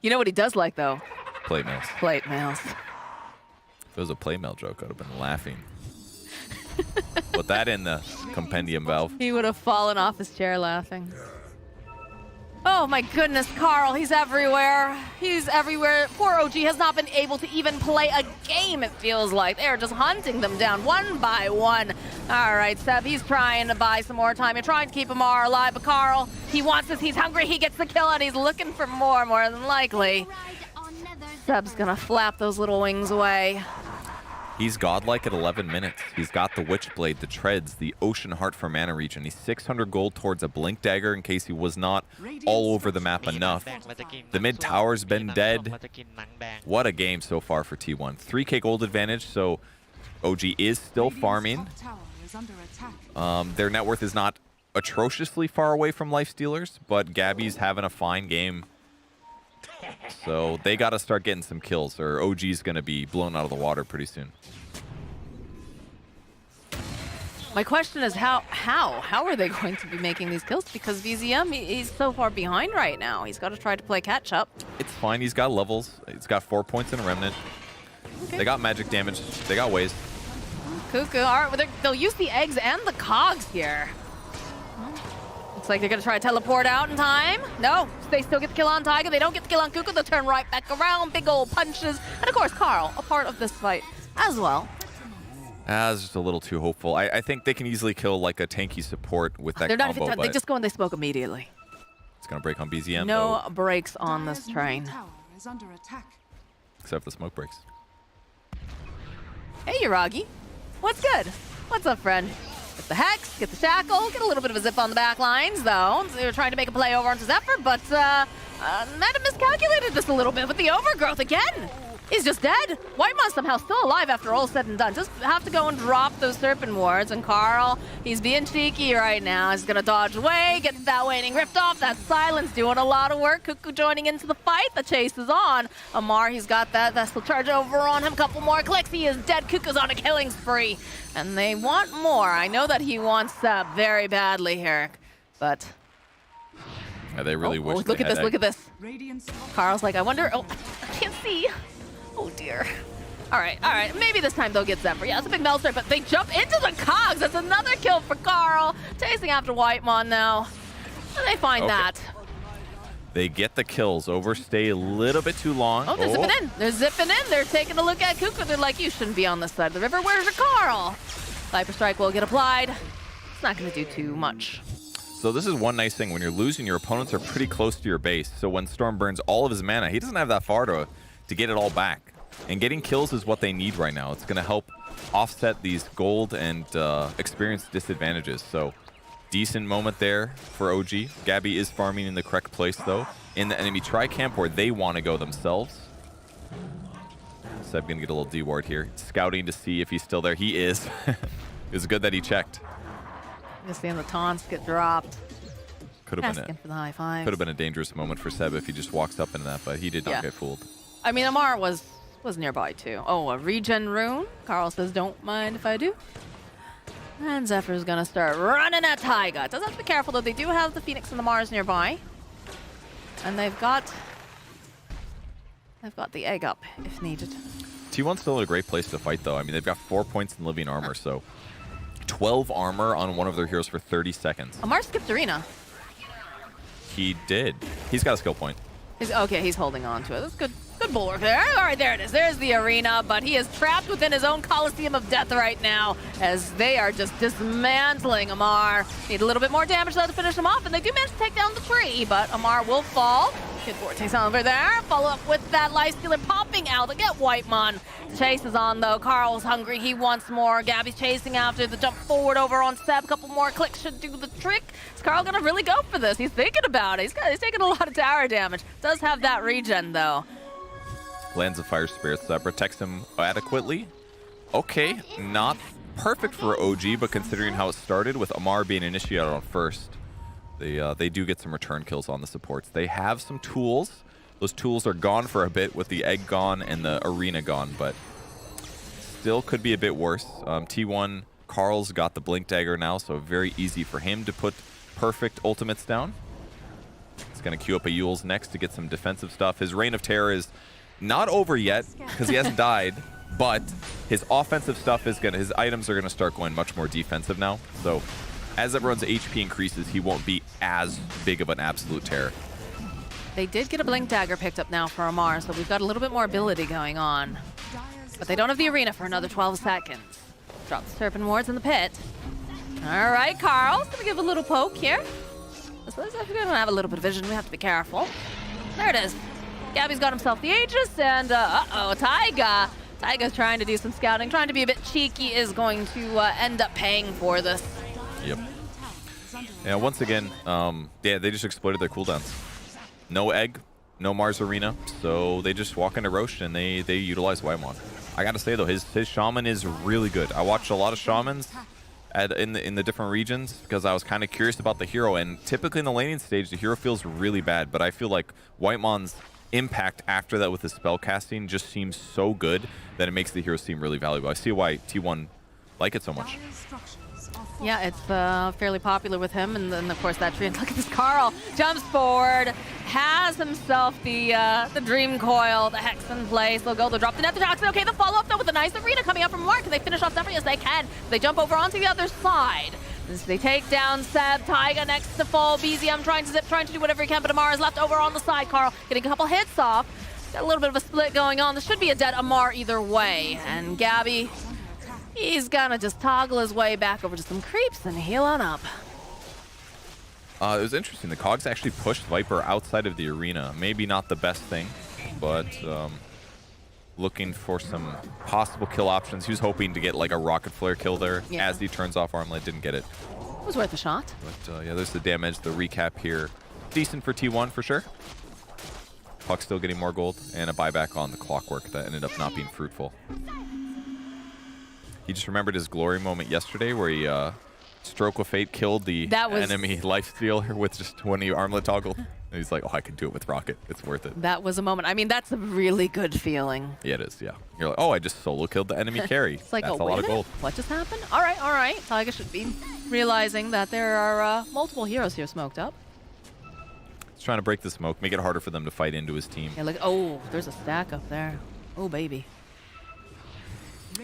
You know what he does like, though? Plate mails. Plate mails. If it was a play mail joke, I would have been laughing. Put that in the compendium, Valve. He would have fallen off his chair laughing. Oh my goodness, Carl, he's everywhere. He's everywhere. Poor OG has not been able to even play a game, it feels like. They're just hunting them down one by one. All right, Seb, he's trying to buy some more time. You're trying to keep Amar alive, but Carl, he wants this. He's hungry. He gets the kill, and he's looking for more than likely. Seb's gonna flap those little wings away. He's godlike at 11 minutes. He's got the Witchblade, the Treads, the Ocean Heart for mana region. He's 600 gold towards a Blink Dagger in case he was not all over the map enough. The mid tower's been dead. What a game so far for T1. 3k gold advantage, so OG is still farming. Their net worth is not atrociously far away from Lifestealers, but Gabby's having a fine game. So they got to start getting some kills, or OG's going to be blown out of the water pretty soon. My question is how are they going to be making these kills? Because VZM, he's so far behind right now. He's got to try to play catch up. It's fine. He's got levels. He's got 4 points in a Remnant. Okay. They got magic damage. They got ways. Cuckoo. All right, they'll use the eggs and the cogs here. Looks like they're going to try to teleport out in time. No, they still get the kill on Taiga. They don't get the kill on Kuku. They'll turn right back around. Big old punches. And of course, Carl, a part of this fight as well. That's just a little too hopeful. I think they can easily kill like a tanky support with that They're not combo, even done. but They just go and they smoke immediately. it's going to break on BZM, No though, breaks on this train. Tower is under attack. except for the smoke breaks. Hey, Yuragi. What's good? What's up, friend? Get the Hex, get the Shackle, get a little bit of a zip on the back lines, though. They were trying to make a play over onto Zephyr, but might have miscalculated this a little bit with the overgrowth again. He's just dead. Whitemon somehow still alive after all said and done. Just have to go and drop those Serpent Wards. And Carl, he's being cheeky right now. He's going to dodge away, get that Waning ripped off. That Silence doing a lot of work. Kuku joining into the fight. The chase is on. Amar, he's got that Vestal charge over on him. Couple more clicks. He is dead. Kuku's on a killing spree. And they want more. I know that he wants very badly here. But... Yeah, they really wish look they at had this, look at this. Radiant's Carl's like, I wonder... Oh, I can't see. Oh, dear. All right. Maybe this time they'll get Zephyr. Yeah, it's a big Melster, but they jump into the cogs. That's another kill for Carl. Chasing after Whitemon now. And they find that. They get the kills. Overstay a little bit too long. Oh, they're zipping in. They're zipping in. They're taking a look at Kuku. They're like, you shouldn't be on this side of the river. Where's your Carl? Viper Strike will get applied. It's not going to do too much. So this is one nice thing. When you're losing, your opponents are pretty close to your base. So when Storm burns all of his mana, he doesn't have that far to get it all back. And getting kills is what they need right now. It's going to help offset these gold and experience disadvantages. So decent moment there for OG. Gabby is farming in the correct place, though, in the enemy tri-camp where they want to go themselves. Seb going to get a little D-ward here. Scouting to see if he's still there. He is. It was good that he checked. Just seeing the taunts get dropped. Could have Asking for the high fives. been a dangerous moment for Seb if he just walks up into that, but he did not get fooled. I mean, Amar was nearby too. Oh, a regen rune. Carl says, don't mind if I do. And Zephyr's gonna start running at Taiga. Does have to be careful though. They do have the Phoenix and the Mars nearby. And they've got the egg up if needed. T1's still in a great place to fight though. I mean, they've got 4 points in living armor, so 12 armor on one of their heroes for 30 seconds. Amar skipped arena. He did. He's got a skill point. He's holding on to it. That's good. Good bulwark there. All right, there it is. There's the arena, but he is trapped within his own Coliseum of Death right now as they are just dismantling Amar. Need a little bit more damage though to finish him off, and they do manage to take down the tree, but Amar will fall. Good Vortex over there. Follow up with that Lifestealer popping out to get Whitemon. The chase is on though. Carl's hungry. He wants more. Gabby's chasing after the jump forward over on Seb. Couple more clicks should do the trick. Is Carl gonna really go for this? He's thinking about it. He's taking a lot of tower damage. Does have that regen though. Lands of Fire Spirits protects him adequately. Okay, not perfect for OG, but considering how it started with Amar being initiated on first, they do get some return kills on the supports. They have some tools. Those tools are gone for a bit with the egg gone and the arena gone, but still could be a bit worse. T1, Carl's got the Blink Dagger now, so very easy for him to put perfect ultimates down. He's going to queue up a Yule's next to get some defensive stuff. His Reign of Terror is not over yet because he hasn't died, but his offensive stuff is his items are gonna start going much more defensive now. So as everyone's HP increases, he won't be as big of an absolute terror. They did get a Blink Dagger picked up now for Amar, so we've got a little bit more ability going on. But they don't have the arena for another 12 seconds. Drop the Serpent Wards in the pit. All right, Carl's gonna give a little poke here. If we're gonna have a little bit of vision, we have to be careful. There it is. Gabby's got himself the Aegis, and uh-oh, Taiga. Taiga's trying to do some scouting, trying to be a bit cheeky, is going to end up paying for this. Yep. Yeah, once again, yeah, they just exploited their cooldowns. No egg, no Mars Arena, so they just walk into Roche and they utilize Whitemon. I gotta say though, his Shaman is really good. I watched a lot of Shamans in the different regions because I was kind of curious about the hero, and typically in the laning stage, the hero feels really bad, but I feel like Whitemon's impact after that with his spell casting just seems so good that it makes the hero seem really valuable. I see why T1 like it so much. Yeah, it's fairly popular with him, and then of course that tree. And look at this, Carl jumps forward, has himself the Dream Coil, the Hex in place. They'll drop the Nether Toxin. Okay, the follow up though with a nice arena coming up from Mark. Can they finish off Zephyr? Yes, they can. They jump over onto the other side. As they take down Seb, Taiga next to fall. BZM trying to zip, trying to do whatever he can, but Amar is left over on the side. Carl getting a couple hits off. Got a little bit of a split going on. This should be a dead Amar either way. And Gabby, he's gonna just toggle his way back over to some creeps and heal on up. It was interesting. The Cogs actually pushed Viper outside of the arena. Maybe not the best thing, but looking for some possible kill options. He was hoping to get like a rocket flare kill there. Yeah. As he turns off Armlet, didn't get it. It was worth a shot. But yeah, there's the damage. The recap here, decent for T1 for sure. Puck still getting more gold, and a buyback on the Clockwork that ended up not being fruitful. He just remembered his glory moment yesterday where he Stroke of Fate killed the enemy lifestealer with just when he armlet toggled. And he's like, oh, I can do it with Rocket. It's worth it. That was a moment. I mean, that's a really good feeling. Yeah, it is, yeah. You're like, oh, I just solo killed the enemy carry. It's like, that's oh, a wait lot of minute. gold. What just happened? All right. Taiga should be realizing that there are multiple heroes here smoked up. He's trying to break the smoke, make it harder for them to fight into his team. Yeah, look, oh, there's a stack up there. Oh, baby.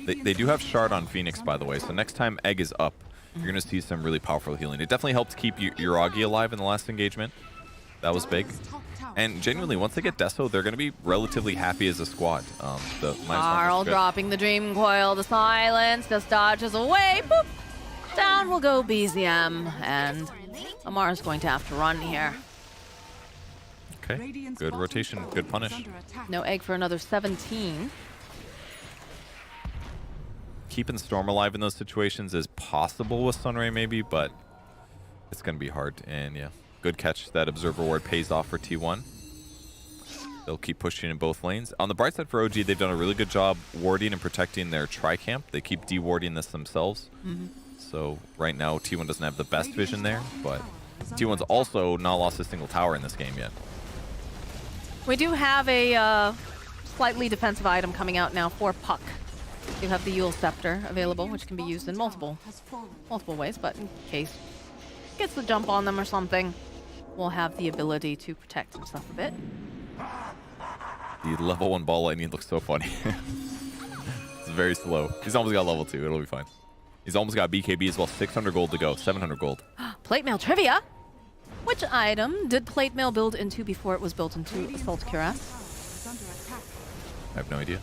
They do have Shard on Phoenix, by the way, so next time Egg is up, you're going to see some really powerful healing. It definitely helped keep Uragi alive in the last engagement. That was big. And genuinely, once they get Deso, they're going to be relatively happy as a squad. Carl dropping the Dream Coil to silence, just dodges away. Boop. Down will go BZM, and Amar's going to have to run here. Okay, good rotation, good punish. No Egg for another 17. Keeping Storm alive in those situations is possible with Sunray maybe, but it's going to be hard. And yeah, good catch. That Observer Ward pays off for T1. They'll keep pushing in both lanes. On the bright side for OG, they've done a really good job warding and protecting their tri-camp. They keep de-warding this themselves. So right now, T1 doesn't have the best vision there, but T1's also not lost a single tower in this game yet. We do have a slightly defensive item coming out now for Puck. You have the Yule Scepter available, which can be used in multiple ways, but in case he gets the jump on them or something, we'll have the ability to protect himself a bit. The level 1 ball lightning looks so funny. It's very slow. He's almost got level 2. It'll be fine. He's almost got BKB as well. 600 gold to go. 700 gold. Plate mail trivia. Which item did plate mail build into before it was built into Assault Cuirass? I have no idea.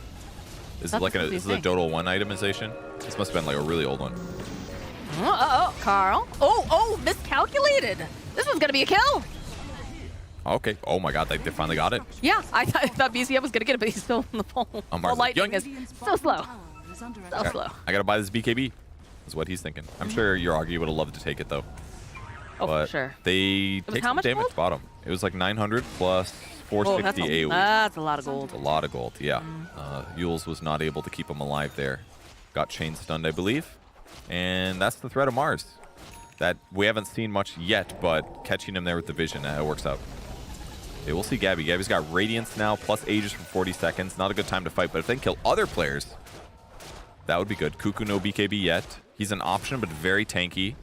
Is it like is it a Dota 1 itemization? This must have been like a really old one. Carl. Oh, miscalculated. This one's going to be a kill. Okay. Oh my god, they finally got it. Yeah, I thought BCM was going to get it, but he's still in the pole. Amar's like, lightning is so slow. So slow. I got to buy this BKB, is what he's thinking. I'm sure Uragi would have loved to take it, though. Oh, but for sure. They take some damage gold? bottom. It was like 900 plus 460 AoE. That's a lot of gold. A lot of gold, yeah. Yules was not able to keep him alive there. Got chain stunned, I believe. And that's the threat of Mars. That we haven't seen much yet, but catching him there with the vision, it works out. Okay, we'll see Gabby. Gabby's got Radiance now, plus Aegis for 40 seconds. Not a good time to fight, but if they can kill other players, that would be good. Cuckoo, no BKB yet. He's an option, but very tanky.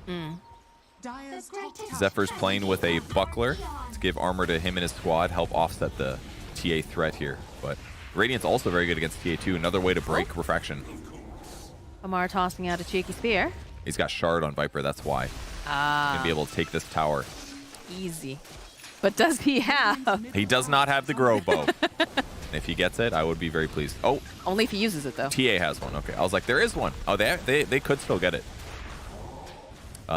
Zephyr's playing with a buckler to give armor to him and his squad, help offset the TA threat here. But Radiant's also very good against TA2. Another way to break refraction. Amar tossing out a cheeky spear. He's got Shard on Viper, that's why. He's gonna be able to take this tower. Easy. But does he have? He does not have the Grow Bow. If he gets it, I would be very pleased. Oh. Only if he uses it, though. TA has one. Okay. I was like, there is one. Oh, they could still get it.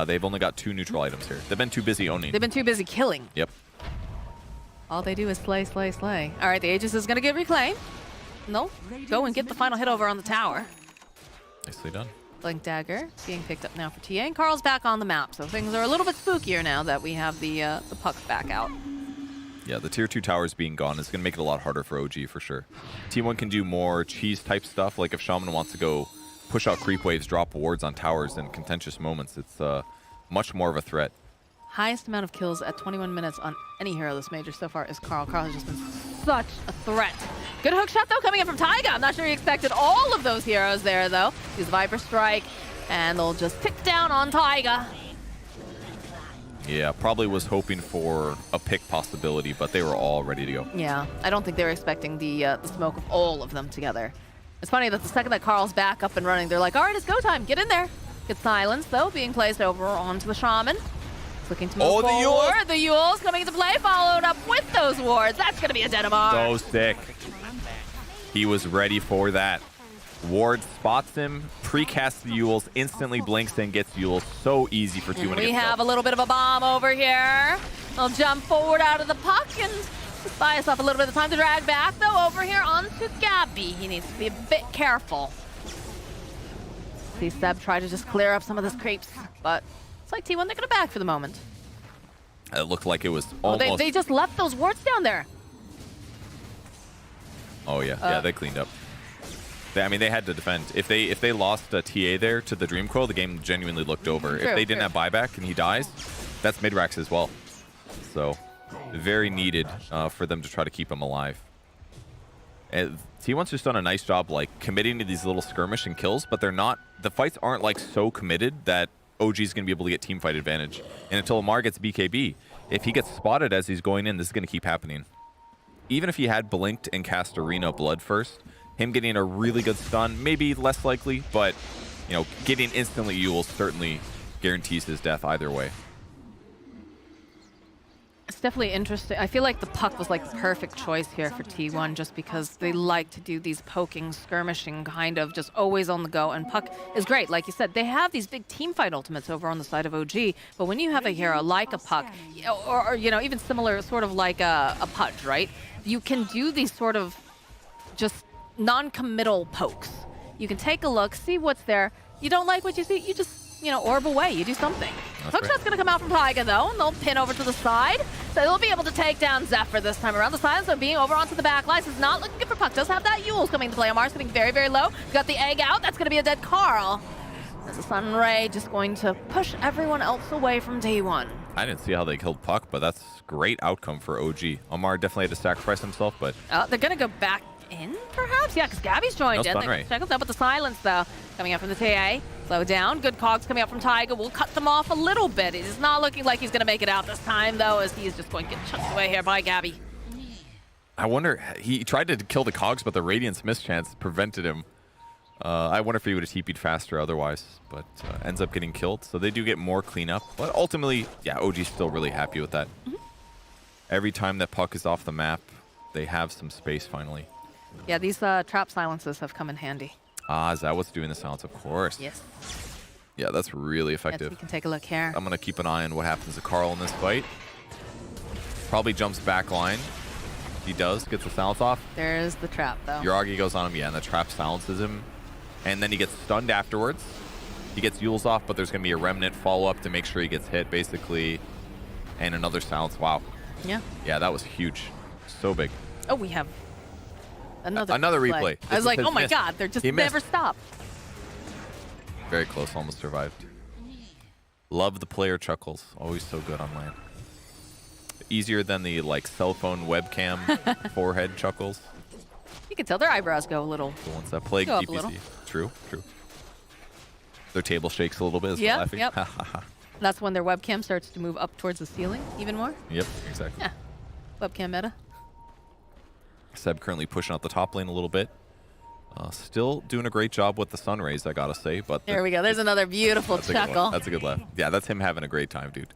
They've only got 2 neutral items here. They've been too busy owning. They've been too busy killing. Yep. All they do is slay, slay, slay. All right, the Aegis is going to get reclaimed. No, go and get the final hit over on the tower. Nicely done. Blink Dagger being picked up now for TA, and Carl's back on the map, so things are a little bit spookier now that we have the Puck back out. Yeah, the tier 2 towers being gone is going to make it a lot harder for OG for sure. T1 can do more cheese type stuff, like if Shaman wants to go push out creep waves, drop wards on towers in contentious moments. It's much more of a threat. Highest amount of kills at 21 minutes on any hero this major so far is Carl. Carl has just been such a threat. Good hook shot, though, coming in from Taiga. I'm not sure he expected all of those heroes there, though. Use Viper Strike, and they'll just tick down on Taiga. Yeah, probably was hoping for a pick possibility, but they were all ready to go. Yeah, I don't think they were expecting the smoke of all of them together. It's funny that the second that Carl's back up and running, they're like, all right, it's go time. Get in there. Good silence, though, being placed over onto the Shaman. It's looking to move Oh, the forward. Yule! The Yule's coming into play, followed up with those wards. That's going to be a dead Amar. So sick. He was ready for that. Ward spots him, precasts the Yules, instantly blinks and gets Yules. So easy for T1 to We get have a little bit of a bomb over here. I'll jump forward out of the puck and just buy yourself a little bit of time to drag back, though, over here onto Gabby. He needs to be a bit careful. See Seb try to just clear up some of this creeps, but it's like T1, they're going to back for the moment. It looked like it was Oh, almost... they just left those wards down there. Oh, yeah. Yeah, they cleaned up. I mean, they had to defend. If they lost a TA there to the Dream Coil, the game genuinely looked over. True, if they didn't true. have buyback and he dies, that's mid-racks as well. So, very needed for them to try to keep him alive. And T1's just done a nice job, like, committing to these little skirmish and kills, but they're not... The fights aren't, like, so committed that OG is going to be able to get team fight advantage. And until Amar gets BKB, if he gets spotted as he's going in, this is going to keep happening. Even if he had blinked and cast Arena Blood first, him getting a really good stun, maybe less likely, but, you know, getting instantly Yule certainly guarantees his death either way. It's definitely interesting. I feel like the puck was like the perfect choice here for T1 just because they like to do these poking, skirmishing, kind of just always on the go. And puck is great. Like you said, they have these big team fight ultimates over on the side of OG. But when you have a hero like a puck, or you know, even similar, sort of like a Pudge, right? You can do these sort of just non-committal pokes. You can take a look, see what's there. You don't like what you see, you just, you know, orb away. You do something. Hookshot's going to come out from Taiga, though, and they'll pin over to the side. So they'll be able to take down Zephyr this time around. The silence of being over onto the back line is not looking good for Puck. Does have that Yule's coming to play. Amar's getting very, very low. We've got the egg out. That's going to be a dead Carl. There's a Sun Ray just going to push everyone else away from T1. I didn't see how they killed Puck, but that's great outcome for OG. Amar definitely had to sacrifice himself, but... They're going to go back in, perhaps? Yeah, because Gabby's joined No in. stun ray. Check us out with the silence, though. Coming up from the TA. Slow down. Good cogs coming up from Taiga. We'll cut them off a little bit. It is not looking like he's going to make it out this time, though, as he is just going to get chucked away here by Gabby. I wonder, he tried to kill the cogs, but the Radiance mischance prevented him. I wonder if he would have TP'd faster otherwise, but ends up getting killed. So they do get more cleanup. But ultimately, yeah, OG's still really happy with that. Every time that Puck is off the map, they have some space finally. Yeah, these trap silences have come in handy. Ah, is that what's doing the silence? Of course. Yes. Yeah, that's really Yes, effective. we can take a look here. I'm going to keep an eye on what happens to Carl in this fight. Probably jumps back line. He does, gets the silence off. There's the trap, though. Yuragi goes on him, yeah, and the trap silences him. And then he gets stunned afterwards. He gets Yule's off, but there's going to be a remnant follow-up to make sure he gets hit, basically. And another silence. Wow. Yeah. Yeah, that was huge. So big. Oh, we have another replay. I was like, This oh my missed. god, they're just He missed. never stop. Very close, almost survived. Love the player chuckles. Always so good on LAN. Easier than the like cell phone webcam forehead chuckles. You can tell their eyebrows go a little. The ones that plague Go up a little. DPC. True, true. Their table shakes a little bit as Yep, they're laughing. yep. That's when their webcam starts to move up towards the ceiling even more. Yep, exactly. Yeah. Webcam meta. Seb currently pushing out the top lane a little bit. Still doing a great job with the sun rays, I gotta say. But There we go. There's another beautiful that's a good one. chuckle. That's a good laugh. Yeah, that's him having a great time, dude.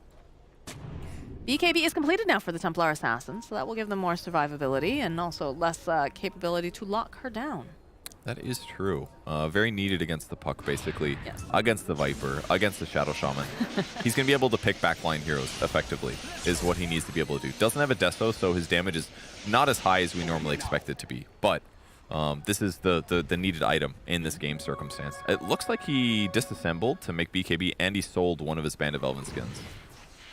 BKB is completed now for the Templar Assassin, so that will give them more survivability and also less capability to lock her down. That is true. Very needed against the Puck, basically. Yes. Against the Viper, against the Shadow Shaman. He's going to be able to pick backline heroes effectively, is what he needs to be able to do. Doesn't have a Deso, so his damage is not as high as we normally expect it to be. But this is the needed item in this game circumstance. It looks like he disassembled to make BKB, and he sold one of his Band of Elven skins,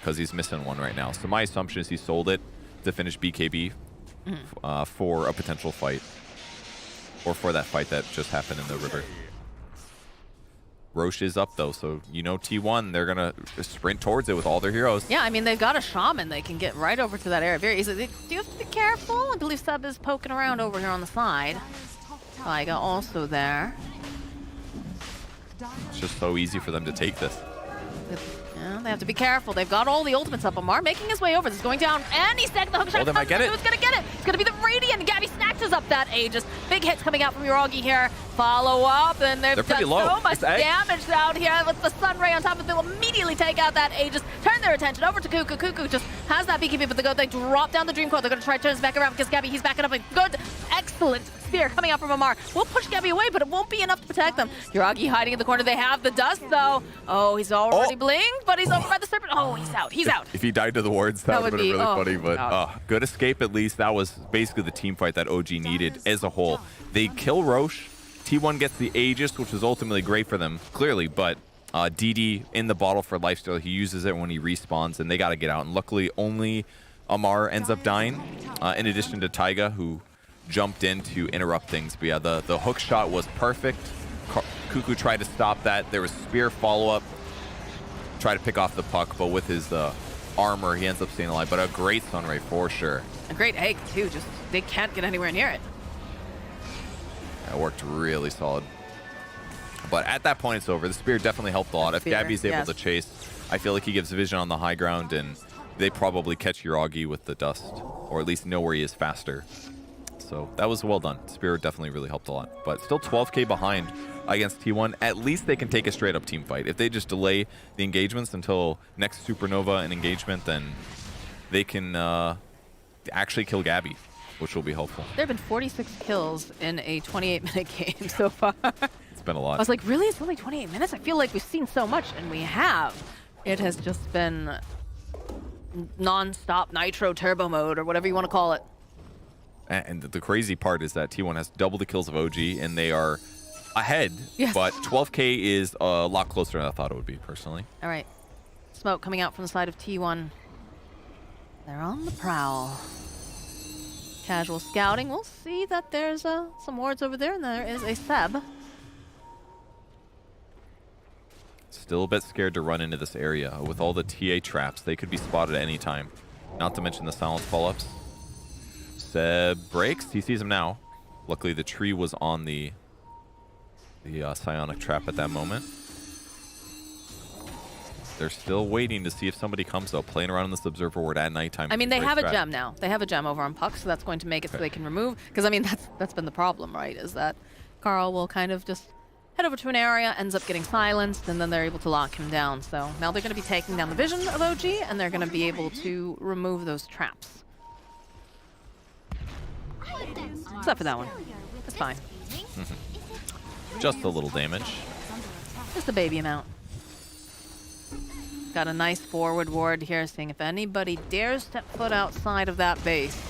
because he's missing one right now. So my assumption is he sold it to finish BKB for a potential fight. Or for that fight that just happened in the river. Roche is up, though, so you know T1, they're going to sprint towards it with all their heroes. Yeah, I mean, they've got a shaman. They can get right over to that area very easily. They do have to be careful. I believe Seb is poking around over here on the side. Taiga also there. It's just so easy for them to take this. Yeah, they have to be careful. They've got all the ultimates up. Amar making his way over. This is going down, and he's taking the hook shot. Oh, they might get it. Who's going to get it? It's going to be the Radiant. Gabby snatches up that Aegis. Big hits coming out from Yuragi here. follow up, and they've They're pretty done low. so much It's egg. damage out here with the Sun Ray on top of it. They'll immediately take out that Aegis, turn their attention over to Cuckoo. Cuckoo just has that BKB, but they drop down the Dream Coil. They're going to try to turn this back around because Gabby, he's backing up a good, excellent spear coming out from Amar. We'll push Gabby away, but it won't be enough to protect them. Yuragi hiding in the corner. They have the dust, though. Oh, he's already blinked, but he's over by the Serpent. Oh, he's out. He's out. If he died to the wards, that would have been really funny, but God. good escape at least. That was basically the team fight that OG needed as a whole. They kill Roche. T1 gets the Aegis, which was ultimately great for them, clearly, but DD in the bottle for lifesteal. He uses it when he respawns, and they got to get out. And luckily, only Amar ends up dying, in addition to Taiga, who jumped in to interrupt things. But yeah, the hook shot was perfect. Cuckoo tried to stop that. There was spear follow-up. Tried to pick off the puck, but with his armor, he ends up staying alive. But a great Sunray for sure. A great egg, too. Just they can't get anywhere near it. That worked really solid. But at that point, it's over. The spear definitely helped a lot. If Gabby's able to chase, I feel like he gives vision on the high ground, and they probably catch Yuragi with the dust, or at least know where he is faster. So that was well done. Spear definitely really helped a lot. But still 12k behind against T1. At least they can take a straight-up team fight. If they just delay the engagements until next Supernova and engagement, then they can actually kill Gabby, which will be helpful. There have been 46 kills in a 28-minute game so far. It's been a lot. I was like, really? It's only 28 minutes? I feel like we've seen so much, and we have. It has just been non-stop nitro turbo mode, or whatever you want to call it. And the crazy part is that T1 has double the kills of OG, and they are ahead, Yes. but 12k is a lot closer than I thought it would be, personally. All right. Smoke coming out from the side of T1. They're on the prowl. Casual scouting. We'll see that there's some wards over there, and there is a Seb. Still a bit scared to run into this area. With all the TA traps, they could be spotted at any time. Not to mention the silence follow-ups. Seb breaks. He sees him now. Luckily, the tree was on the psionic trap at that moment. They're still waiting to see if somebody comes, though. Playing around in this observer ward at nighttime. I mean, they Great have a strat. gem now. They have a gem over on Puck, so that's going to make it so they can remove. Because, I mean, that's been the problem, right? Is that Carl will kind of just head over to an area, ends up getting silenced, and then they're able to lock him down. So now they're going to be taking down the vision of OG, and they're going to be able to remove those traps. Except for that one. It's fine. Just a little damage. Just a baby amount. Got a nice forward ward here, seeing if anybody dares step foot outside of that base.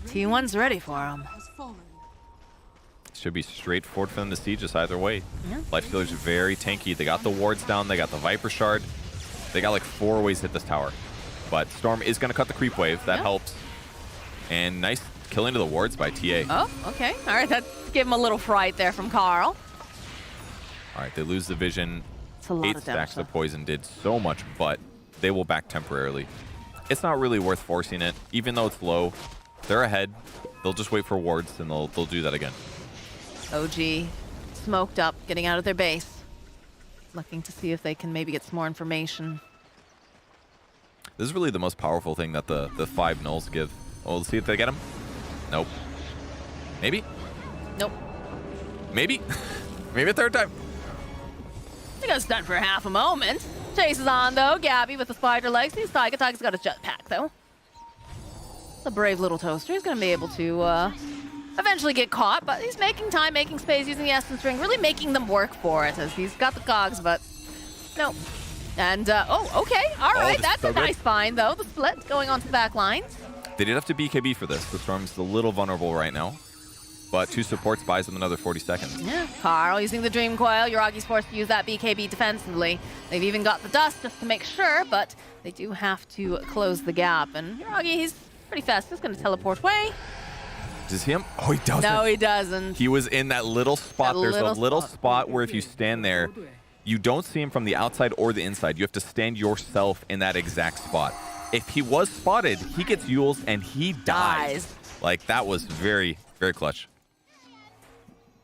T1's ready for him. Should be straightforward for them to see just either way. Yeah. Lifestealer's very tanky. They got the wards down. They got the Viper Shard. They got like 4 ways to hit this tower. But Storm is going to cut the creep wave. That helps. And nice killing to the wards by TA. Oh, okay. All right, that gave him a little fright there from Carl. All right, they lose the vision. It's a lot 8 of damage, stacks of poison did so much, but they will back temporarily. It's not really worth forcing it. Even though it's low, they're ahead. They'll just wait for wards, and they'll do that again. OG smoked up, getting out of their base. Looking to see if they can maybe get some more information. This is really the most powerful thing that the 5 nulls give. Oh, let's see if they get him. Nope. Maybe? Nope. Maybe? Maybe a third time. He got stunned for half a moment. Chases on, though. Gabby with the spider legs. He's Taiga. Taiga's got his jetpack, though. The brave little toaster. He's going to be able to eventually get caught, but he's making time, making space, using the essence ring, really making them work for it, as he's got the cogs, but no. And, oh, okay. All right. That's a nice find, though. The split going onto the back lines. They did have to BKB for this. The Storm's a little vulnerable right now, but 2 supports buys them another 40 seconds. Yeah, Carl using the Dream Coil. Yuragi's forced to use that BKB defensively. They've even got the dust just to make sure, but they do have to close the gap. And Yuragi, he's pretty fast. He's going to teleport away. Does he see him? Oh, he doesn't. No, he doesn't. He was in that little spot. There's a little spot where if you stand there, you don't see him from the outside or the inside. You have to stand yourself in that exact spot. If he was spotted, he gets Yules and he dies. Like, that was very, very clutch.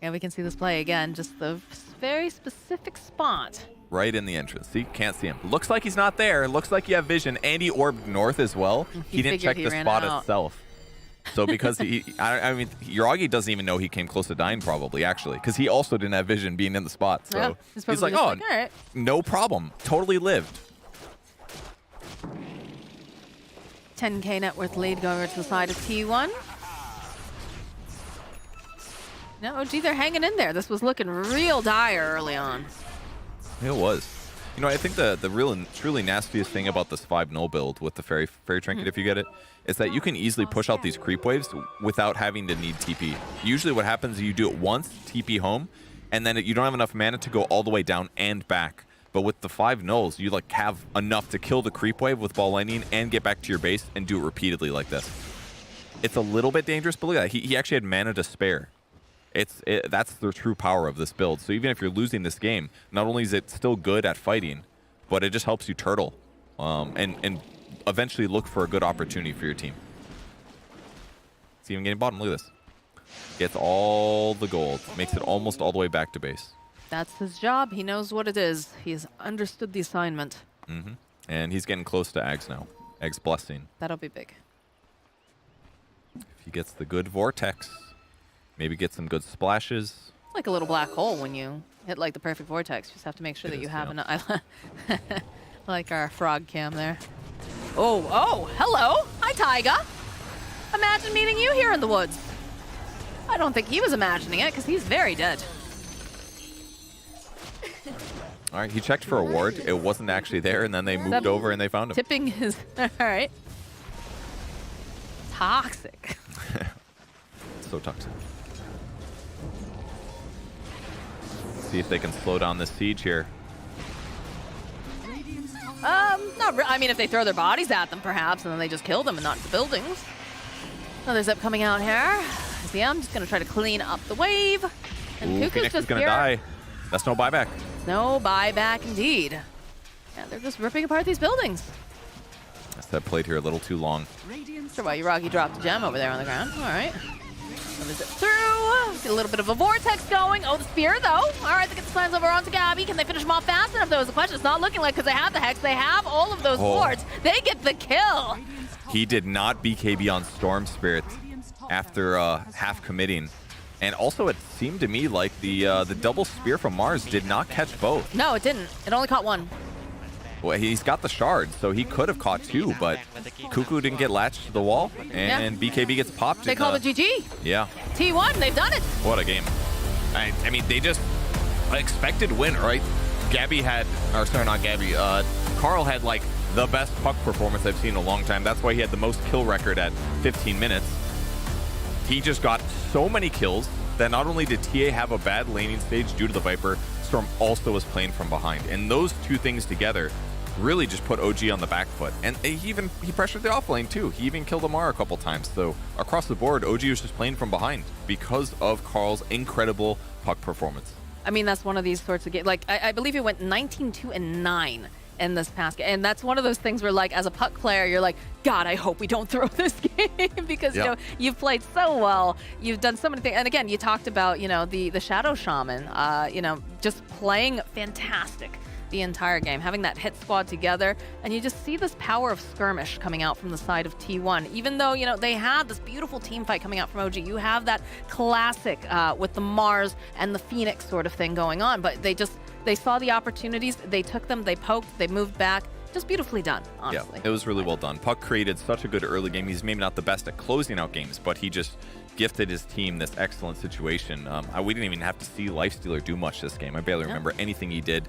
Yeah, we can see this play again. Just the very specific spot. Right in the entrance. See, can't see him. Looks like he's not there. Looks like you have vision. And he orbed north as well. He didn't check the spot itself. So because I mean, Yuragi doesn't even know he came close to dying probably, actually, because he also didn't have vision being in the spot. So Yeah, he's like, oh, all right. no problem. Totally lived. 10k net worth lead going over to the side of T1. No, OG, they're hanging in there. This was looking real dire early on. It was. You know, I think the real and truly nastiest thing about this 5-0 build with the fairy trinket, if you get it, is that you can easily push out these creep waves without having to need TP. Usually what happens is you do it once, TP home, and then you don't have enough mana to go all the way down and back. But with the 5-0s, you like have enough to kill the creep wave with ball lightning and get back to your base and do it repeatedly like this. It's a little bit dangerous, but look at that. He actually had mana to spare. That's the true power of this build. So even if you're losing this game, not only is it still good at fighting, but it just helps you turtle and eventually look for a good opportunity for your team. It's even getting bottom. Look at this. Gets all the gold. Makes it almost all the way back to base. That's his job. He knows what it is. He's understood the assignment. Mm-hmm. And he's getting close to Ag's now. Ag's blessing. That'll be big. If he gets the good vortex, maybe get some good splashes. It's like a little black hole when you hit like the perfect vortex. You just have to make sure that you have enough. I like our frog cam there. Oh, hello. Hi, Taiga. Imagine meeting you here in the woods. I don't think he was imagining it because he's very dead. All right, he checked for a ward. It wasn't actually there, and then they moved over and they found him. Tipping his... All right. Toxic. So toxic. See if they can slow down this siege here. I mean, if they throw their bodies at them, perhaps, and then they just kill them and not the buildings. Another zip coming out here. Yeah, I'm just going to try to clean up the wave. And Cuckoo's Phoenix just is going here. to die. That's no buyback. No buyback indeed. Yeah, they're just ripping apart these buildings. That played here a little too long. Sure why Yuragi dropped a gem over there on the ground. All right. What is it through? See a little bit of a vortex going. Oh, the spear, though. All right, they get the signs over onto Gabby. Can they finish him off fast enough, though, is the question. It's not looking like because they have the Hex. They have all of those wards. They get the kill. He did not BKB on Storm Spirit after half committing. And also, it seemed to me like the double spear from Mars did not catch both. No, it didn't. It only caught one. Well, he's got the shard, so he could have caught two, but Cuckoo didn't get latched to the wall, and BKB gets popped. They call it GG. Yeah. T1, they've done it. What a game. I mean, they just expected win, right? Gabby had, or sorry, not Gabby, Carl had like the best puck performance I've seen in a long time. That's why he had the most kill record at 15 minutes. He just got so many kills that not only did TA have a bad laning stage due to the Viper, Storm also was playing from behind. And those two things together really just put OG on the back foot. And he pressured the off lane too. He even killed Amar a couple times. So across the board, OG was just playing from behind because of Carl's incredible puck performance. I mean, that's one of these sorts of games. Like, I believe he went 19-2-9 in this past game. And that's one of those things where, like, as a puck player, you're like, God, I hope we don't throw this game because, you know, you've played so well. You've done so many things. And again, you talked about, you know, the Shadow Shaman, you know, just playing fantastic the entire game, having that hit squad together, and you just see this power of skirmish coming out from the side of T1. Even though, you know, they had this beautiful team fight coming out from OG, you have that classic with the Mars and the Phoenix sort of thing going on, but they saw the opportunities, they took them, they poked, they moved back. Just beautifully done, honestly. Yeah, it was really well done. Puck created such a good early game. He's maybe not the best at closing out games, but he just gifted his team this excellent situation. We didn't even have to see Lifestealer do much this game. I barely remember anything he did,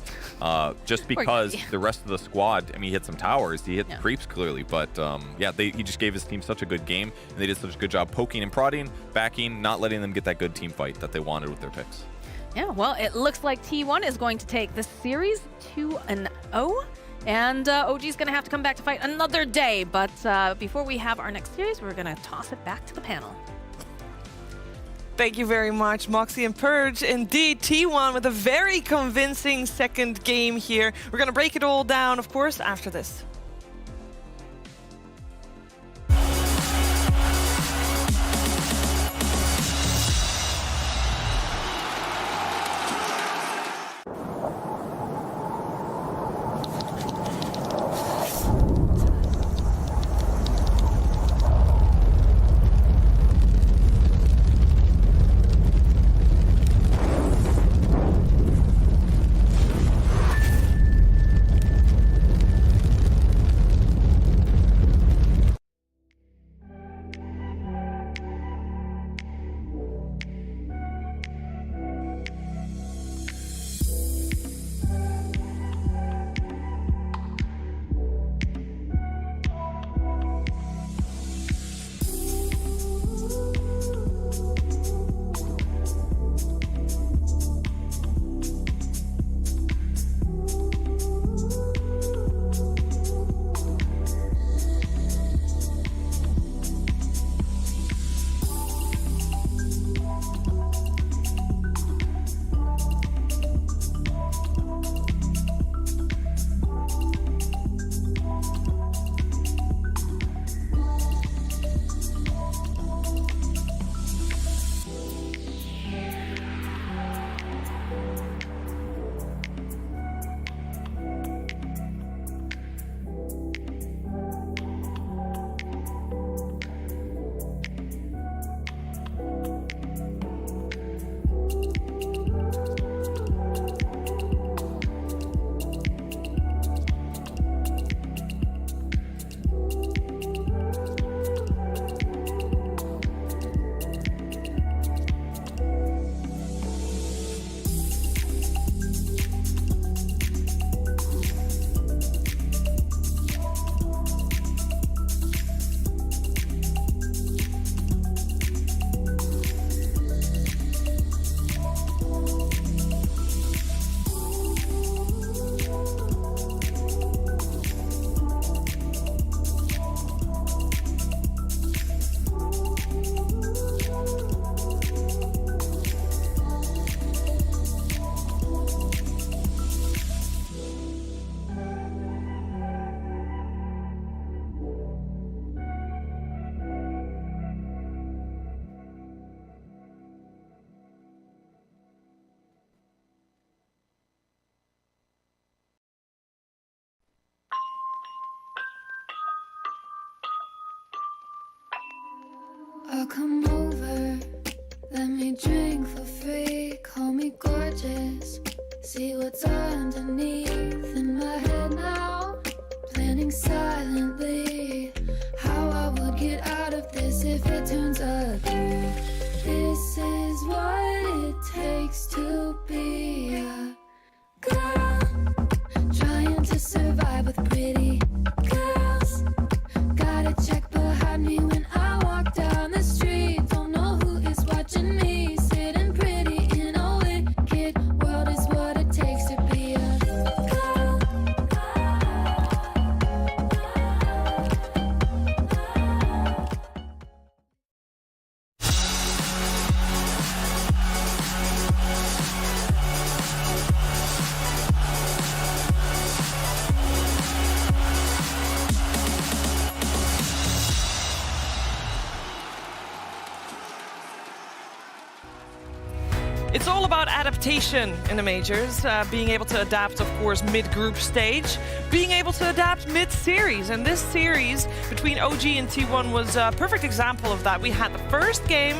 just because the rest of the squad, I mean, he hit some towers, he hit the creeps clearly, but yeah, he just gave his team such a good game, and they did such a good job poking and prodding, backing, not letting them get that good team fight that they wanted with their picks. Yeah, well, it looks like T1 is going to take this series 2-0. And OG's going to have to come back to fight another day. But before we have our next series, we're going to toss it back to the panel. Thank you very much, Moxie and Purge. Indeed, T1 with a very convincing second game here. We're going to break it all down, of course, after this. come over, let me drink for free. Call me gorgeous, see what's underneath in my head now. Planning silently how I would get out of this if it turns ugly. This is what it takes to be a girl, trying to survive with pretty girls. Gotta check behind me when I walk down the street. Don't know who is watching me, sitting pretty in a wicked world is what it takes to be a girl. It's all about adaptation in the majors, being able to adapt, of course, mid-group stage, being able to adapt mid-series. And this series between OG and T1 was a perfect example of that. We had the first game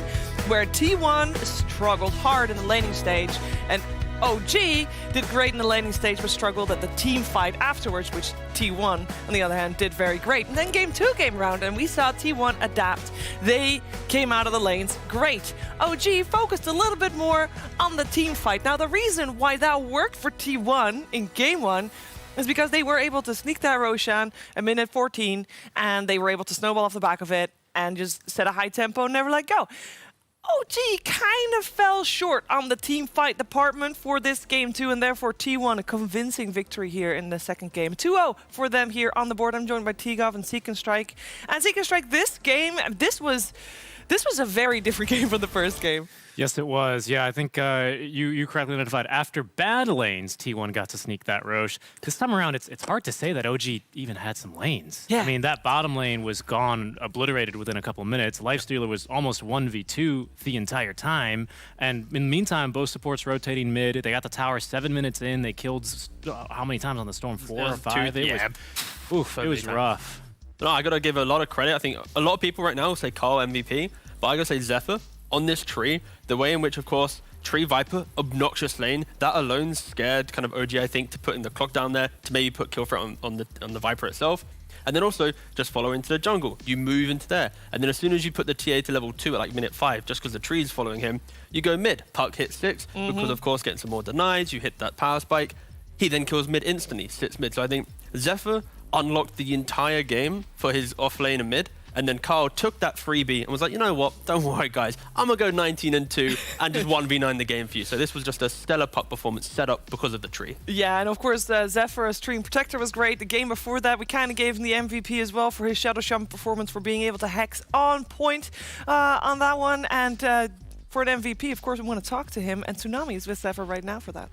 where T1 struggled hard in the laning stage, and OG did great in the laning stage but struggled at the team fight afterwards, which T1, on the other hand, did very great. And then game 2 came around and we saw T1 adapt. They came out of the lanes great. OG focused a little bit more on the team fight. Now, the reason why that worked for T1 in game 1 is because they were able to sneak that Roshan at minute 14 and they were able to snowball off the back of it and just set a high tempo and never let go. OG kind of fell short on the team fight department for this game 2, and therefore T1 a convincing victory here in the second game. 2-0 for them here on the board. I'm joined by T-Gov and Seek and Strike. And Seek and Strike, this game, this was a very different game from the first game. Yes, it was. Yeah, I think you correctly identified. After bad lanes, T1 got to sneak that Roche. This time around, it's hard to say that OG even had some lanes. Yeah. I mean, that bottom lane was gone, obliterated within a couple minutes. Lifestealer was almost 1v2 the entire time. And in the meantime, both supports rotating mid. They got the tower 7 minutes in. They killed, how many times on the Storm? 4 or 5? It was rough. No, I got to give a lot of credit. I think a lot of people right now will say Carl MVP, but I got to say Zephyr on this tree, the way in which, of course, Tree Viper, obnoxious lane, that alone scared kind of OG, I think, to putting the clock down there, to maybe put kill threat on the Viper itself. And then also just follow into the jungle. You move into there. And then as soon as you put the TA to level 2 at like minute 5, just because the tree's following him, you go mid. Puck hits 6, because of course getting some more denies, you hit that power spike. He then kills mid instantly, sits mid. So I think Zephyr unlocked the entire game for his off lane and mid. And then Carl took that freebie and was like, you know what? Don't worry, guys. I'm going to go 19-2 and just 1v9 the game for you. So this was just a stellar puck performance set up because of the tree. Yeah, and of course, Zephyr as Stream Protector was great. The game before that, we kind of gave him the MVP as well for his Shadow Shaman performance, for being able to hex on point on that one. And for an MVP, of course, we want to talk to him. And Tsunami is with Zephyr right now for that.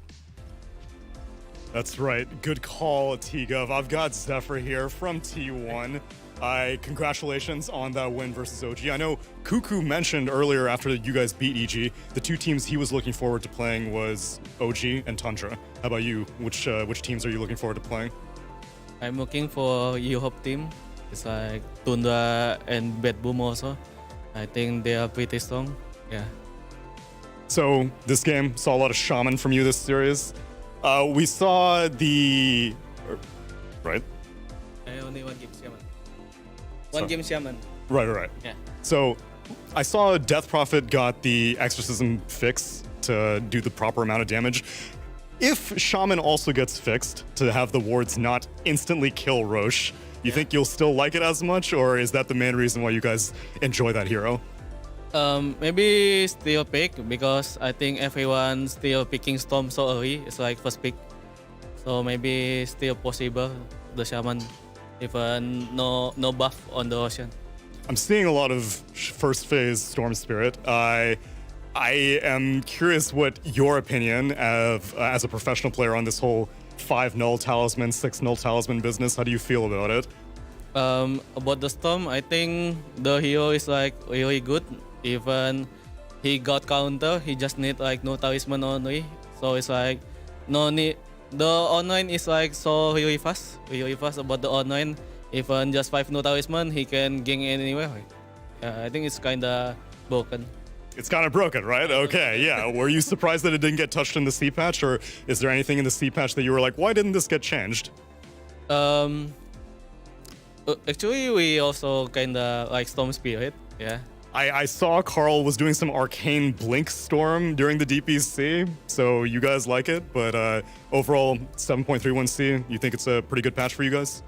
That's right. Good call, T-Gov. I've got Zephyr here from T1. Congratulations on that win versus OG. I know Cuckoo mentioned earlier after you guys beat EG, the two teams he was looking forward to playing was OG and Tundra. How about you? Which teams are you looking forward to playing? I'm looking for Europe team. It's like Tundra and Bad Boom also. I think they are pretty strong. Yeah. So this game saw a lot of Shaman from you this series. We saw the... Right? I only one game Shaman. One game Shaman. Right. Yeah. So I saw Death Prophet got the Exorcism fix to do the proper amount of damage. If Shaman also gets fixed to have the wards not instantly kill Roche, you think you'll still like it as much, or is that the main reason why you guys enjoy that hero? Maybe still pick, because I think everyone still picking Storm so early. It's like first pick. So maybe still possible, the Shaman, even no buff on the Ocean. I'm seeing a lot of first phase Storm Spirit. I am curious what your opinion as a professional player on this whole 5 null talisman, 6 null talisman business. How do you feel about it? About the Storm, I think the hero is like really good. Even he got counter, he just need like no talisman only. So it's like no need. The online is like so really fast about the online. Even just 5 no talisman, he can gank anywhere. I think it's kinda broken. It's kind of broken, right? Okay, yeah. Were you surprised that it didn't get touched in the C patch, or is there anything in the C patch that you were like, why didn't this get changed? Actually, we also kinda like Storm Spirit. Yeah. I saw Carl was doing some arcane blink storm during the DPC, so you guys like it, but overall 7.31C, you think it's a pretty good patch for you guys?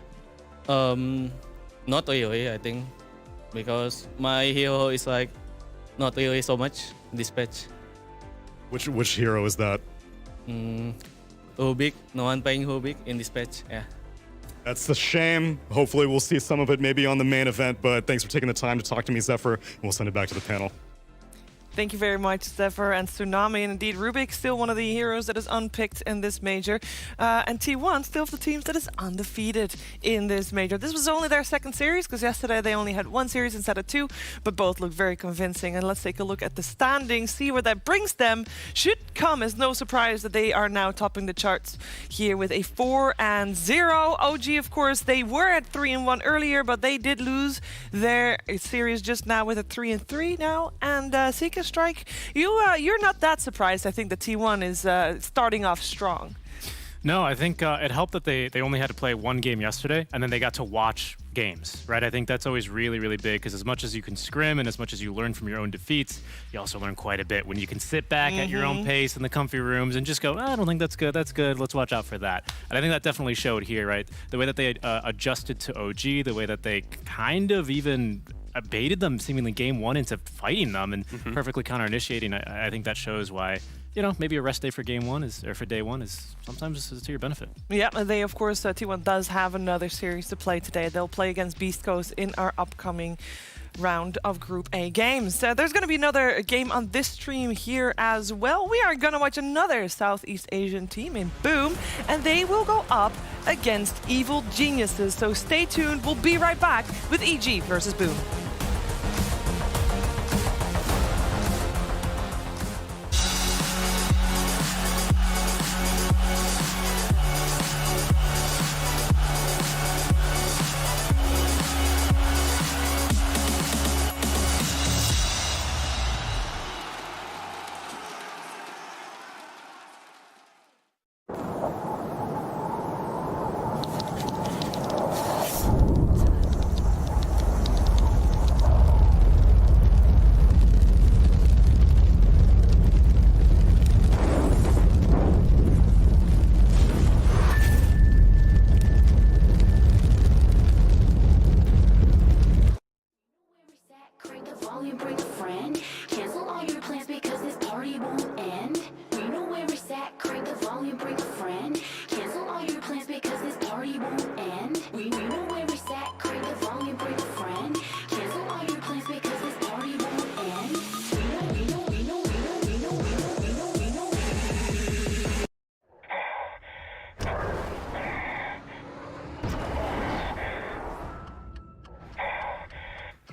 Not really, I think, because my hero is like not really so much in this patch. Which hero is that? Rubik. No one playing Rubik in this patch. Yeah. That's a shame. Hopefully we'll see some of it maybe on the main event, but thanks for taking the time to talk to me, Zephyr, and we'll send it back to the panel. Thank you very much, Zephyr and Tsunami. And indeed, Rubik still one of the heroes that is unpicked in this major. And T1 still of the teams that is undefeated in this major. This was only their second series, because yesterday they only had one series instead of two, but both look very convincing. And let's take a look at the standings, see where that brings them. Should come as no surprise that they are now topping the charts here with a 4-0. OG, of course, they were at 3-1 earlier, but they did lose their series just now with a 3-3 now. And Seeker Strike, you're not that surprised. I think the T1 is starting off strong. No, I think it helped that they only had to play one game yesterday, and then they got to watch games, right? I think that's always really, really big, because as much as you can scrim and as much as you learn from your own defeats, you also learn quite a bit when you can sit back at your own pace in the comfy rooms and just go, I don't think that's good, let's watch out for that. And I think that definitely showed here, right? The way that they adjusted to OG, the way that they kind of even baited them seemingly game one into fighting them and perfectly counter-initiating. I think that shows why, you know, maybe a rest day for game one is, or for day one is sometimes to your benefit. Yeah, they of course, T1 does have another series to play today. They'll play against Beast Coast in our upcoming round of Group A games. There's going to be another game on this stream here as well. We are going to watch another Southeast Asian team in Boom, and they will go up against Evil Geniuses. So stay tuned. We'll be right back with EG versus Boom.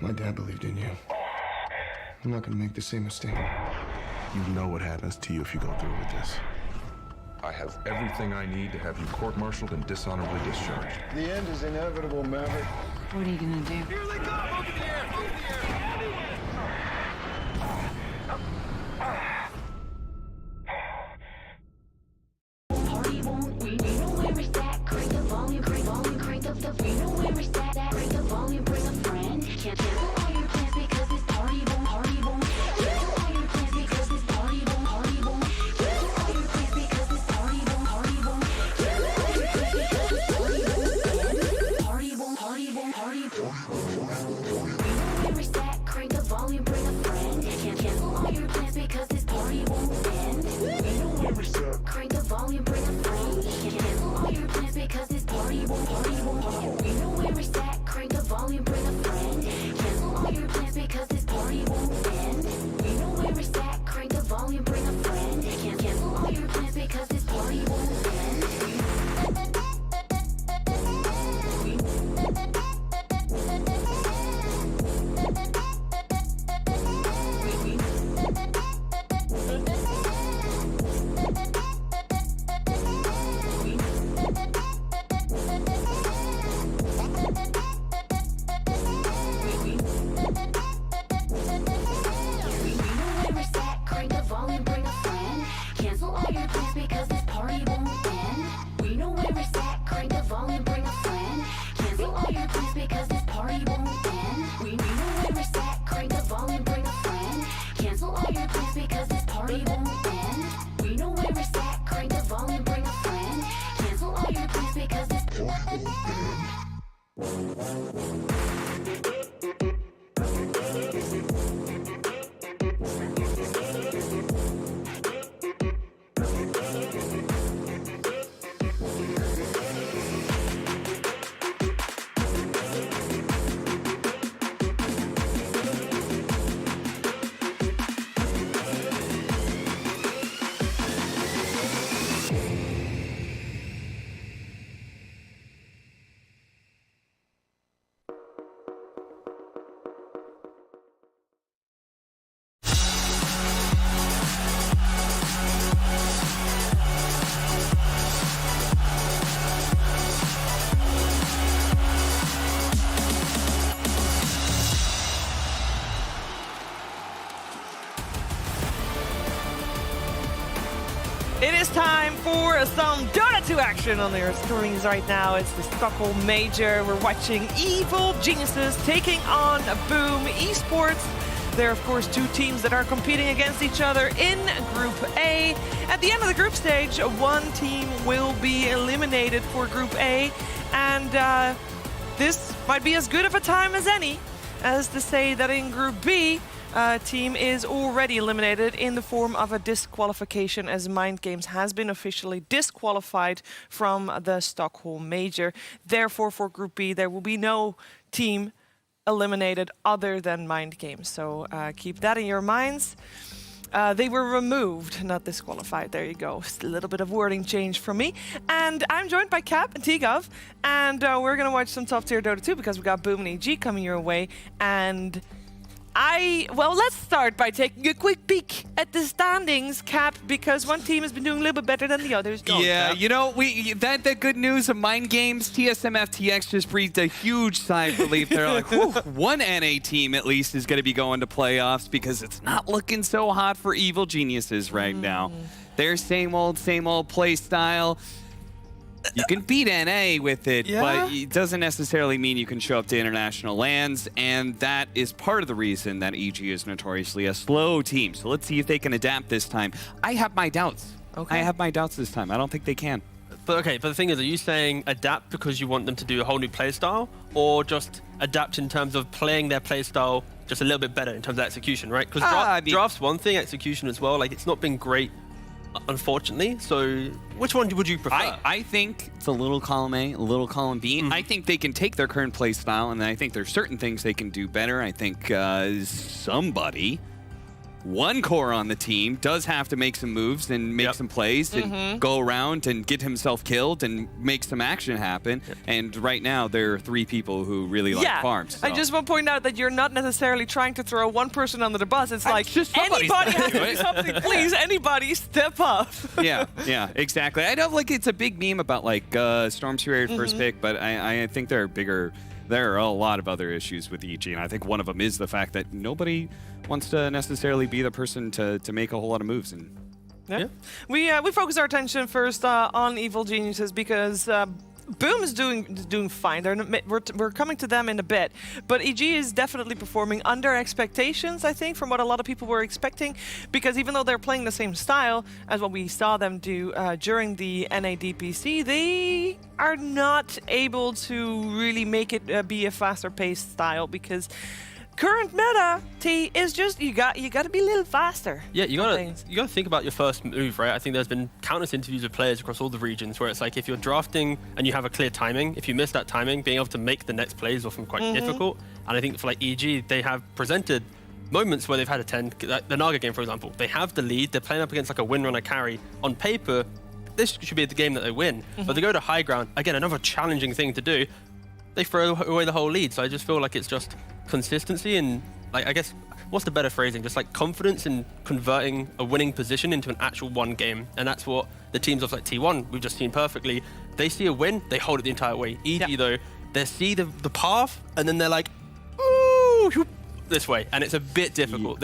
My dad believed in you. I'm not gonna make the same mistake. You know what happens to you if you go through with this. I have everything I need to have you court-martialed and dishonorably discharged. The end is inevitable, Maverick. What are you gonna do? Here they come! Over the air! Over the air! Party boom, party boom, party boom. volume, bring a friend. Cancel all your plans because this party won't end. We know where it's at, crank the volume, bring a friend. Cancel all your plans because this party won't end. We know where it's at, crank the volume, bring a friend. Cancel all your plans because this party won't end. We know where it's at, crank the volume, bring a friend. Cancel all your plans because this party won't end. It is time for some Dota 2 action on your screens right now. It's the Stockholm Major. We're watching Evil Geniuses taking on Boom Esports. There are, of course, two teams that are competing against each other in Group A. At the end of the group stage, one team will be eliminated for Group A. And this might be as good of a time as any, as to say that in Group B, team is already eliminated in the form of a disqualification, as Mind Games has been officially disqualified from the Stockholm Major. Therefore, for Group B, there will be no team eliminated other than Mind Games. So keep that in your minds. They were removed, not disqualified. There you go. Just a little bit of wording change from me. And I'm joined by Cap and T-Gov. And we're going to watch some top tier Dota 2 because we got Boom and EG coming your way. And well, let's start by taking a quick peek at the standings, Cap, because one team has been doing a little bit better than the others. Yeah, you know, that good news of Mind Games, TSM FTX just breathed a huge sigh of relief. They're like, whew, one NA team at least is going to be going to playoffs because it's not looking so hot for Evil Geniuses right now. Their same old play style. You can beat NA with it, but it doesn't necessarily mean you can show up to international lands, and that is part of the reason that EG is notoriously a slow team. So let's see if they can adapt this time. I have my doubts. I have my doubts this time. I don't think they can. But okay, but the thing is, are you saying adapt because you want them to do a whole new playstyle, or just adapt in terms of playing their playstyle just a little bit better in terms of execution, right? Because draft's one thing, execution as well. Like, it's not been great, unfortunately. So which one would you prefer? I think it's a little column A, a little column B. I think they can take their current play style, and I think there's certain things they can do better. I think one core on the team does have to make some moves and make some plays and go around and get himself killed and make some action happen. And right now, there are three people who really like farms. So. I just want to point out that you're not necessarily trying to throw one person under the bus. It's like, just anybody has to do something. Please, anybody step up. yeah, exactly. I know, like, it's a big meme about, like, Storm Superior first pick, but I think there are a lot of other issues with EG, and I think one of them is the fact that nobody wants to necessarily be the person to make a whole lot of moves. And we focus our attention first on Evil Geniuses because Boom is doing fine. We're coming to them in a bit, but EG is definitely performing under expectations, I think, from what a lot of people were expecting, because even though they're playing the same style as what we saw them do during the NADPC, they are not able to really make it be a faster paced style, because current meta, T, is just you got to be a little faster. Yeah, you gotta think about your first move, right? I think there's been countless interviews with players across all the regions where it's like, if you're drafting and you have a clear timing, if you miss that timing, being able to make the next play is often quite difficult. And I think for like EG, they have presented moments where they've had a 10, the Naga game, for example. They have the lead, they're playing up against like a win runner carry. On paper, this should be the game that they win. But they go to high ground, again, another challenging thing to do. They throw away the whole lead. So I just feel like it's just consistency and, like, I guess, what's the better phrasing? Just like confidence in converting a winning position into an actual one game. And that's what the teams of like T1 we've just seen perfectly. They see a win, they hold it the entire way. EG though, they see the path and then they're like, ooh, this way. And it's a bit difficult.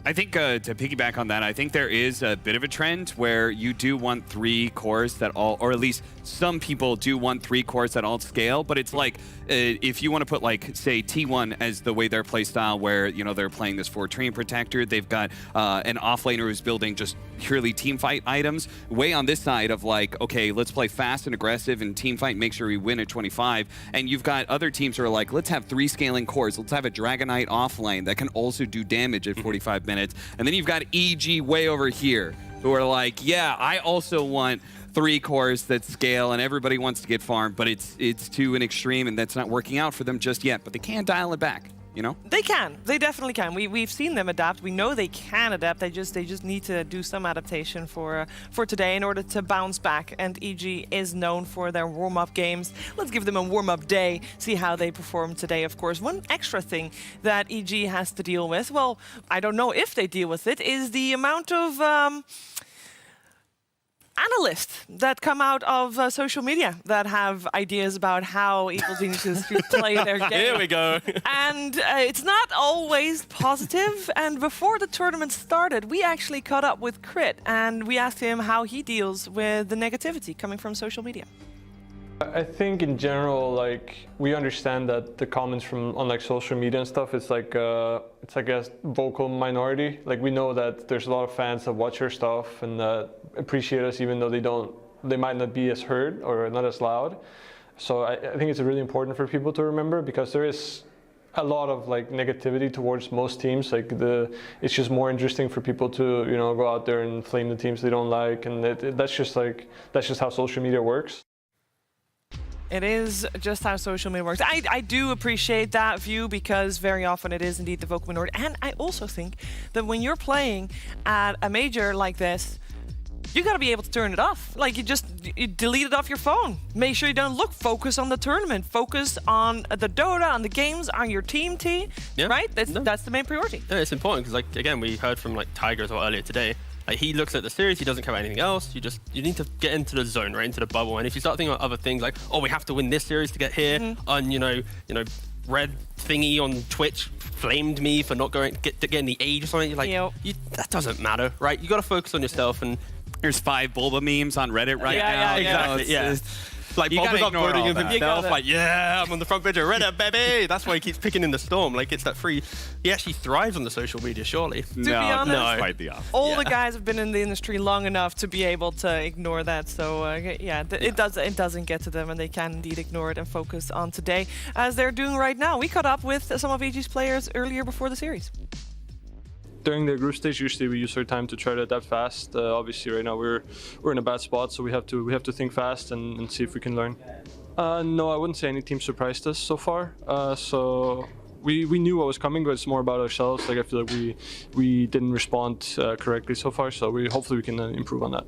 I think to piggyback on that, I think there is a bit of a trend where you do want 3 cores that all, or at least some people do want 3 cores that all scale, but it's like if you want to put like, say, T1 as the way their play style where, you know, they're playing this 4-Train Protector, they've got an offlaner who's building just purely team fight items, way on this side of like, okay, let's play fast and aggressive and team fight and make sure we win at 25, and you've got other teams who are like, let's have 3 scaling cores, let's have a Dragonite offlane that can also do damage at 45 minutes. And then you've got EG way over here who are like, yeah, I also want 3 cores that scale and everybody wants to get farmed, but it's to an extreme and that's not working out for them just yet, but they can dial it back. You know? They can. They definitely can. We've seen them adapt. We know they can adapt. They just need to do some adaptation for today in order to bounce back. And EG is known for their warm-up games. Let's give them a warm-up day, see how they perform today, of course. One extra thing that EG has to deal with, well, I don't know if they deal with it, is the amount of analysts that come out of social media that have ideas about how Evil Geniuses should play their game. Here we go. And it's not always positive. And before the tournament started, we actually caught up with Crit and we asked him how he deals with the negativity coming from social media. I think in general, like, we understand that the comments from on like social media and stuff, it's like a vocal minority. Like, we know that there's a lot of fans that watch our stuff and that appreciate us, even though they might not be as heard or not as loud. So I think it's really important for people to remember, because there is a lot of like negativity towards most teams. Like it's just more interesting for people to, you know, go out there and flame the teams they don't like, and that's just how social media works. It is just how social media works. I do appreciate that view, because very often it is indeed the vocal minority. And I also think that when you're playing at a major like this, you gotta be able to turn it off. Like, you delete it off your phone. Make sure you don't focus on the tournament. Focus on the Dota, on the games, on your team, right? That's the main priority. Yeah, it's important because, like, again, we heard from like Tiger as well earlier today. Like, he looks at the series, he doesn't care about anything else. You need to get into the zone, right, into the bubble. And if you start thinking about other things like, oh, we have to win this series to get here, on you know, Red Thingy on Twitch flamed me for not getting the age or something. You're like, that doesn't matter, right? You got to focus on yourself. And there's 5 Bulba memes on Reddit right now. Yeah, exactly. You know, like, Bob is uploading him himself, gotta... like, yeah, I'm on the front page of Reddit, baby. That's why he keeps picking in the storm. Like, it's that free. He actually thrives on the social media, surely. To be honest, no, quite the opposite. All the guys have been in the industry long enough to be able to ignore that. So it doesn't get to them, and they can indeed ignore it and focus on today, as they're doing right now. We caught up with some of EG's players earlier before the series. During the group stage, usually we use our time to try to adapt fast. Obviously, right now we're in a bad spot, so we have to think fast and see if we can learn. No, I wouldn't say any team surprised us so far. So we knew what was coming, but it's more about ourselves. Like, I feel like we didn't respond correctly so far. So hopefully we can improve on that.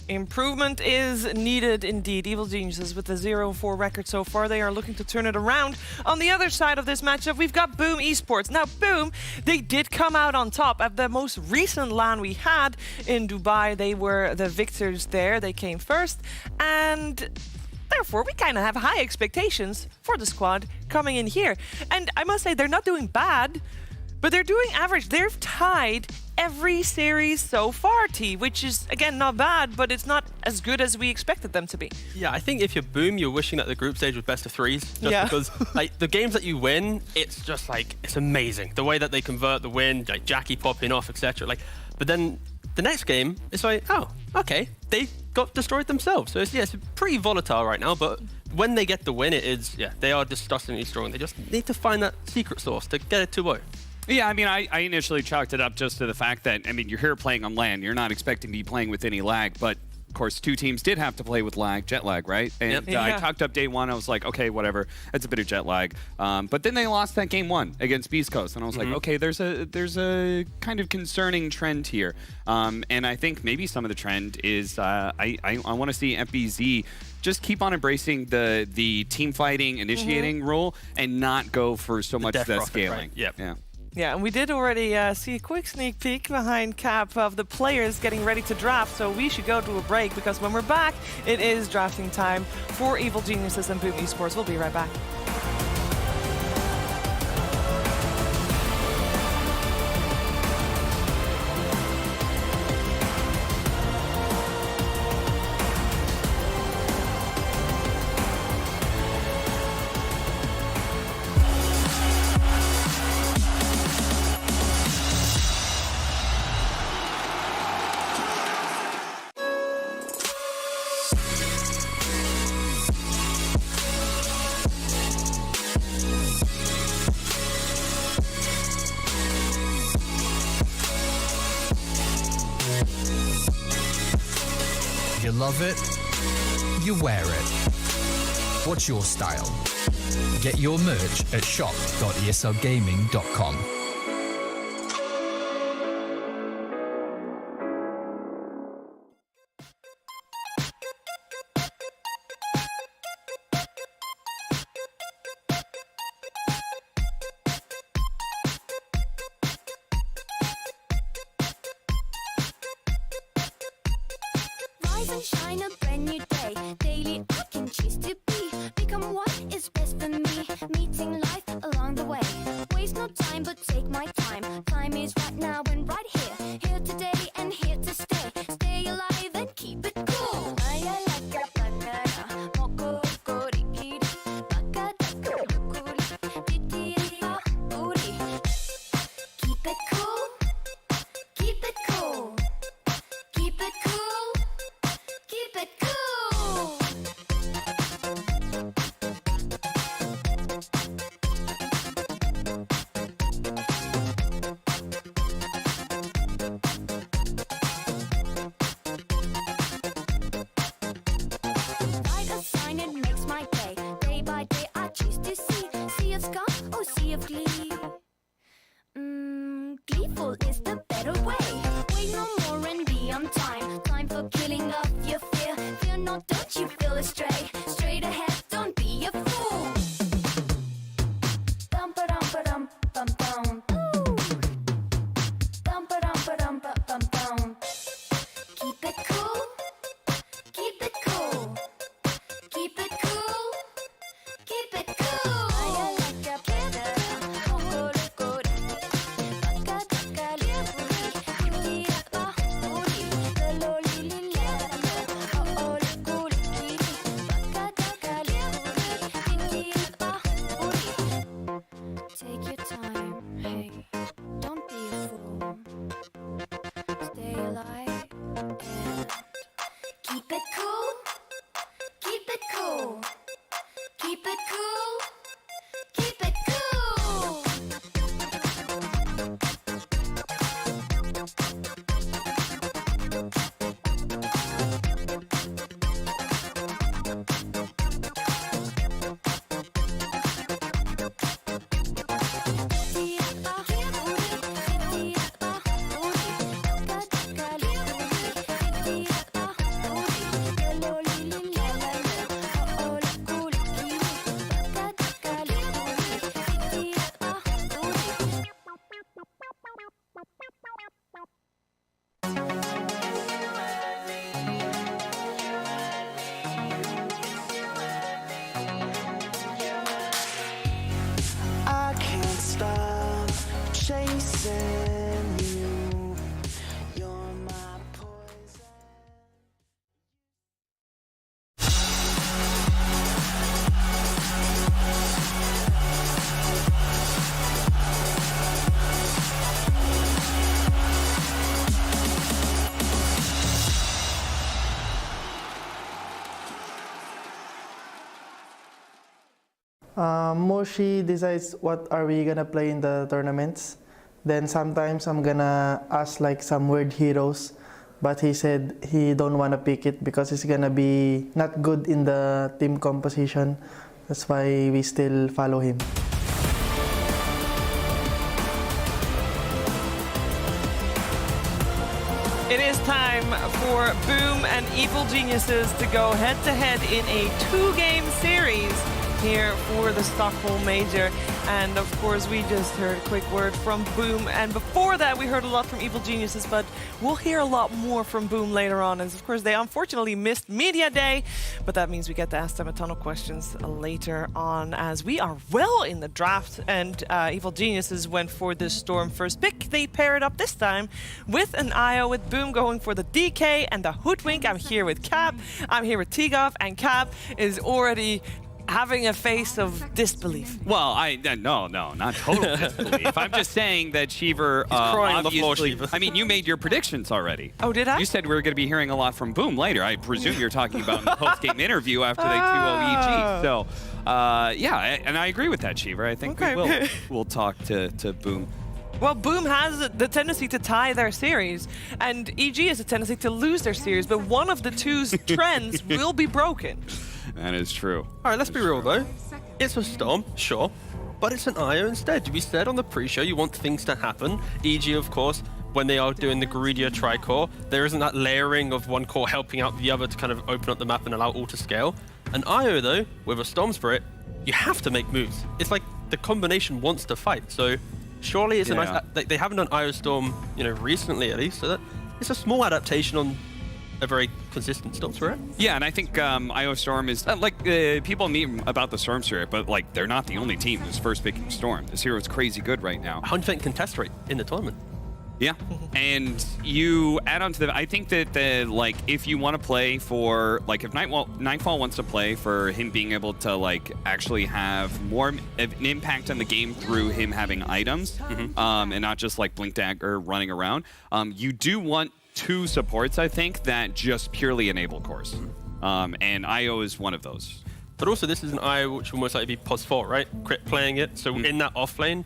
Improvement is needed indeed. Evil Geniuses with the 0-4 record so far. They are looking to turn it around. On the other side of this matchup, we've got Boom Esports. Now, Boom, they did come out on top. At the most recent LAN we had in Dubai, they were the victors there. They came first. And therefore, we kind of have high expectations for the squad coming in here. And I must say, they're not doing bad, but they're doing average. They've tied every series so far, which is, again, not bad, but it's not as good as we expected them to be. Yeah, I think if you're Boom, you're wishing that the group stage was best of 3s. Just because, like, the games that you win, it's just, like, it's amazing. The way that they convert the win, like Jackie popping off, etc. Like, but then the next game, it's like, oh, okay, they got destroyed themselves. So it's pretty volatile right now, but when they get the win, they are disgustingly strong. They just need to find that secret sauce to get it 2-0. Yeah, I mean, I initially chalked it up just to the fact that, I mean, you're here playing on LAN. You're not expecting to be playing with any lag, but of course, 2 teams did have to play with jet lag, right? And I talked up day 1. I was like, okay, whatever. It's a bit of jet lag. But then they lost that game 1 against Beast Coast, and I was like, okay, there's a kind of concerning trend here. And I think maybe some of the trend is I want to see FBZ just keep on embracing the team fighting, initiating role, and not go for so much of that scaling. Right? Yeah. Yeah, and we did already see a quick sneak peek behind Cap of the players getting ready to draft, so we should go to a break, because when we're back, it is drafting time for Evil Geniuses and Boom Esports. We'll be right back. You love it, you wear it. What's your style? Get your merch at shop.eslgaming.com. Rise and shine a brand new day. Daily I can choose to be. Become what is best for me. Meeting life along the way. Waste no time but take my time. Time is right now and right here. Here today and here to stay. Stay alive and keep it cool. Keep it cool. Keep it cool. Keep it cool. Keep it cool. Like a sign, it makes my day. Day by day, I choose to see. Sea of scum or sea of glee. Gleeful is the better way. Wait no more and be on time. Time for killing off your fear. Fear not, don't you feel astray. Straight ahead, don't be a fool. Dum ba dum ba dum bum bum. Dum ba dum ba dum bum bum. Keep it cool. Keep it cool. Keep it cool. Keep it cool. Take your time, hey, don't be a fool. Stay alive and keep it cool. Keep it cool. Keep it cool. Keep it cool. I can't stop chasing you. You're my poison. Moshi decides what are we gonna play in the tournaments. Then sometimes I'm gonna ask like some weird heroes, but he said he don't wanna pick it because it's gonna be not good in the team composition. That's why we still follow him. It is time for Boom and Evil Geniuses to go head-to-head in a 2-game series here for the Stockholm Major. And of course, we just heard a quick word from Boom. And before that, we heard a lot from Evil Geniuses, but we'll hear a lot more from Boom later on. And of course, they unfortunately missed Media Day, but that means we get to ask them a ton of questions later on as we are well in the draft. And Evil Geniuses went for this Storm first pick. They pair it up this time with an IO, with Boom going for the DK and the Hoodwink. I'm here with Cap. I'm here with Tigov, and Cap is already having a face of disbelief. Well, no, not total disbelief. I'm just saying that Cheever crying on the floor, obviously, Cheever. I mean, you made your predictions already. Oh, did I? You said we were going to be hearing a lot from Boom later. I presume you're talking about in the post-game interview after they 2-0 EG. So, yeah, and I agree with that, Cheever. I think we will. We'll talk to Boom Well, Boom has the tendency to tie their series, and EG has a tendency to lose their series, but one of the two's trends will be broken. That is true. All right, let's be real though. It's a Storm, sure, but it's an IO instead. We said on the pre-show you want things to happen. EG, of course, when they are doing the greedier tri-core, there isn't that layering of one core helping out the other to kind of open up the map and allow all to scale. An IO though, with a Storm Spirit, you have to make moves. It's like the combination wants to fight, so surely it's a nice... They haven't done IO Storm, you know, recently at least, so that it's a small adaptation on a very consistent Storm Spirit. Yeah, and I think IO Storm is people meme about the Storm Spirit, but like they're not the only team who's first picking Storm. This hero is crazy good right now. 100% contest rate in the tournament. Yeah, and you add on to that. I think that like if you want to play for like if Nightfall wants to play for him being able to like actually have more of an impact on the game through him having items, and not just like Blink Dagger running around. You do want two supports, I think, that just purely enable cores, and IO is one of those. But also this is an IO which will most likely be pos 4, right? Crit playing it, so in that off lane,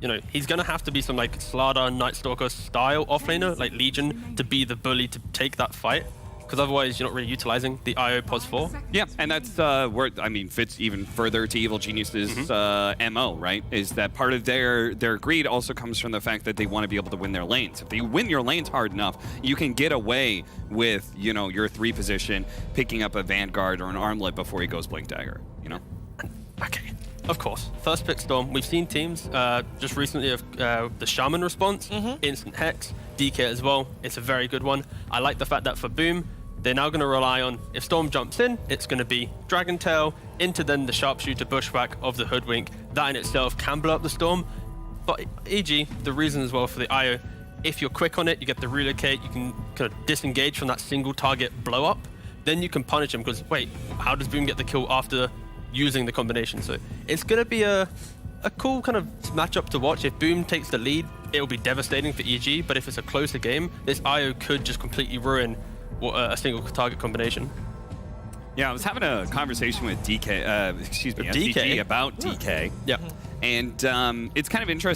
you know, he's going to have to be some like Slardar, Night Stalker style offlaner, like Legion, to be the bully to take that fight. Because otherwise you're not really utilizing the IO pos 4. Yeah, and that's where, I mean, fits even further to Evil Genius's MO, right? Is that part of their greed also comes from the fact that they want to be able to win their lanes. If you win your lanes hard enough, you can get away with, you know, your 3 position, picking up a Vanguard or an Armlet before he goes Blink Dagger, you know? Okay. Of course, first pick Storm. We've seen teams just recently of the Shaman response, Instant Hex, DK as well. It's a very good one. I like the fact that for Boom, they're now going to rely on, if Storm jumps in, it's going to be Dragon Tail into then the Sharpshooter Bushwhack of the Hoodwink. That in itself can blow up the Storm. But EG, the reason as well for the IO, if you're quick on it, you get the relocate, you can kind of disengage from that single target blow up, then you can punish him because, wait, how does Boom get the kill after using the combination? So it's going to be a cool kind of matchup to watch. If Boom takes the lead, it'll be devastating for EG, but if it's a closer game, this IO could just completely ruin a single target combination. Yeah, I was having a conversation with DK, excuse me, SDG about DK. Yeah. And it's kind of interesting.